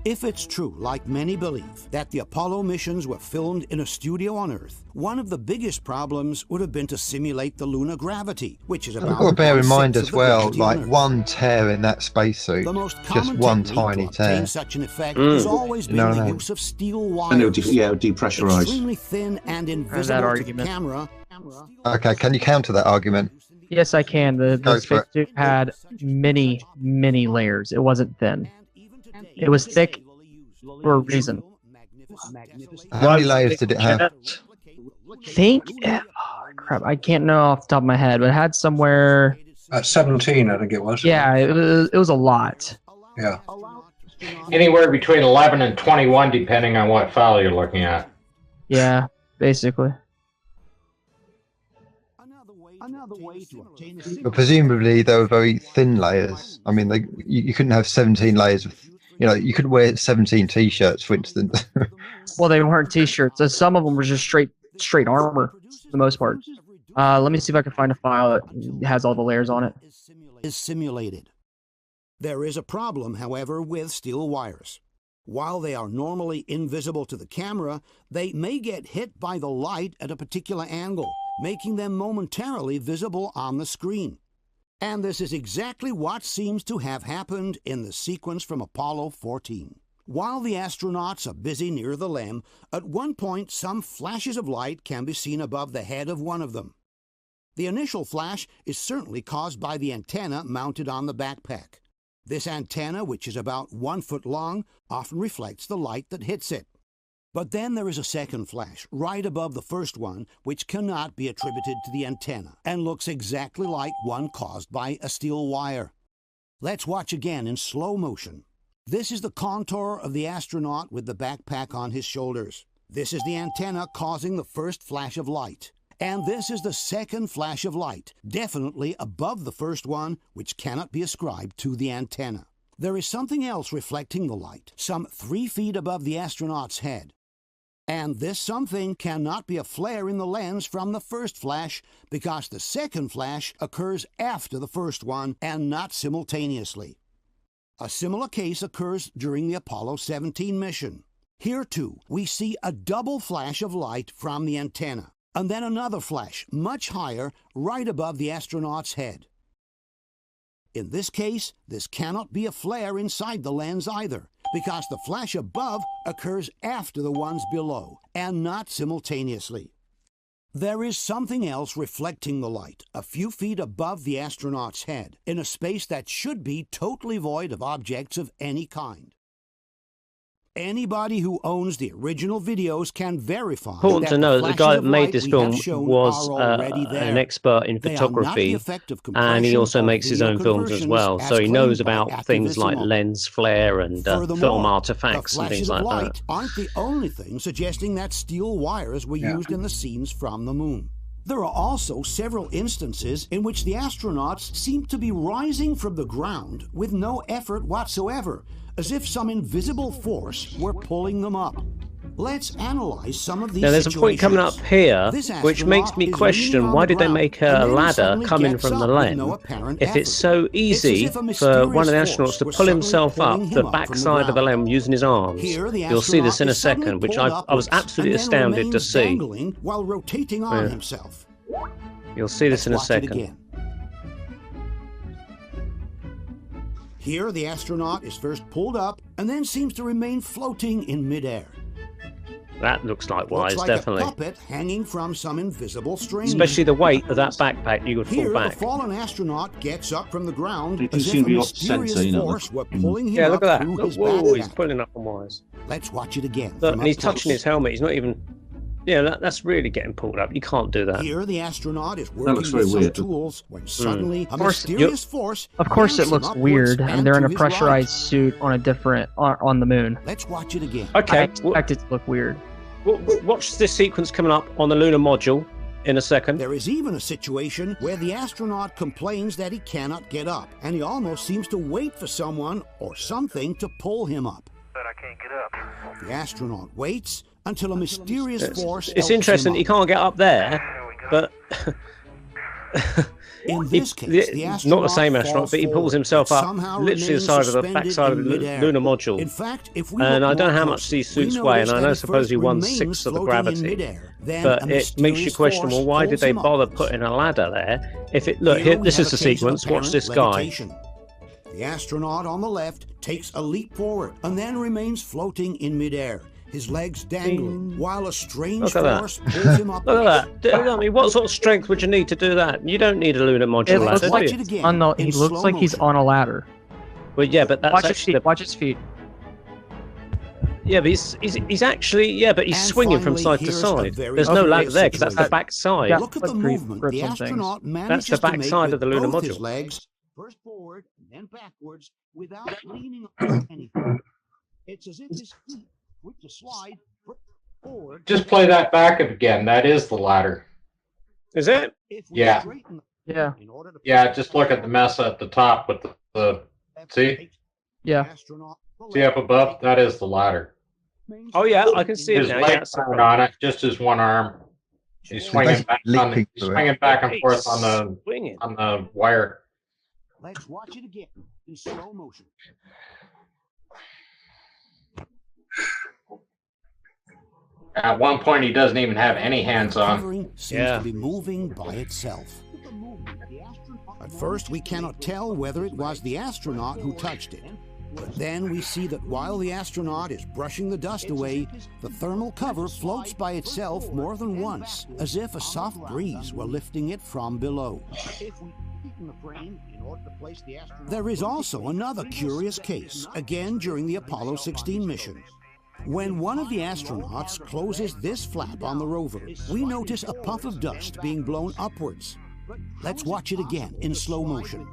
S10: If it's true, like many believe, that the Apollo missions were filmed in a studio on Earth, one of the biggest problems would have been to simulate the lunar gravity, which is about...
S6: We've got to bear in mind as well,
S10: gravity on
S6: like
S10: Earth.
S6: one tear in that spacesuit,
S10: The most
S6: just
S10: common
S6: one
S10: technique
S6: tiny
S10: to obtain
S6: tear.
S10: such an effect has always been
S6: No,
S10: the
S6: no.
S10: use of steel wires.
S2: And it would depressurize.
S10: Extremely thin and invisible to the
S7: argument.
S10: camera.
S6: Okay, can you counter that argument?
S7: Yes, I can. The
S6: Go for it.
S7: spacesuit had many, many layers. It wasn't thin. It was thick for a reason.
S6: How many layers did it have?
S7: Crap, I can't know off the top of my head, but it had somewhere.
S5: At 17, I think it was.
S7: Yeah, it was a lot.
S5: Yeah.
S3: Anywhere between 11 and 21, depending on what file you're looking at.
S7: Yeah, basically.
S6: But presumably they were very thin layers. I mean, you couldn't have 17 layers of, you couldn't wear 17 t-shirts, for instance.
S7: Well, they weren't t-shirts. So some of them were just straight armor, for the most part. Let me see if I can find a file that has all the layers on it.
S10: Is simulated. There is a problem, however, with steel wires. While they are normally invisible to the camera, they may get hit by the light at a particular angle, making them momentarily visible on the screen. And this is exactly what seems to have happened in the sequence from Apollo 14. While the astronauts are busy near the LEM, at one point some flashes of light can be seen above the head of one of them. The initial flash is certainly caused by the antenna mounted on the backpack. This antenna, which is about 1 foot long, often reflects the light that hits it. But then there is a second flash, right above the first one, which cannot be attributed to the antenna, and looks exactly like one caused by a steel wire. Let's watch again in slow motion. This is the contour of the astronaut with the backpack on his shoulders. This is the antenna causing the first flash of light. And this is the second flash of light, definitely above the first one, which cannot be ascribed to the antenna. There is something else reflecting the light, some 3 feet above the astronaut's head. And this something cannot be a flare in the lens from the first flash, because the second flash occurs after the first one and not simultaneously. A similar case occurs during the Apollo 17 mission. Here, too, we see a double flash of light from the antenna, and then another flash, much higher, right above the astronaut's head. In this case, this cannot be a flare inside the lens either, because the flash above occurs after the ones below, and not simultaneously. There is something else reflecting the light, a few feet above the astronaut's head, in a space that should be totally void of objects of any kind. Anybody who owns the original videos can verify.
S9: Important to know that the guy that made this film was
S10: an
S9: an expert in photography, and he also makes his own films as well. So he knows about things like lens flare and film artifacts and things like that.
S10: Aren't the only thing suggesting that steel wires were used in the scenes from the moon. There are also several instances in which the astronauts seem to be rising from the ground with no effort whatsoever, as if some invisible force were pulling them up. Let's analyze some of these
S9: Now, there's a point coming up here which makes me question, why did they make a ladder coming from the LEM if it's so easy for one of the astronauts to pull himself up the backside of the LEM using his arms? You'll see this in a second, which I was absolutely astounded to see.
S10: While rotating on himself.
S9: You'll see this in a second.
S10: Here, the astronaut is first pulled up and then seems to remain floating in midair.
S9: That looks like wise, definitely.
S10: A puppet hanging from some invisible string.
S9: Especially the weight of that backpack, you would fall back.
S10: The fallen astronaut gets up from the ground
S2: It
S10: as
S2: seem
S10: if
S2: to be
S10: a
S2: off center,
S10: mysterious force were pulling him
S9: Yeah, look
S10: up
S9: at that.
S10: through
S9: Look,
S10: his
S9: whoa, he's
S10: backpack.
S9: pulling up on wires.
S10: Let's watch it again.
S9: Look,
S10: from
S9: and he's
S10: up
S9: touching
S10: close.
S9: his helmet. He's not even... Yeah, that's really getting pulled up. You can't do that.
S10: Here, the astronaut is
S2: looks
S10: working
S2: very
S10: with some
S2: weird.
S10: tools when suddenly a
S7: course,
S10: mysterious force.
S7: Of course, it
S10: yanks him
S7: looks
S10: upwards
S7: weird,
S10: and
S7: and they're in
S10: to
S7: a
S10: his
S7: pressurized
S10: right.
S7: suit on a different on the moon.
S10: Let's watch it again.
S7: I
S9: Okay,
S7: expect it to look weird.
S9: watch this sequence coming up on the lunar module in a second.
S10: There is even a situation where the astronaut complains that he cannot get up, and he almost seems to wait for someone or something to pull him up.
S11: But I can't get up.
S10: The astronaut waits until a mysterious force.
S9: It's interesting that he can't get up there, but...
S10: In this case, the
S9: not the same
S10: astronaut
S9: astronaut, but he
S10: falls
S9: pulls himself
S10: forward,
S9: up
S10: somehow
S9: literally the
S10: remains
S9: side of the
S10: suspended
S9: backside of
S10: in
S9: the
S10: midair.
S9: lunar module.
S10: In fact, if we
S9: And
S10: look
S9: I don't know
S10: more
S9: how much
S10: closely,
S9: these suits
S10: we
S9: weigh, and
S10: notice
S9: I
S10: that
S9: know
S10: he
S9: supposedly
S10: first
S9: 1/6
S10: remains
S9: of the
S10: floating in
S9: gravity.
S10: midair. Then
S9: But
S10: a
S9: it makes you
S10: mysterious
S9: question,
S10: force
S9: well, why did
S10: pulls
S9: they
S10: him
S9: bother
S10: upwards.
S9: putting a ladder there? If it look,
S10: Here
S9: here,
S10: we
S9: this
S10: have
S9: is the
S10: a case of
S9: sequence. Watch this
S10: apparent
S9: guy.
S10: levitation. The astronaut on the left takes a leap forward and then remains floating in midair, his legs dangling, while a strange
S9: Look at that.
S10: force pulls him up.
S9: Look at that. I mean, what sort of strength would you need to do that? You don't need a lunar
S7: It
S9: module
S7: looks
S9: ladder,
S7: like
S9: do you?
S10: again
S7: on the. He
S10: in
S7: looks
S10: slow
S7: like he's
S10: motion.
S7: on a ladder.
S9: Well, yeah, but that's
S7: Watch his
S9: actually
S7: feet. Watch his feet.
S9: yeah, but he's actually but he's
S10: And
S9: swinging from
S10: finally,
S9: side to
S10: here's a
S9: side.
S10: very
S9: There's no
S7: Okay,
S9: ladder there because that's the
S7: situation.
S9: back side.
S7: Yeah.
S10: Look at the
S7: Let's grip
S10: movement
S7: some
S10: the
S7: things.
S10: astronaut
S9: That's
S10: manages
S9: the
S10: to
S9: back
S10: make
S9: side
S10: with
S9: of the lunar
S10: both his
S9: module.
S10: legs, first forward and then backwards, without leaning on anything. It's as if his feet were to slide forward.
S3: Just play that back again. That is the ladder.
S9: Is it?
S10: If we
S3: Yeah.
S10: straighten
S7: Yeah.
S10: in order to
S3: Yeah, just look at the mess at the top with the see?
S7: Yeah.
S3: See up above? That is the ladder.
S9: Oh yeah, I can see it
S3: His
S9: now.
S3: legs
S9: Yeah,
S3: aren't on it, just his one arm. He's swinging back on the,
S6: leaping
S3: he's
S6: through it.
S3: swinging back and forth on
S9: swinging.
S3: the wire.
S10: Let's watch it again in slow motion.
S3: At one point, he doesn't even have any hands on.
S10: Covering seems
S9: Yeah.
S10: to be moving by itself. At first, we cannot tell whether it was the astronaut who touched it. But then we see that while the astronaut is brushing the dust away, the thermal cover floats by itself more than once, as if a soft breeze were lifting it from below. There is also another curious case, again during the Apollo 16 mission. When one of the astronauts closes this flap on the rover, we notice a puff of dust being blown upwards. Let's watch it again in slow motion.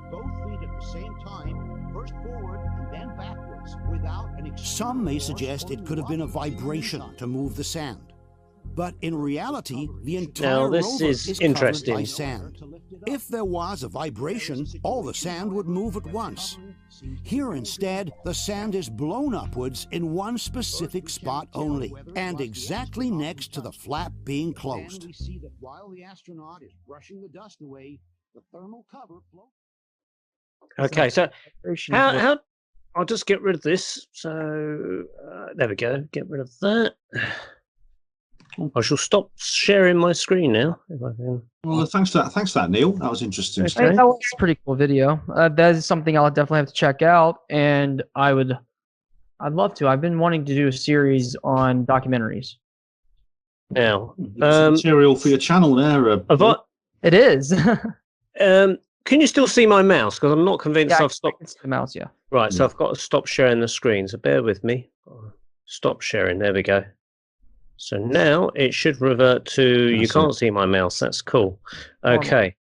S10: Some may suggest it could have been a vibration to move the sand. But in reality, the entire
S9: Now, this
S10: rover
S9: is
S10: is
S9: interesting.
S10: covered by sand. If there was a vibration, all the sand would move at once. Here instead, the sand is blown upwards in one specific spot only, and exactly next to the flap being closed. We see that while the astronaut is brushing the dust away, the thermal cover floats.
S9: Okay, so how I'll just get rid of this. So there we go. Get rid of that. I shall stop sharing my screen now. If I can.
S2: Well, thanks for that, Neil. That was interesting.
S9: Okay.
S7: That was a pretty cool video. That is something I'll definitely have to check out, and I'd love to. I've been wanting to do a series on documentaries.
S9: Now,
S2: Material for your channel there.
S7: It is.
S9: can you still see my mouse? Because I'm not convinced
S7: Yeah,
S9: I've stopped.
S7: it's the mouse, yeah.
S9: Right, so I've got to stop sharing the screen. So bear with me. Stop sharing. There we go. So now it should revert to. You can't see my mouse. That's cool. Okay.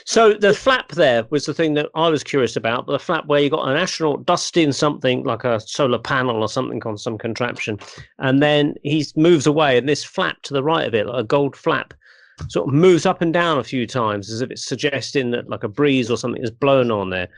S9: So the flap there was the thing that I was curious about. The flap where you got an astronaut dusting something like a solar panel or something on some contraption, and then he moves away, and this flap to the right of it, like a gold flap, sort of moves up and down a few times as if it's suggesting that like a breeze or something is blown on there.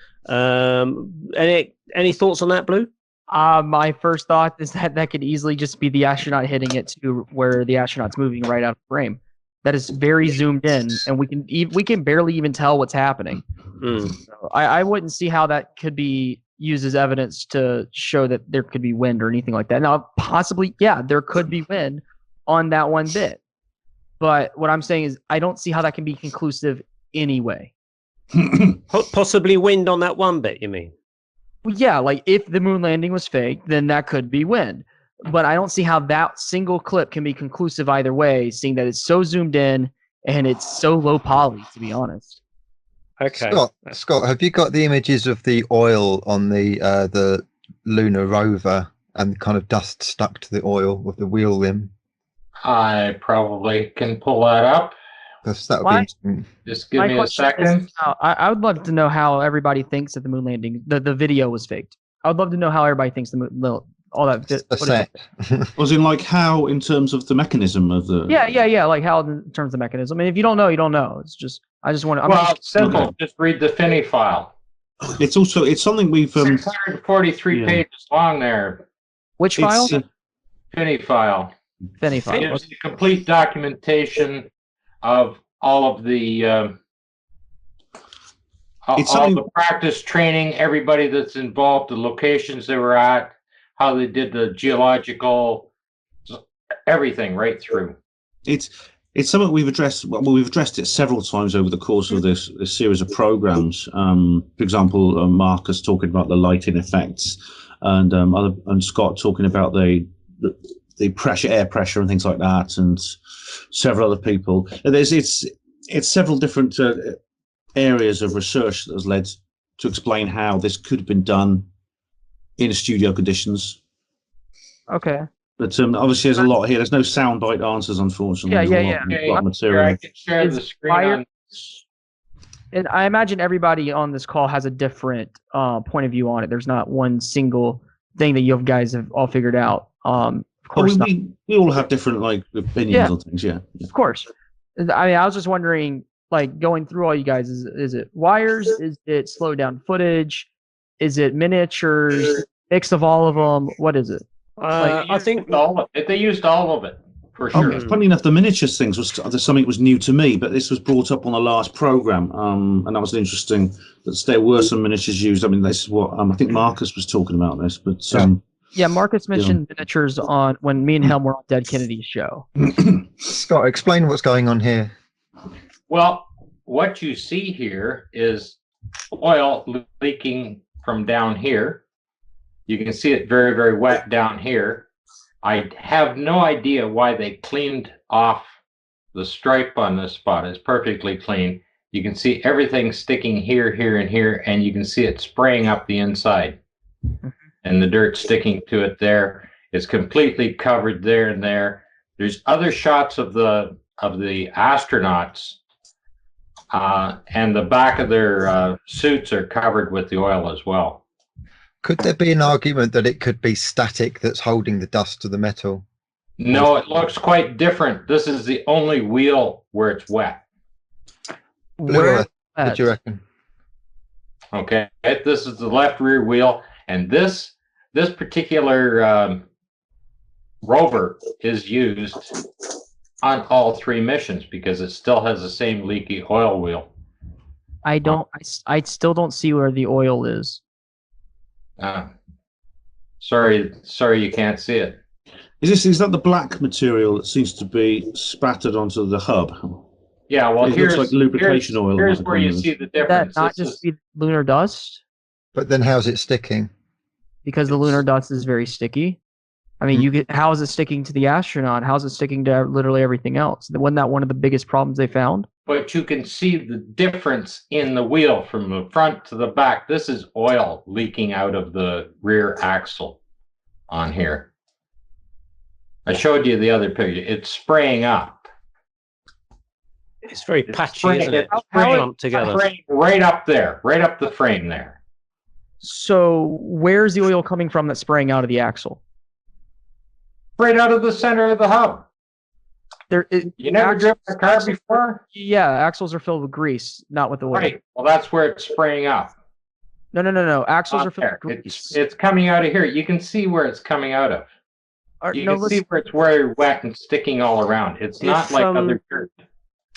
S9: Any thoughts on that, Blue?
S7: My first thought is that could easily just be the astronaut hitting it to where the astronaut's moving right out of frame. That is very zoomed in, and we can barely even tell what's happening. So I wouldn't see how that could be used as evidence to show that there could be wind or anything like that. Now, possibly, yeah, there could be wind on that one bit. But what I'm saying is I don't see how that can be conclusive anyway.
S9: Possibly wind on that one bit, you mean?
S7: Well, yeah, like if the moon landing was fake, then that could be wind. But I don't see how that single clip can be conclusive either way, seeing that it's so zoomed in and it's so low poly, to be honest.
S9: Okay.
S6: Scott, have you got the images of the oil on the lunar rover and kind of dust stuck to the oil with the wheel limb?
S3: I probably can pull that up.
S6: That would be interesting.
S3: Just give me a second.
S7: I would love to know how everybody thinks that the moon landing, the video was faked. I would love to know how everybody thinks the moon, all that.
S6: A set.
S2: Was in like how in terms of the mechanism of the.
S7: Yeah. Like how in terms of the mechanism. I mean, if you don't know, you don't know. It's just I just want to.
S3: Well, it's simple. Just read the Finney file.
S2: It's something we've
S3: 643 pages long there.
S7: Which file?
S3: Finney file.
S7: Finney file.
S3: It's the complete documentation of all of the all the practice training, everybody that's involved, the locations they were at, how they did the geological, everything right through.
S2: It's something we've addressed. Well, we've addressed it several times over the course of this series of programs. For example, Marcus talking about the lighting effects, and Scott talking about the pressure, air pressure, and things like that, and several other people. It's several different areas of research that has led to explain how this could have been done in studio conditions.
S7: Okay.
S2: But obviously, there's a lot here. There's no soundbite answers, unfortunately.
S7: Yeah.
S3: Okay,
S2: lot of material.
S3: I can share the screen.
S7: And I imagine everybody on this call has a different point of view on it. There's not one single thing that you guys have all figured out. Of course,
S2: we all have different opinions on things. Yeah,
S7: of course. I mean, I was just wondering, going through all you guys, is it wires? Is it slowed down footage? Is it miniatures? Mix of all of them? What is it?
S3: I think all of it. They used all of it for sure.
S2: Funny enough, the miniatures things was something that was new to me, but this was brought up on the last program, and that was interesting. That there were some miniatures used. I mean, this is what I think Marcus was talking about this, but
S7: yeah, Marcus mentioned miniatures on when me and him were on Dead Kennedy's show.
S6: Scott, explain what's going on here.
S3: Well, what you see here is oil leaking from down here. You can see it very, very wet down here. I have no idea why they cleaned off the stripe on this spot. It's perfectly clean. You can see everything sticking here, here, and here, and you can see it spraying up the inside. And the dirt sticking to it there. It's completely covered there and there. There's other shots of the astronauts, and the back of their suits are covered with the oil as well.
S6: Could there be an argument that it could be static that's holding the dust to the metal?
S3: No, it looks quite different. This is the only wheel where it's wet.
S6: What do you reckon?
S3: Okay, this is the left rear wheel, and this particular rover is used on all three missions because it still has the same leaky oil wheel.
S7: I still don't see where the oil is.
S3: Sorry, you can't see it.
S2: Is that the black material that seems to be spattered onto the hub?
S3: Yeah, well,
S2: it looks like lubrication oil.
S3: Here's where you see the difference.
S7: That not just be lunar dust?
S6: But then how's it sticking?
S7: Because the lunar dust is very sticky. I mean, how is it sticking to the astronaut? How's it sticking to literally everything else? Wasn't that one of the biggest problems they found?
S3: But you can see the difference in the wheel from the front to the back. This is oil leaking out of the rear axle on here. I showed you the other picture. It's spraying up.
S9: It's very patchy,
S3: spraying-
S9: isn't it?
S3: it's
S9: Spraying
S3: spraying-
S9: lumped together.
S3: spraying right up there, right up the frame there.
S7: So where's the oil coming from that's spraying out of the axle?
S3: Right out of the center of the hub. You never driven a car before?
S7: Yeah, axles are filled with grease, not with oil.
S3: Right. Well, that's where it's spraying up.
S7: No. Axles
S3: Not
S7: are filled
S3: there.
S7: with grease.
S3: It's coming out of here. You can see where it's coming out of. You can see where it's very wet and sticking all around. It's not like other dirt.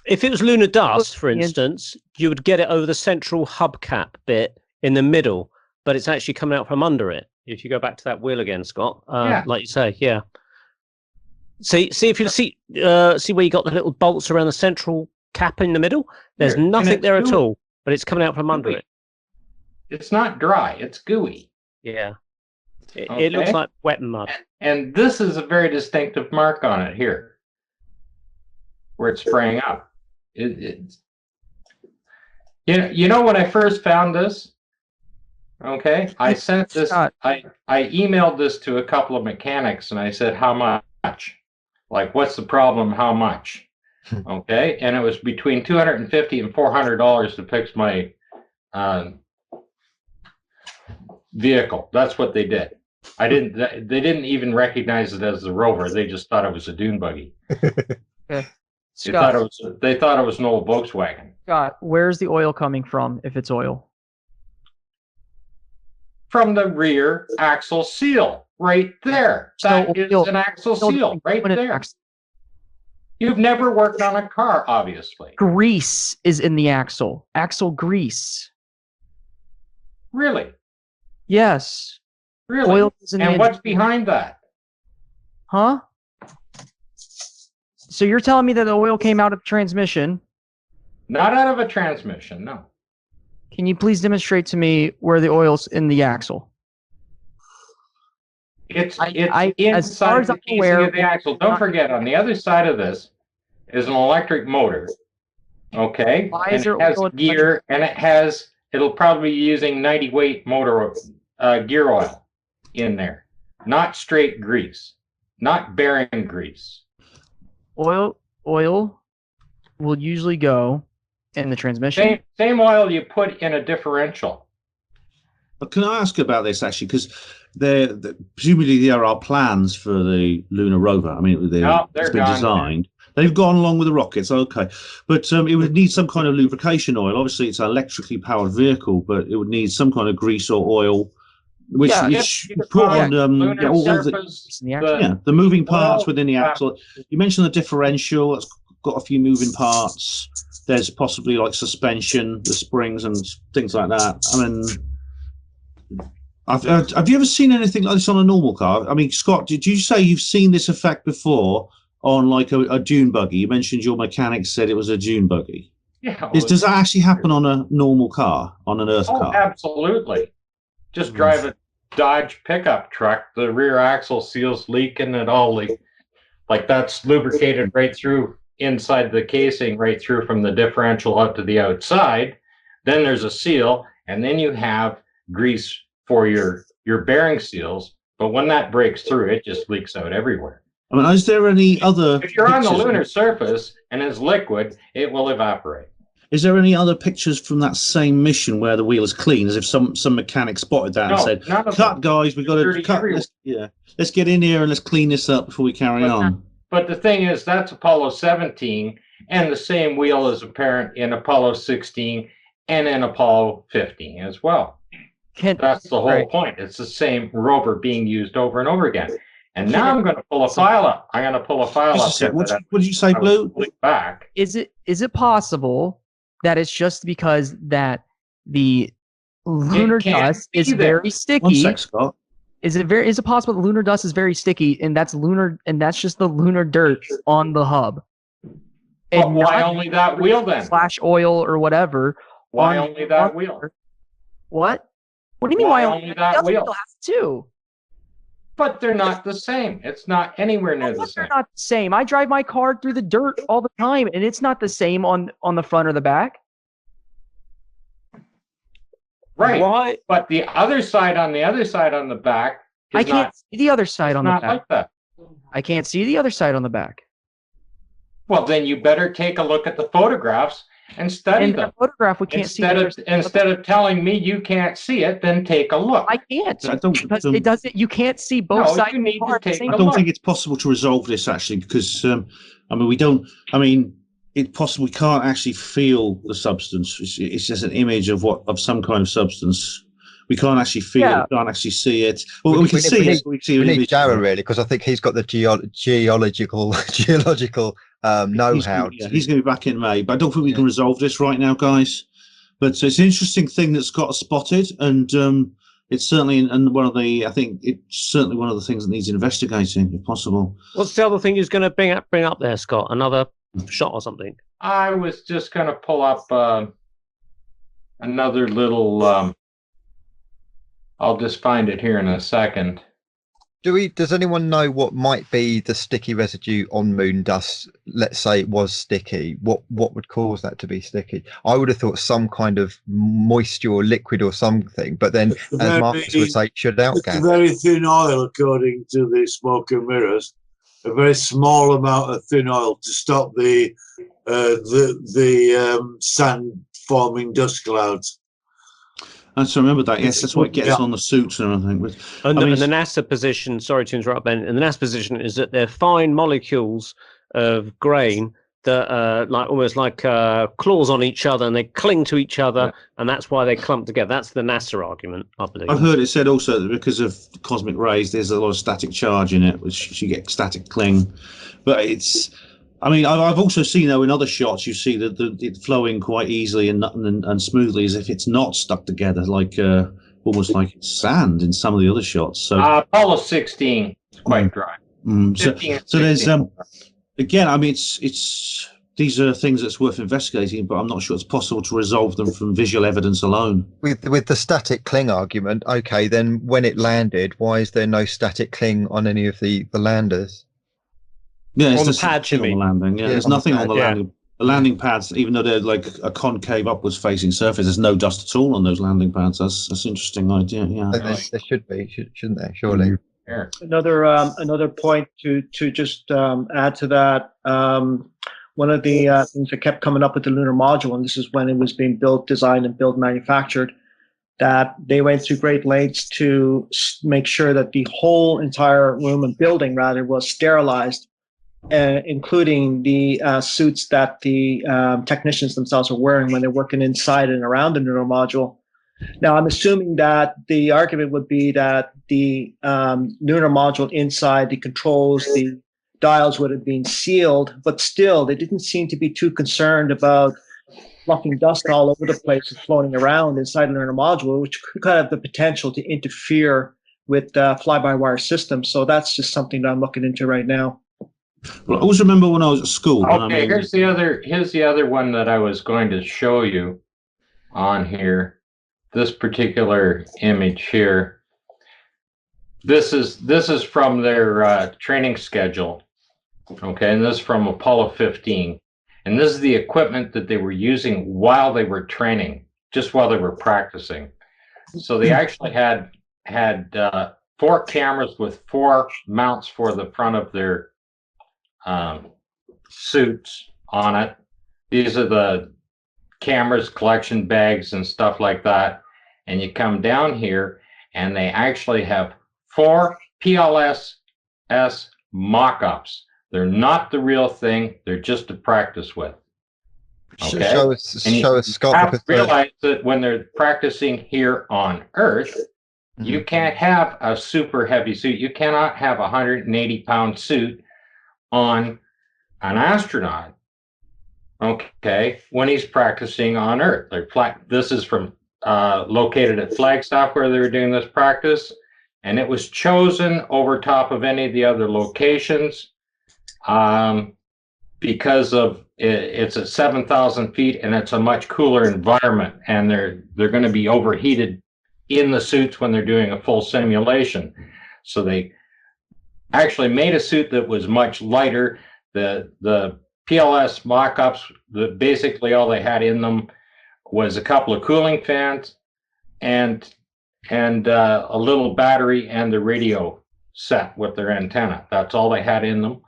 S9: If it was lunar dust, for instance, you would get it over the central hubcap bit in the middle, but it's actually coming out from under it. If you go back to that wheel again, Scott, like you say, yeah. See if you see where you got the little bolts around the central cap in the middle. There's nothing there at all, but it's coming out from under it.
S3: It's not dry. It's gooey.
S9: Yeah. It looks like wet mud.
S3: And this is a very distinctive mark on it here, where it's spraying up. You know when I first found this? Okay, I sent this. I emailed this to a couple of mechanics, and I said, "How much? Like, what's the problem? How much?" Okay, and it was between $250 and $400 to fix my vehicle. That's what they did. They didn't even recognize it as the Rover. They just thought it was a dune buggy.
S7: Okay.
S3: They thought it was an old Volkswagen.
S7: Scott, where's the oil coming from if it's oil?
S3: From the rear axle seal, right there. That is an axle seal, right there. You've never worked on a car, obviously.
S7: Grease is in the axle. Axle grease.
S3: Really?
S7: Yes.
S3: Really?
S7: Oil is in
S3: and
S7: the
S3: what's behind that?
S7: Huh? So you're telling me that the oil came out of the transmission?
S3: Not out of a transmission, no.
S7: Can you please demonstrate to me where the oil's in the axle?
S3: It's
S7: as far
S3: inside
S7: as
S3: the
S7: I'm
S3: casing
S7: aware,
S3: of the axle. Don't forget, on the other side of this is an electric motor. Okay?
S7: Why
S3: and
S7: is there
S3: it has
S7: oil
S3: gear, and it'll probably be using 90-weight motor gear oil in there. Not straight grease. Not bearing grease.
S7: Oil will usually go in the transmission.
S3: Same oil you put in a differential.
S2: But can I ask about this actually? Because presumably there are plans for the Lunar rover. I mean, it's been designed. They've gone along with the rockets, okay. But it would need some kind of lubrication oil. Obviously, it's an electrically powered vehicle, but it would need some kind of grease or oil, which put on the moving parts within the axle. You mentioned the differential. It's got a few moving parts. There's possibly like suspension, the springs and things like that. I mean, have you ever seen anything like this on a normal car? I mean, Scott, did you say you've seen this effect before on like a dune buggy? You mentioned your mechanic said it was a dune buggy.
S3: Yeah.
S2: Does that actually happen on a normal car, on an Earth car?
S3: Absolutely. Just drive a Dodge pickup truck. The rear axle seal's leaking and all like that's lubricated right through inside the casing, right through from the differential out to the outside. Then there's a seal, and then you have grease for your bearing seals. But when that breaks through, it just leaks out everywhere.
S2: I mean, is there any other?
S3: If you're on the lunar surface and it's liquid, it will evaporate.
S2: Is there any other pictures from that same mission where the wheel is clean, as if some mechanic spotted that and said, "Cut, guys, we've got to cut. Let's get in here and let's clean this up before we carry on."
S3: But the thing is, that's Apollo 17, and the same wheel is apparent in Apollo 16 and in Apollo 15 as well. That's the whole point. It's the same rover being used over and over again. And now I'm going to pull a file up. I'm going to pull a file up.
S2: What did you say, Blue?
S3: Back.
S7: Is it possible that it's just because that the lunar dust is very sticky?
S2: One sec, Scott.
S7: Is it possible that lunar dust is very sticky and that's just the lunar dirt on the hub?
S3: And why only that wheel then?
S7: Slash oil or whatever.
S3: Why only that wheel?
S7: What? What do you mean why only
S3: that wheel?
S7: Has two.
S3: But they're not the same. It's not anywhere near the same.
S7: They're not the same. I drive my car through the dirt all the time, and it's not the same on the front or the back.
S3: Right. Why? But the other side on the back.
S7: I can't see the other side on the back.
S3: Not like that.
S7: I can't see the other side on the back.
S3: Well, then you better take a look at the photographs and study
S7: In
S3: them.
S7: that photograph, we can't see the other side.
S3: Instead of telling me you can't see it, then take a look.
S7: I can't because
S2: don't-
S7: it doesn't. You can't see both
S3: No,
S7: sides.
S3: you need to
S7: apart at the
S3: take
S7: same
S3: a
S2: I don't
S3: look.
S2: think it's possible to resolve this actually because I mean we don't. I mean it's possible we can't actually feel the substance. It's just an image of some kind of substance. We can't actually feel it. We can't actually see it. Well, we can see it. We see an
S6: need
S2: image.
S6: Darren really because I think he's got the geological know-how.
S2: He's going to be back in May, but I don't think we can resolve this right now, guys. But it's an interesting thing that's got spotted, and it's certainly one of the. I think it's certainly one of the things that needs investigating, if possible.
S9: What's the other thing he's going to bring up there, Scott? Another shot or something?
S3: I was just going to pull up another little. I'll just find it here in a second.
S6: Does anyone know what might be the sticky residue on moon dust? Let's say it was sticky. What would cause that to be sticky? I would have thought some kind of moisture or liquid or something, but then as Marcus would say, should outgas.
S8: It's very thin oil, according to the smoke and mirrors. A very small amount of thin oil to stop the sand forming dust clouds.
S2: And so remember that, yes, that's what gets on the suits and everything.
S9: And the NASA position, sorry to interrupt, Ben, and the NASA position is that they're fine molecules of grain that are almost like claws on each other, and they cling to each other, and that's why they clump together. That's the NASA argument, I believe.
S2: I've heard it said also that because of cosmic rays, there's a lot of static charge in it, which you get static cling. But it's... I mean, I've also seen, though, in other shots, you see that it flowing quite easily and smoothly as if it's not stuck together, like almost like sand in some of the other shots. So
S3: Apollo 16, quite dry.
S2: So there's again, I mean, it's these are things that's worth investigating, but I'm not sure it's possible to resolve them from visual evidence alone.
S6: With the static cling argument, okay, then when it landed, why is there no static cling on any of the landers?
S2: Yeah, it's
S9: on the pad, you mean?
S2: Landing. Yeah, there's nothing on the landing. The landing pads, even though they're like a concave upwards facing surface, there's no dust at all on those landing pads. That's an interesting idea. Yeah,
S6: there should be, shouldn't there? Surely.
S4: Another point to just add to that. One of the things that kept coming up with the lunar module, and this is when it was being built, designed, and built, manufactured, that they went through great lengths to make sure that the whole entire room and building, rather, was sterilized. Including the suits that the technicians themselves are wearing when they're working inside and around the lunar module. Now, I'm assuming that the argument would be that the lunar module inside, the controls, the dials would have been sealed, but still, they didn't seem to be too concerned about fluffing dust all over the place and floating around inside the lunar module, which could have the potential to interfere with fly-by-wire systems. So that's just something that I'm looking into right now.
S2: Well, I always remember when I was at school.
S3: Okay, here's the other one that I was going to show you on here. This particular image here. This is from their training schedule. Okay, and this is from Apollo 15. And this is the equipment that they were using while they were training, just while they were practicing. So they actually had 4 cameras with 4 mounts for the front of their suits on it. These are the cameras, collection bags, and stuff like that. And you come down here, and they actually have 4 PLS mock-ups. They're not the real thing. They're just to practice with. Okay?
S6: Show us, Scott.
S3: You have to realize that when they're practicing here on Earth, you can't have a super heavy suit. You cannot have a 180-pound suit on an astronaut, okay, when he's practicing on Earth. This is from located at Flagstaff where they were doing this practice, and it was chosen over top of any of the other locations because of it's at 7,000 feet and it's a much cooler environment, and they're going to be overheated in the suits when they're doing a full simulation. So they actually made a suit that was much lighter. The PLS mock-ups, basically all they had in them was a couple of cooling fans and a little battery and the radio set with their antenna. That's all they had in them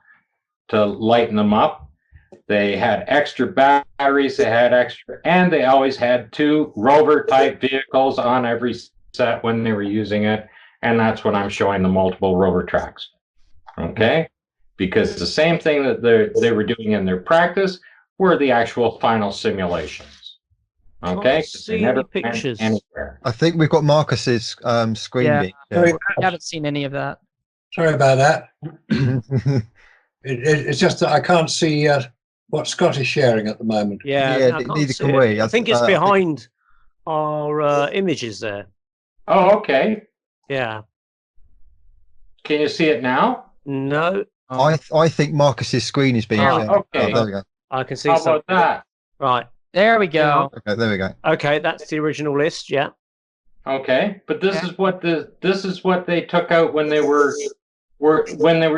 S3: to lighten them up. They had extra batteries, and they always had 2 rover type vehicles on every set when they were using it. And that's when I'm showing the multiple rover tracks. Okay? Because the same thing that they were doing in their practice were the actual final simulations. Okay?
S9: See any pictures?
S3: Anywhere.
S6: I think we've got Marcus's screen.
S7: Yeah.
S6: link.
S7: I haven't seen any of that.
S5: Sorry about that. It's just that I can't see what Scott is sharing at the moment.
S9: Yeah,
S6: Yeah,
S9: I can't
S6: neither
S9: see
S6: can
S9: it.
S6: we.
S9: I think it's
S6: I think-
S9: behind our images there.
S3: Oh, okay.
S9: Yeah.
S3: Can you see it now?
S9: No,
S6: I think Marcus's screen is being
S7: Oh,
S6: shared.
S3: okay.
S6: Oh, there we go.
S9: I can see
S3: How
S9: something.
S3: about that?
S9: Right.
S7: There we go.
S6: Okay, there we go.
S9: Okay, that's the original list. Yeah.
S3: Okay, but this
S7: Okay.
S3: is what they took out when they were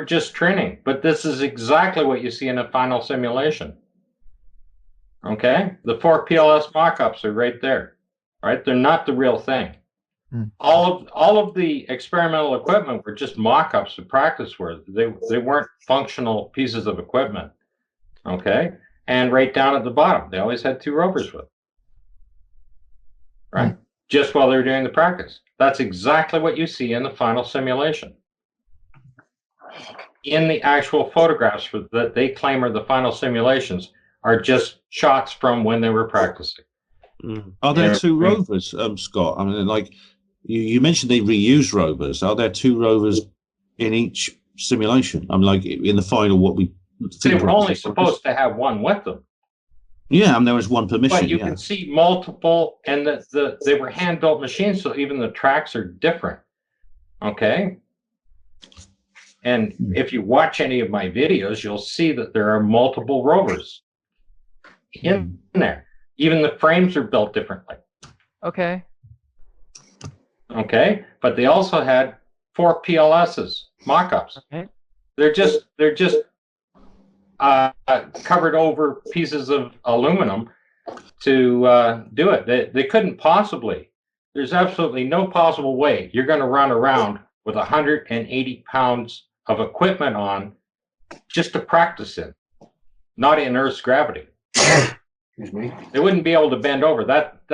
S3: just training. But this is exactly what you see in a final simulation. Okay, the 4 PLS mock-ups are right there. Right, they're not the real thing. All of the experimental equipment were just mock-ups to practice with. They weren't functional pieces of equipment. Okay, and right down at the bottom, they always had 2 rovers with. Right, just while they were doing the practice. That's exactly what you see in the final simulation. In the actual photographs that they claim are the final simulations are just shots from when they were practicing.
S2: Are there 2 rovers, Scott? I mean, like you mentioned, they reuse rovers. Are there 2 rovers in each simulation? I'm like in the final, what we
S3: They were only supposed to have 1 with them.
S2: Yeah, and there was 1 per mission.
S3: But you can see multiple, and they were hand-built machines, so even the tracks are different. Okay? And if you watch any of my videos, you'll see that there are multiple rovers in there. Even the frames are built differently.
S7: Okay.
S3: Okay? But they also had 4 PLSs, mock-ups.
S7: Okay.
S3: They're just covered over pieces of aluminum to do it. They couldn't possibly. There's absolutely no possible way you're going to run around with 180 pounds of equipment on just to practice in, not in Earth's gravity.
S5: Excuse me.
S3: They wouldn't be able to bend over. That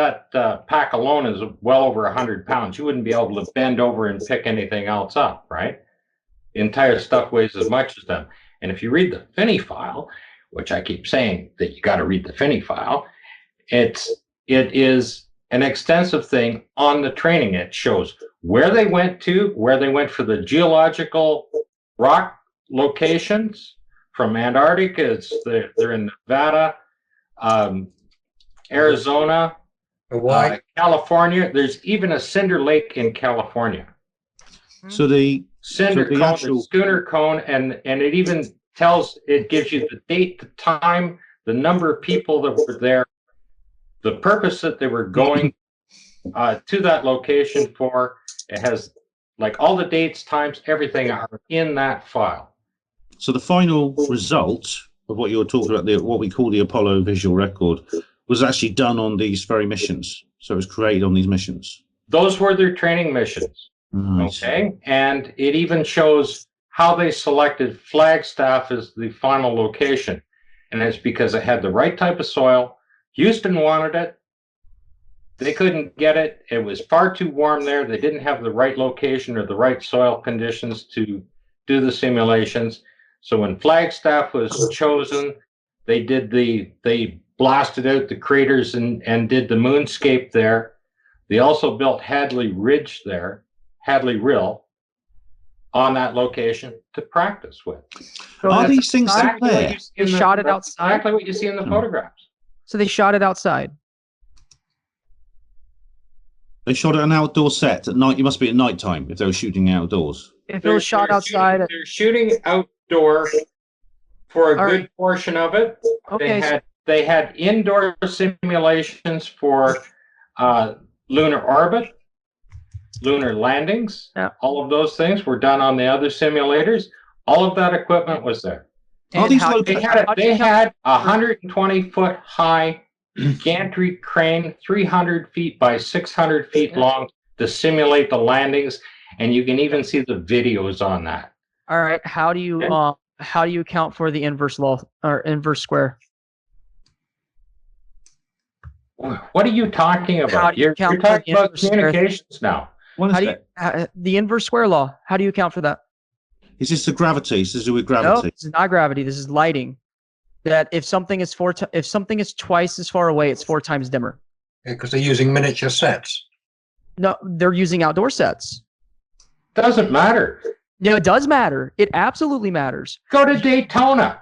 S3: pack alone is well over 100 pounds. You wouldn't be able to bend over and pick anything else up, right? The entire stuff weighs as much as them. And if you read the Finney file, which I keep saying that you got to read the Finney file, it is an extensive thing on the training. It shows where they went for the geological rock locations. From Antarctica, they're in Nevada, Arizona,
S5: Hawaii.
S3: California. There's even a cinder lake in California.
S2: So the
S3: Cinder cone,
S2: actual
S3: the schooner cone, and it even gives you the date, the time, the number of people that were there, the purpose that they were going to that location for. It has like all the dates, times, everything are in that file.
S2: So the final result of what you're talking about, what we call the Apollo visual record, was actually done on these very missions. So it was created on these missions.
S3: Those were their training missions.
S2: Nice.
S3: Okay, and it even shows how they selected Flagstaff as the final location, and it's because it had the right type of soil. Houston wanted it. They couldn't get it. It was far too warm there. They didn't have the right location or the right soil conditions to do the simulations. So when Flagstaff was chosen, they blasted out the craters and did the Moonscape there. They also built Hadley Ridge there, Hadley Rill, on that location to practice with.
S7: So
S2: Are
S7: that's
S2: these things
S7: exactly
S2: still
S3: what
S2: there?
S3: you see in
S7: They
S3: the-
S7: shot it outside?
S3: Exactly what you see in the photographs.
S7: So they shot it outside.
S2: They shot at an outdoor set at night. You must be at night time if they were shooting outdoors.
S7: If it was shot outside,
S3: They're shooting outdoor for a
S7: All
S3: good
S7: right.
S3: portion of it.
S7: okay.
S3: They had indoor simulations for lunar orbit, lunar landings.
S7: Yeah.
S3: All of those things were done on the other simulators. All of that equipment was there.
S2: Are
S7: And
S2: these
S7: how-
S3: They
S2: located?
S3: had a 120-foot high gantry crane, 300 feet by 600 feet long, to simulate the landings. and you can even see the videos on that.
S7: All right. How do you account for the inverse law or inverse square?
S3: What are you talking
S7: How
S3: about?
S7: do you
S3: You're
S7: account for
S3: talking
S7: the
S3: about
S7: inverse square?
S3: communications now.
S7: How do you, the inverse square law? How do you account for that?
S2: Is this the gravity? Is this to do with
S7: No,
S2: gravity?
S7: this is not gravity. This is lighting. That if something is if something is twice as far away, it's 4 times dimmer.
S5: Because they're using miniature sets.
S7: No, they're using outdoor sets.
S3: Doesn't matter.
S7: No, it does matter. It absolutely matters.
S3: Go to Daytona.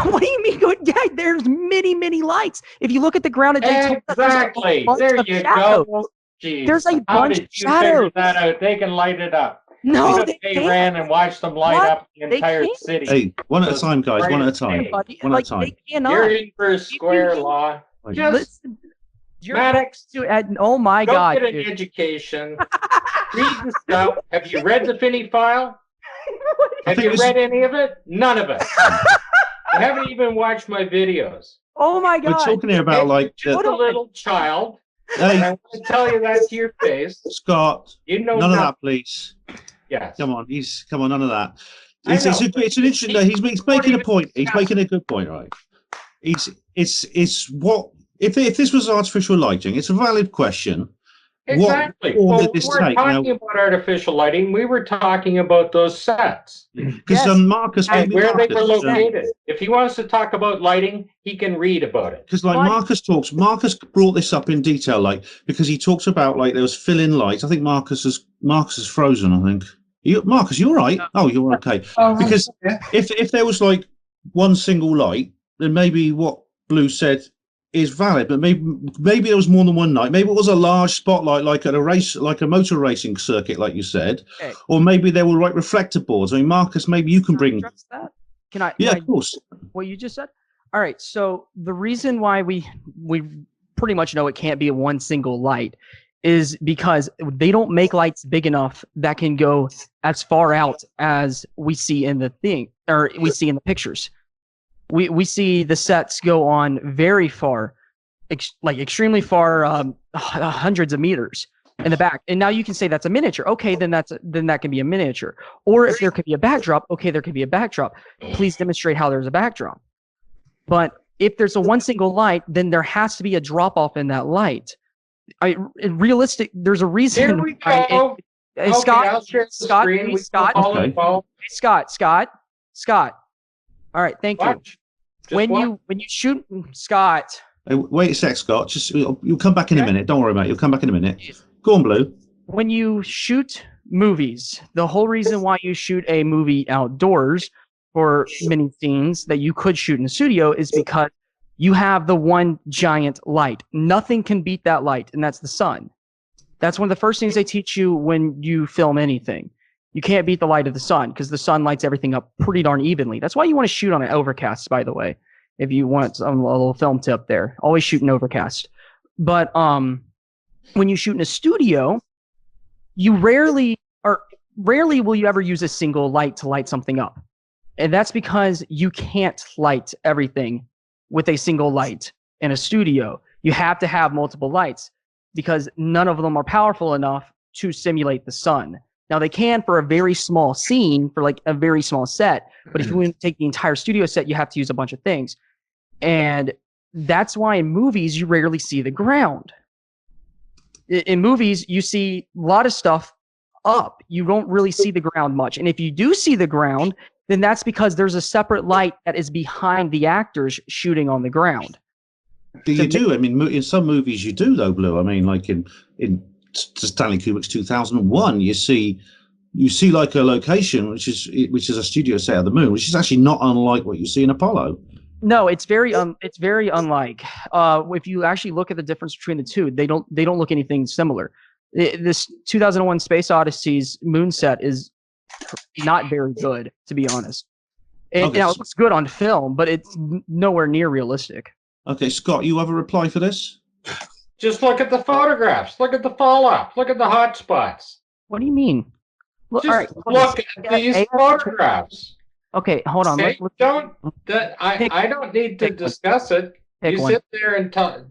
S7: What do you mean? Yeah, there's many lights. If you look at the ground at Daytona,
S3: Exactly. There you go. Jeez.
S7: There's a
S3: How
S7: bunch
S3: did
S7: of
S3: you figure
S7: shadows.
S3: that out? They can light it up.
S7: No,
S3: they
S7: can't.
S3: ran and watched them light
S7: What?
S3: up the
S7: They
S3: entire
S7: can't.
S3: city.
S2: Hey, one at a time, guys. One at a time.
S7: Buddy,
S2: One at a
S7: like,
S2: time.
S7: they cannot.
S3: You're inverse square law. Just
S7: Listen, you're
S3: Maddox,
S7: oh my
S3: go
S7: God,
S3: get an
S7: dude.
S3: education. Read the stuff. Have you read the Finney file? Have
S2: think
S3: you
S2: this-
S3: read any of it? None of it. You haven't even watched my videos.
S7: Oh my
S2: We're
S7: God.
S2: talking here about like
S3: Just a little child. And
S2: Hey,
S3: I want to tell you that to your face.
S2: Scott.
S3: You know
S2: None of
S3: nothing.
S2: that, please.
S3: Yes.
S2: Come on, come on, none of that.
S3: I
S2: It's an
S3: know.
S2: interesting. No, he's making a point. He's making a good point, right? It's what if this was artificial lighting? It's a valid question.
S3: Exactly.
S2: What form
S3: Well,
S2: did
S3: we
S2: this
S3: weren't
S2: take?
S3: talking about artificial lighting. We were talking about those sets
S2: Because
S7: Yes.
S2: Marcus,
S3: and
S2: maybe
S3: where they were
S2: Marcus,
S3: located. If he wants to talk about lighting, he can read about it.
S2: because like Marcus brought this up in detail, like because he talks about like there was fill-in lights. I think Marcus is frozen. I think Marcus, you're right. Oh, you're okay. Because if there was like one single light, then maybe what Blue said is valid. But maybe there was more than one light. Maybe it was a large spotlight, like at a race, like a motor racing circuit, like you said.
S7: Okay.
S2: Or maybe there were like reflector boards. I mean, Marcus, maybe you can bring.
S7: Address that? Can I?
S2: Yeah,
S7: can
S2: of course.
S7: what you just said? All right. So the reason why we pretty much know it can't be a one single light is because they don't make lights big enough that can go as far out as we see in the thing, or we see in the pictures. We see the sets go on very far, like extremely far, hundreds of meters in the back. And now you can say that's a miniature. Okay, then that can be a miniature. Or if there could be a backdrop, okay, there could be a backdrop. Please demonstrate how there's a backdrop. But if there's a one single light, then there has to be a drop off in that light. Realistic. There's a reason.
S3: Here we go.
S7: Hey,
S3: Okay,
S7: Scott,
S3: I'll share the
S7: Scott,
S3: screen. We
S7: Scott,
S3: can follow
S2: Okay.
S3: the phone.
S7: Scott. All right, thank you.
S3: Watch. Just
S7: When
S3: watch.
S7: you shoot Scott,
S2: Hey, wait a sec, Scott. Just you'll come back in a minute. Don't worry, mate. You'll come back in a minute. Go on, Blue.
S7: when you shoot movies, the whole reason why you shoot a movie outdoors for many scenes that you could shoot in the studio is because you have the one giant light. Nothing can beat that light, and that's the sun. That's one of the first things they teach you when you film anything. You can't beat the light of the sun because the sun lights everything up pretty darn evenly. That's why you want to shoot on an overcast, by the way. If you want a little film tip there, always shoot an overcast. But when you shoot in a studio, you rarely will you ever use a single light to light something up. And that's because you can't light everything with a single light in a studio. You have to have multiple lights because none of them are powerful enough to simulate the sun. Now they can for a very small scene, for like a very small set, but if you want to take the entire studio set, you have to use a bunch of things. And that's why in movies, you rarely see the ground. In movies, you see a lot of stuff up. You don't really see the ground much. And if you do see the ground, then that's because there's a separate light that is behind the actors shooting on the ground.
S2: You do. I mean, in some movies you do, though, Blue. I mean, like in Stanley Kubrick's 2001, you see like a location which is a studio set of the moon, which is actually not unlike what you see in Apollo.
S7: No, it's very unlike. If you actually look at the difference between the two, they don't look anything similar. This 2001 Space Odyssey's moon set is not very good, to be honest. It looks good on film, but it's nowhere near realistic.
S2: Okay, Scott, you have a reply for this?
S3: Just look at the photographs. Look at the fall off. Look at the hot spots.
S7: What do you mean?
S3: Just
S7: all right,
S3: look at these photographs.
S7: Okay, hold on.
S3: Okay, I don't need to discuss it. You sit there and tell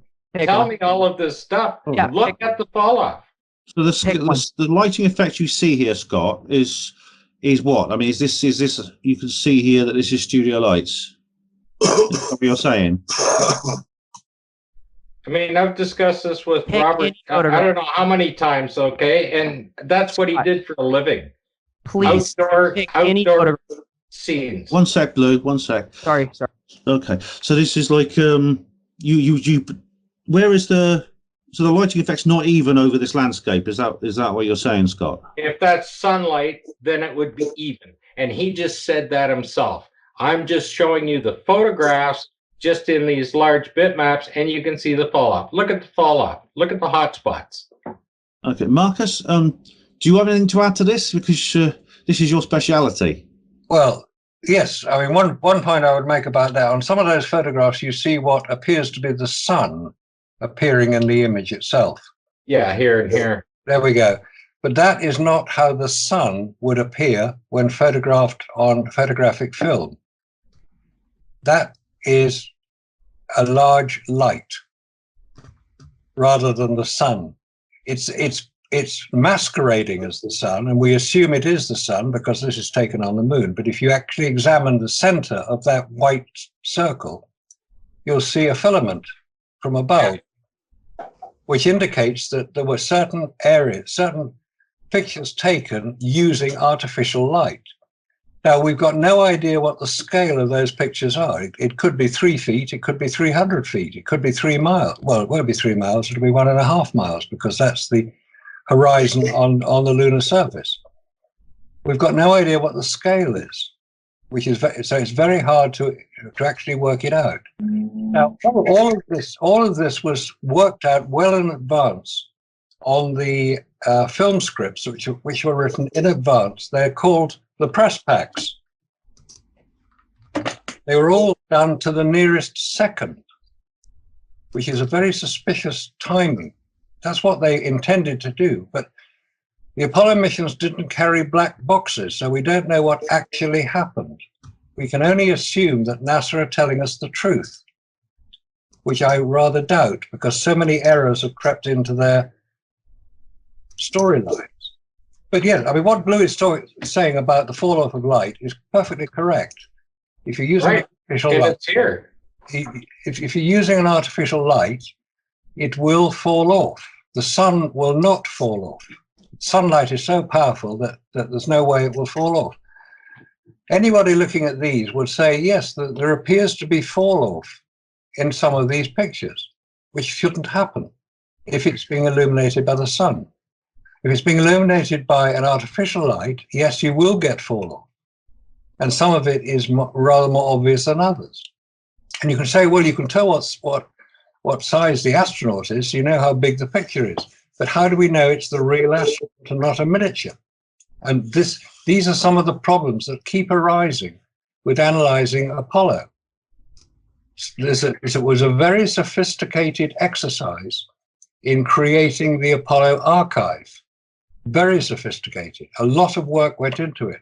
S3: me all of this stuff.
S7: Yeah,
S3: Look at the fall off.
S2: So the lighting effect you see here, Scott, is what? I mean, is this you can see here that this is studio lights? That's what you're saying?
S3: I mean, I've discussed this with Robert. I don't know how many times. Okay, and that's what he did for a living.
S7: Please,
S3: outdoor scenes.
S2: One sec, Blue. One sec.
S7: Sorry.
S2: Okay, so this is like you. Where is the lighting effect's not even over this landscape? Is that what you're saying, Scott?
S3: If that's sunlight, then it would be even. And he just said that himself. I'm just showing you the photographs just in these large bitmaps, and you can see the fall off. Look at the fall off. Look at the hot spots.
S2: Okay, Marcus, do you have anything to add to this? Because this is your speciality.
S5: Well, yes. I mean, one point I would make about that, on some of those photographs, you see what appears to be the sun appearing in the image itself.
S3: Yeah, here and here.
S5: There we go. But that is not how the sun would appear when photographed on photographic film. That is a large light rather than the sun. It's masquerading as the sun, and we assume it is the sun because this is taken on the moon. But if you actually examine the center of that white circle, you'll see a filament from above, which indicates that there were certain pictures taken using artificial light. Now, we've got no idea what the scale of those pictures are. It could be 3 feet, it could be 300 feet, it could be 3 miles. Well, it won't be 3 miles, it'll be 1.5 miles, because that's the horizon on the lunar surface. We've got no idea what the scale is, so it's very hard to actually work it out. Now, all of this was worked out well in advance on the film scripts, which were written in advance. They're called the press packs. They were all done to the nearest second, which is a very suspicious timing. That's what they intended to do. But the Apollo missions didn't carry black boxes, so we don't know what actually happened. We can only assume that NASA are telling us the truth, which I rather doubt, because so many errors have crept into their storylines. But yeah, I mean, what Blue is saying about the fall off of light is perfectly correct. If you're using artificial light, if you're using an artificial light, it will fall off. The sun will not fall off. Sunlight is so powerful that there's no way it will fall off. Anybody looking at these would say, yes, there appears to be fall off in some of these pictures, which shouldn't happen if it's being illuminated by the sun. If it's being illuminated by an artificial light, yes, you will get fall off. And some of it is rather more obvious than others. And you can say, well, you can tell what size the astronaut is, so you know how big the picture is. But how do we know it's the real astronaut and not a miniature? And these are some of the problems that keep arising with analyzing Apollo. It was a very sophisticated exercise in creating the Apollo archive. Very sophisticated. A lot of work went into it.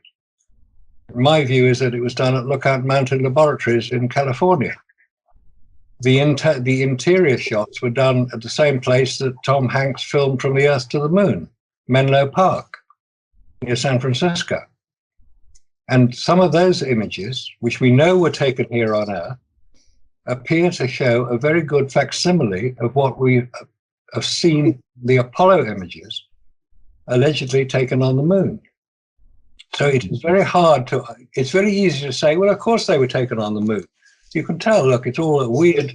S5: My view is that it was done at Lookout Mountain Laboratories in California. The interior shots were done at the same place that Tom Hanks filmed From the Earth to the Moon, Menlo Park, near San Francisco. And some of those images, which we know were taken here on Earth, appear to show a very good facsimile of what we have seen the Apollo images allegedly taken on the moon. So it is very it's very easy to say, well, of course they were taken on the moon. You can tell, look, it's all a weird,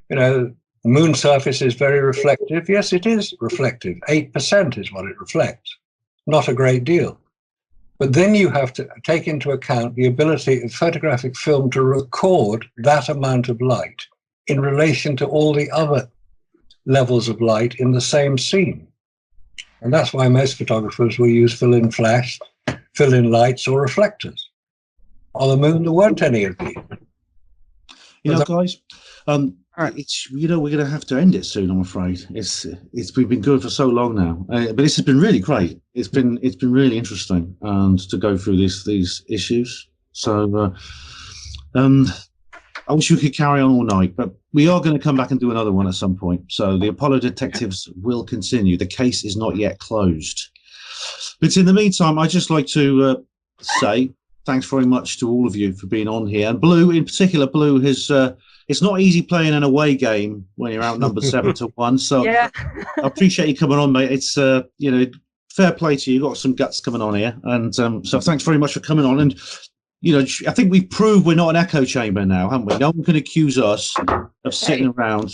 S5: the moon surface is very reflective. Yes, it is reflective. 8% is what it reflects. Not a great deal. But then you have to take into account the ability of photographic film to record that amount of light in relation to all the other levels of light in the same scene. And that's why most photographers will use fill-in flash, fill-in lights, or reflectors. On the moon, there weren't any of these.
S2: Guys, it's we're going to have to end it soon. I'm afraid we've been good for so long now, but this has been really great. It's been really interesting and to go through these issues. So I wish we could carry on all night, but we are going to come back and do another one at some point. So the Apollo Detectives will continue. The case is not yet closed. But in the meantime, I'd just like to say thanks very much to all of you for being on here. And Blue, in particular, Blue has... it's not easy playing an away game when you're outnumbered 7-1. So
S7: Yeah.
S2: I appreciate you coming on, mate. It's, you know, fair play to you. You've got some guts coming on here. And so thanks very much for coming on. And, you know, I think we've proved we're not an echo chamber now, haven't we? No one can accuse us of sitting around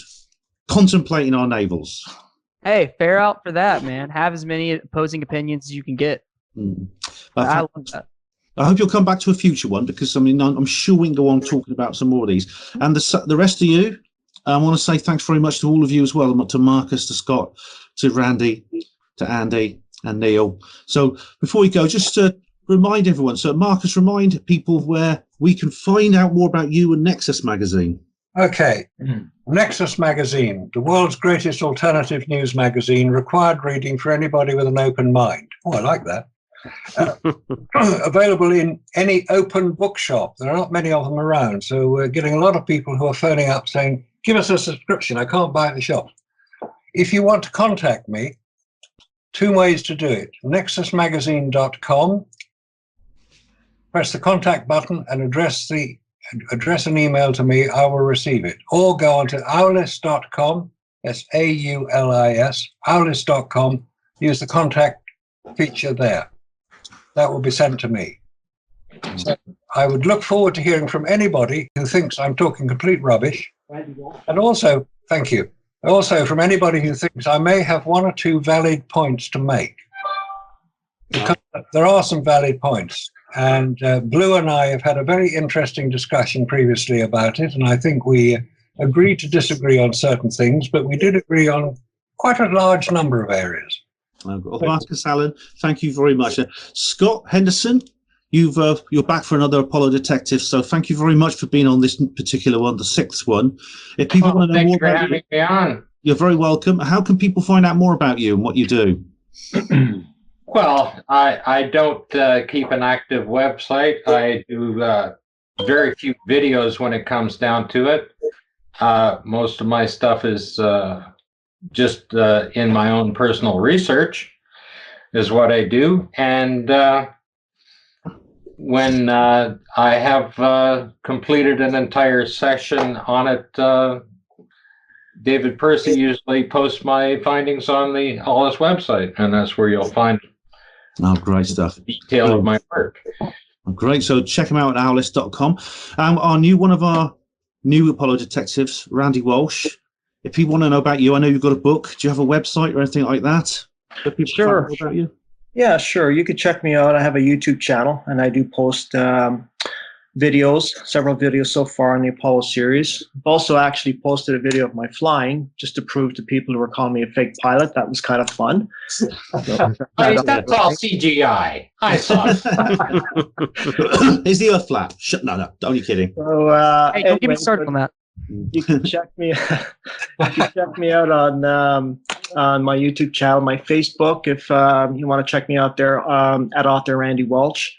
S2: contemplating our navels.
S7: Hey, fair out for that, man. Have as many opposing opinions as you can get. I love that.
S2: I hope you'll come back to a future one, because I mean, I'm sure we can go on talking about some more of these. And the rest of you, I want to say thanks very much to all of you as well, to Marcus, to Scott, to Randy, to Andy, and Neil. So before we go, just to remind everyone, so Marcus, remind people where we can find out more about you and Nexus Magazine.
S5: Okay. Nexus Magazine, the world's greatest alternative news magazine, required reading for anybody with an open mind. Oh, I like that. Available in any open bookshop. There are not many of them around, so we're getting a lot of people who are phoning up saying, give us a subscription, I can't buy it at the shop. If you want to contact me, 2 ways to do it. nexusmagazine.com, press the contact button and address an email to me, I will receive it. Or go on to aulist.com, that's AULIS, aulist.com, use the contact feature there. That will be sent to me. So I would look forward to hearing from anybody who thinks I'm talking complete rubbish. And also, thank you. Also, from anybody who thinks I may have 1 or 2 valid points to make. Because there are some valid points. And Blue and I have had a very interesting discussion previously about it. And I think we agreed to disagree on certain things, but we did agree on quite a large number of areas.
S2: Well, Marcus Allen, thank you very much. Scott Henderson, you're back for another Apollo Detective, so thank you very much for being on this particular one, the 6th one. If people want to know more about you,
S3: me on.
S2: You're very welcome. How can people find out more about you and what you do?
S3: Well, I don't keep an active website. I do very few videos when it comes down to it. Most of my stuff is just in my own personal research is what I do. And when I have completed an entire session on it, David Percy usually posts my findings on the Hollis website, and that's where you'll find
S2: great stuff.
S3: Detail of my work.
S2: Great. So check them out at owlist.com. One of our new Apollo Detectives, Randy Walsh. If people want to know about you, I know you've got a book. Do you have a website or anything like that?
S4: Sure.
S2: About you?
S4: Yeah, sure. You can check me out. I have a YouTube channel, and I do post videos, several videos so far in the Apollo series. I've also actually posted a video of my flying, just to prove to people who were calling me a fake pilot. That was kind of fun.
S3: That's all CGI. I saw it.
S2: Is the Earth flat? No, only kidding.
S4: So,
S7: hey, don't get me started on that.
S4: You can check me. You can check me out on my YouTube channel, my Facebook, if you want to check me out there at author Randy Walsh.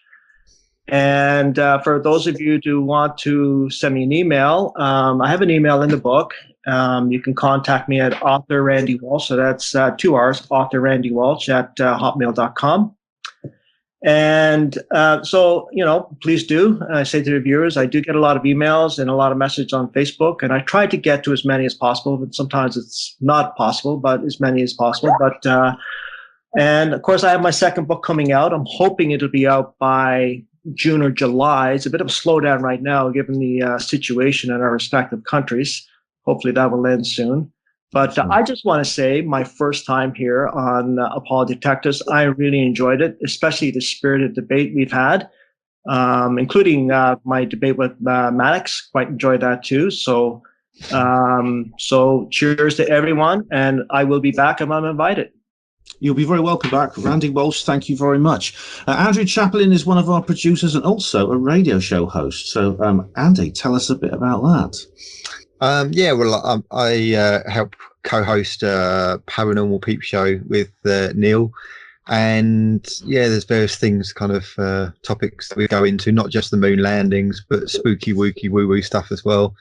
S4: And for those of you who want to send me an email, I have an email in the book. You can contact me at author Randy Walsh. So that's 2 R's, author Randy Walsh at hotmail.com. And so, please do. I say to the viewers, I do get a lot of emails and a lot of messages on Facebook, and I try to get to as many as possible, but sometimes it's not possible, but as many as possible. But and of course, I have my 2nd book coming out. I'm hoping it'll be out by June or July. It's a bit of a slowdown right now, given the situation in our respective countries. Hopefully that will end soon. But I just want to say, my first time here on Apollo Detectives, I really enjoyed it, especially the spirited debate we've had, including my debate with Maddox. Quite enjoyed that too. So cheers to everyone, and I will be back if I'm invited.
S2: You'll be very welcome back. Randy Walsh, thank you very much. Andrew Chaplin is one of our producers and also a radio show host. So, Andy, tell us a bit about that.
S6: I help co-host a Paranormal Peep Show with Neil. And yeah, there's various things, kind of topics that we go into, not just the moon landings, but spooky, wooky, woo-woo stuff as well.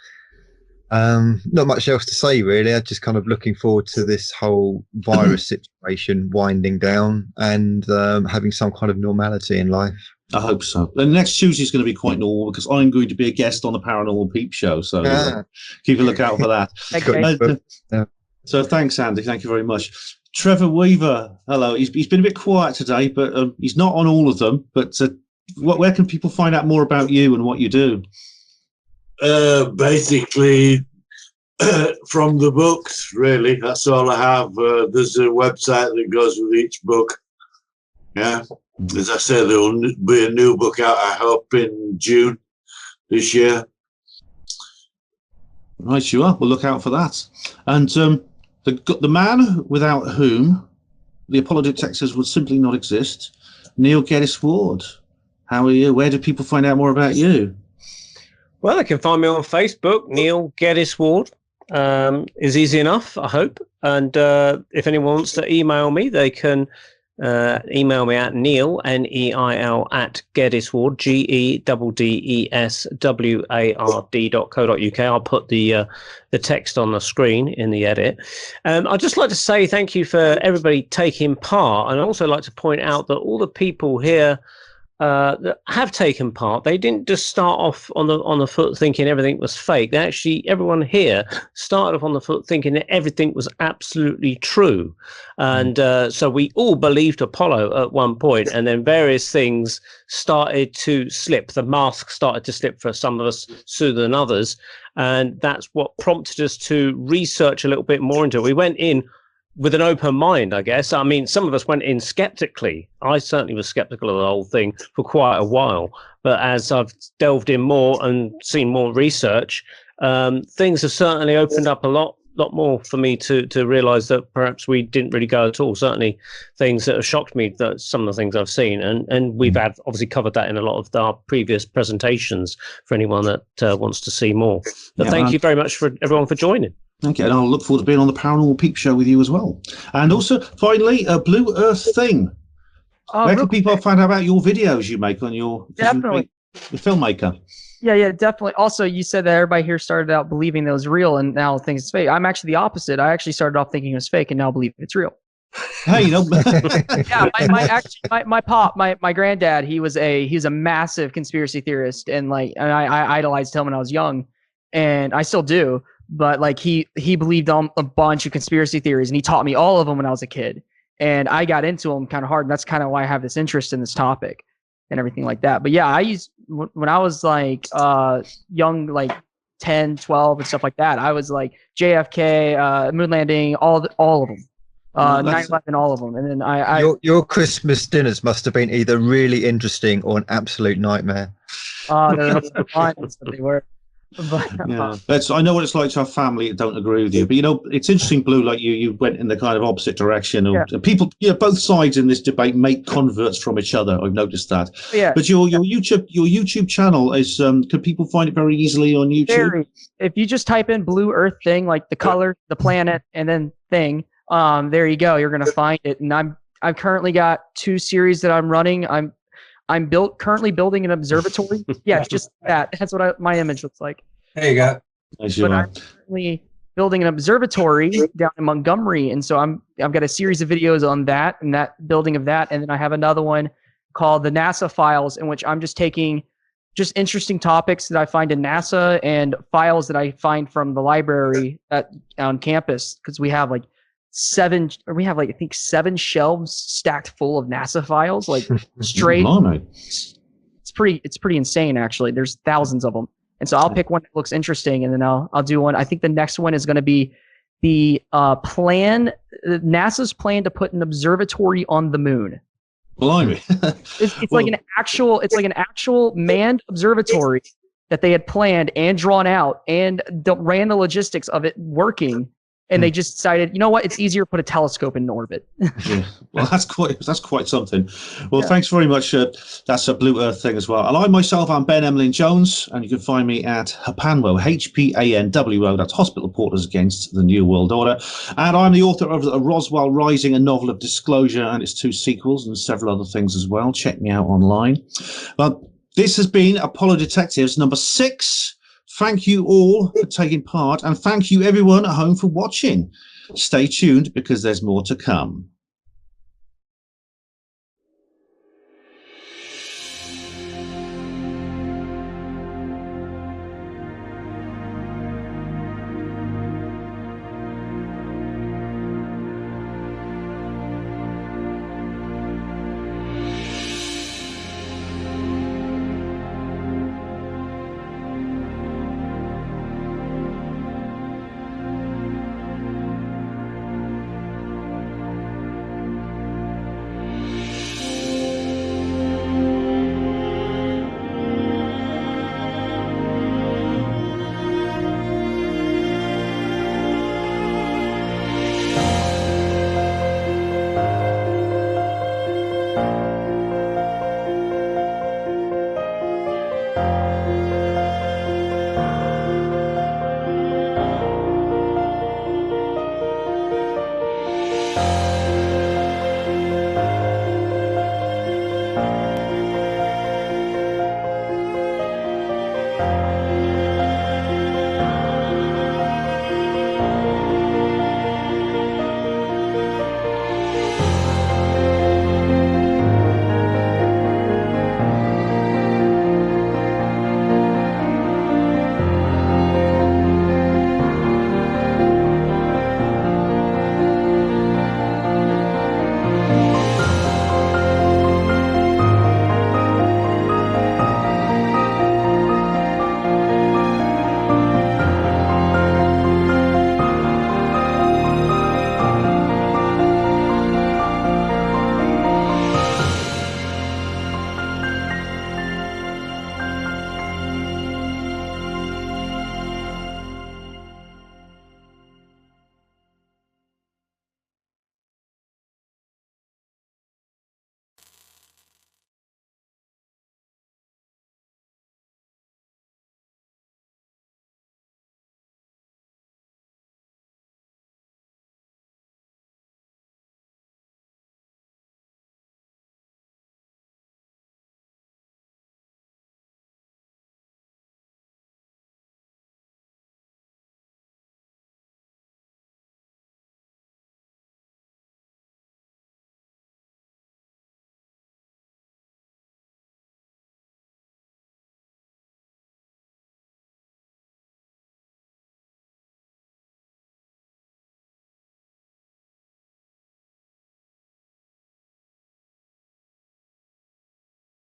S6: Not much else to say, really. I'm just kind of looking forward to this whole virus situation winding down and having some kind of normality in life.
S2: I hope so. The next Tuesday is going to be quite normal because I'm going to be a guest on the Paranormal Peep Show. So keep a lookout for that. So thanks, Andy. Thank you very much. Trevor Weaver, hello. He's been a bit quiet today, but he's not on all of them. But where can people find out more about you and what you do?
S8: Basically, from the books, really. That's all I have. There's a website that goes with each book. Yeah. As I say, there will be a new book out, I hope, in June this year.
S2: Right, you are. We'll look out for that. And the man without whom the Apollo detectors would simply not exist, Neil Geddes-Ward. How are you? Where do people find out more about you?
S9: Well, they can find me on Facebook. Neil Geddes-Ward is easy enough, I hope. And if anyone wants to email me, they can email me at Neil, Neil, at Geddes-Ward, GEDDESWARD.co.uk. I'll put the text on the screen in the edit. I'd just like to say thank you for everybody taking part, and I'd also like to point out that all the people here that have taken part, they didn't just start off on the foot thinking everything was fake. They actually, everyone here started off on the foot thinking that everything was absolutely true. And so we all believed Apollo at one point, and then various things started to slip. The mask started to slip for some of us sooner than others. And that's what prompted us to research a little bit more into it. We went in with an open mind, I guess. I mean, some of us went in skeptically. I certainly was skeptical of the whole thing for quite a while. But as I've delved in more and seen more research, things have certainly opened up a lot more for me to realize that perhaps we didn't really go at all. Certainly things that have shocked me, that some of the things I've seen. And we've obviously covered that in a lot of our previous presentations for anyone that wants to see more. But thank you very much for everyone for joining.
S2: Okay, and I'll look forward to being on the Paranormal Peep Show with you as well. And also, finally, a Blue Earth thing. Where can people find out about your videos you make on your...
S7: Definitely.
S2: The filmmaker.
S7: Yeah, definitely. Also, you said that everybody here started out believing that it was real and now thinks it's fake. I'm actually the opposite. I actually started off thinking it was fake and now believe it's real.
S2: Hey, you know...
S7: Yeah, my granddad, he was a massive conspiracy theorist, and I idolized him when I was young, and I still do. But like he believed on a bunch of conspiracy theories, and he taught me all of them when I was a kid. And I got into them kind of hard, and that's kind of why I have this interest in this topic and everything like that. But yeah, when I was like young, like 10, 12 and stuff like that, I was like JFK, moon landing, all of them. 9/11, all of them. And then
S6: your Christmas dinners must have been either really interesting or an absolute nightmare.
S7: They're fun, they were. But,
S2: yeah, I know what it's like to have family that don't agree with you, but you know, it's interesting, Blue, like you went in the kind of opposite direction. People, both sides in this debate make converts from each other. I've noticed that.
S7: Yeah.
S2: But your YouTube channel is could people find it very easily on YouTube?
S7: If you just type in Blue Earth thing, like the color, the planet, and then thing, there you go. You're gonna find it. And I've currently got 2 series that I'm running. I'm currently building an observatory. Yeah, just that. That's what my image looks like.
S5: There you go.
S7: But I'm currently building an observatory down in Montgomery, and so I've got a series of videos on that and that building of that, and then I have another one called the NASA Files, in which I'm just taking just interesting topics that I find in NASA and files that I find from the library on campus, because we have like 7 shelves stacked full of NASA files, like straight. It's pretty insane, actually. There's thousands of them. And so I'll pick one that looks interesting, and then I'll do one. I think the next one is going to be the NASA's plan to put an observatory on the moon.
S2: Blimey.
S7: It's like an actual manned observatory that they had planned and drawn out and ran the logistics of it working. And they just decided, you know what? It's easier to put a telescope in orbit.
S2: Yeah. Well, that's quite something. Well, thanks very much. That's a Blue Earth thing as well. And I myself am Ben Emlyn Jones, and you can find me at HAPANWO, HPANWO. That's Hospital Reporters Against the New World Order. And I'm the author of the Roswell Rising, a novel of disclosure, and its 2 sequels and several other things as well. Check me out online. But this has been Apollo Detectives number 6. Thank you all for taking part, and thank you everyone at home for watching. Stay tuned because there's more to come.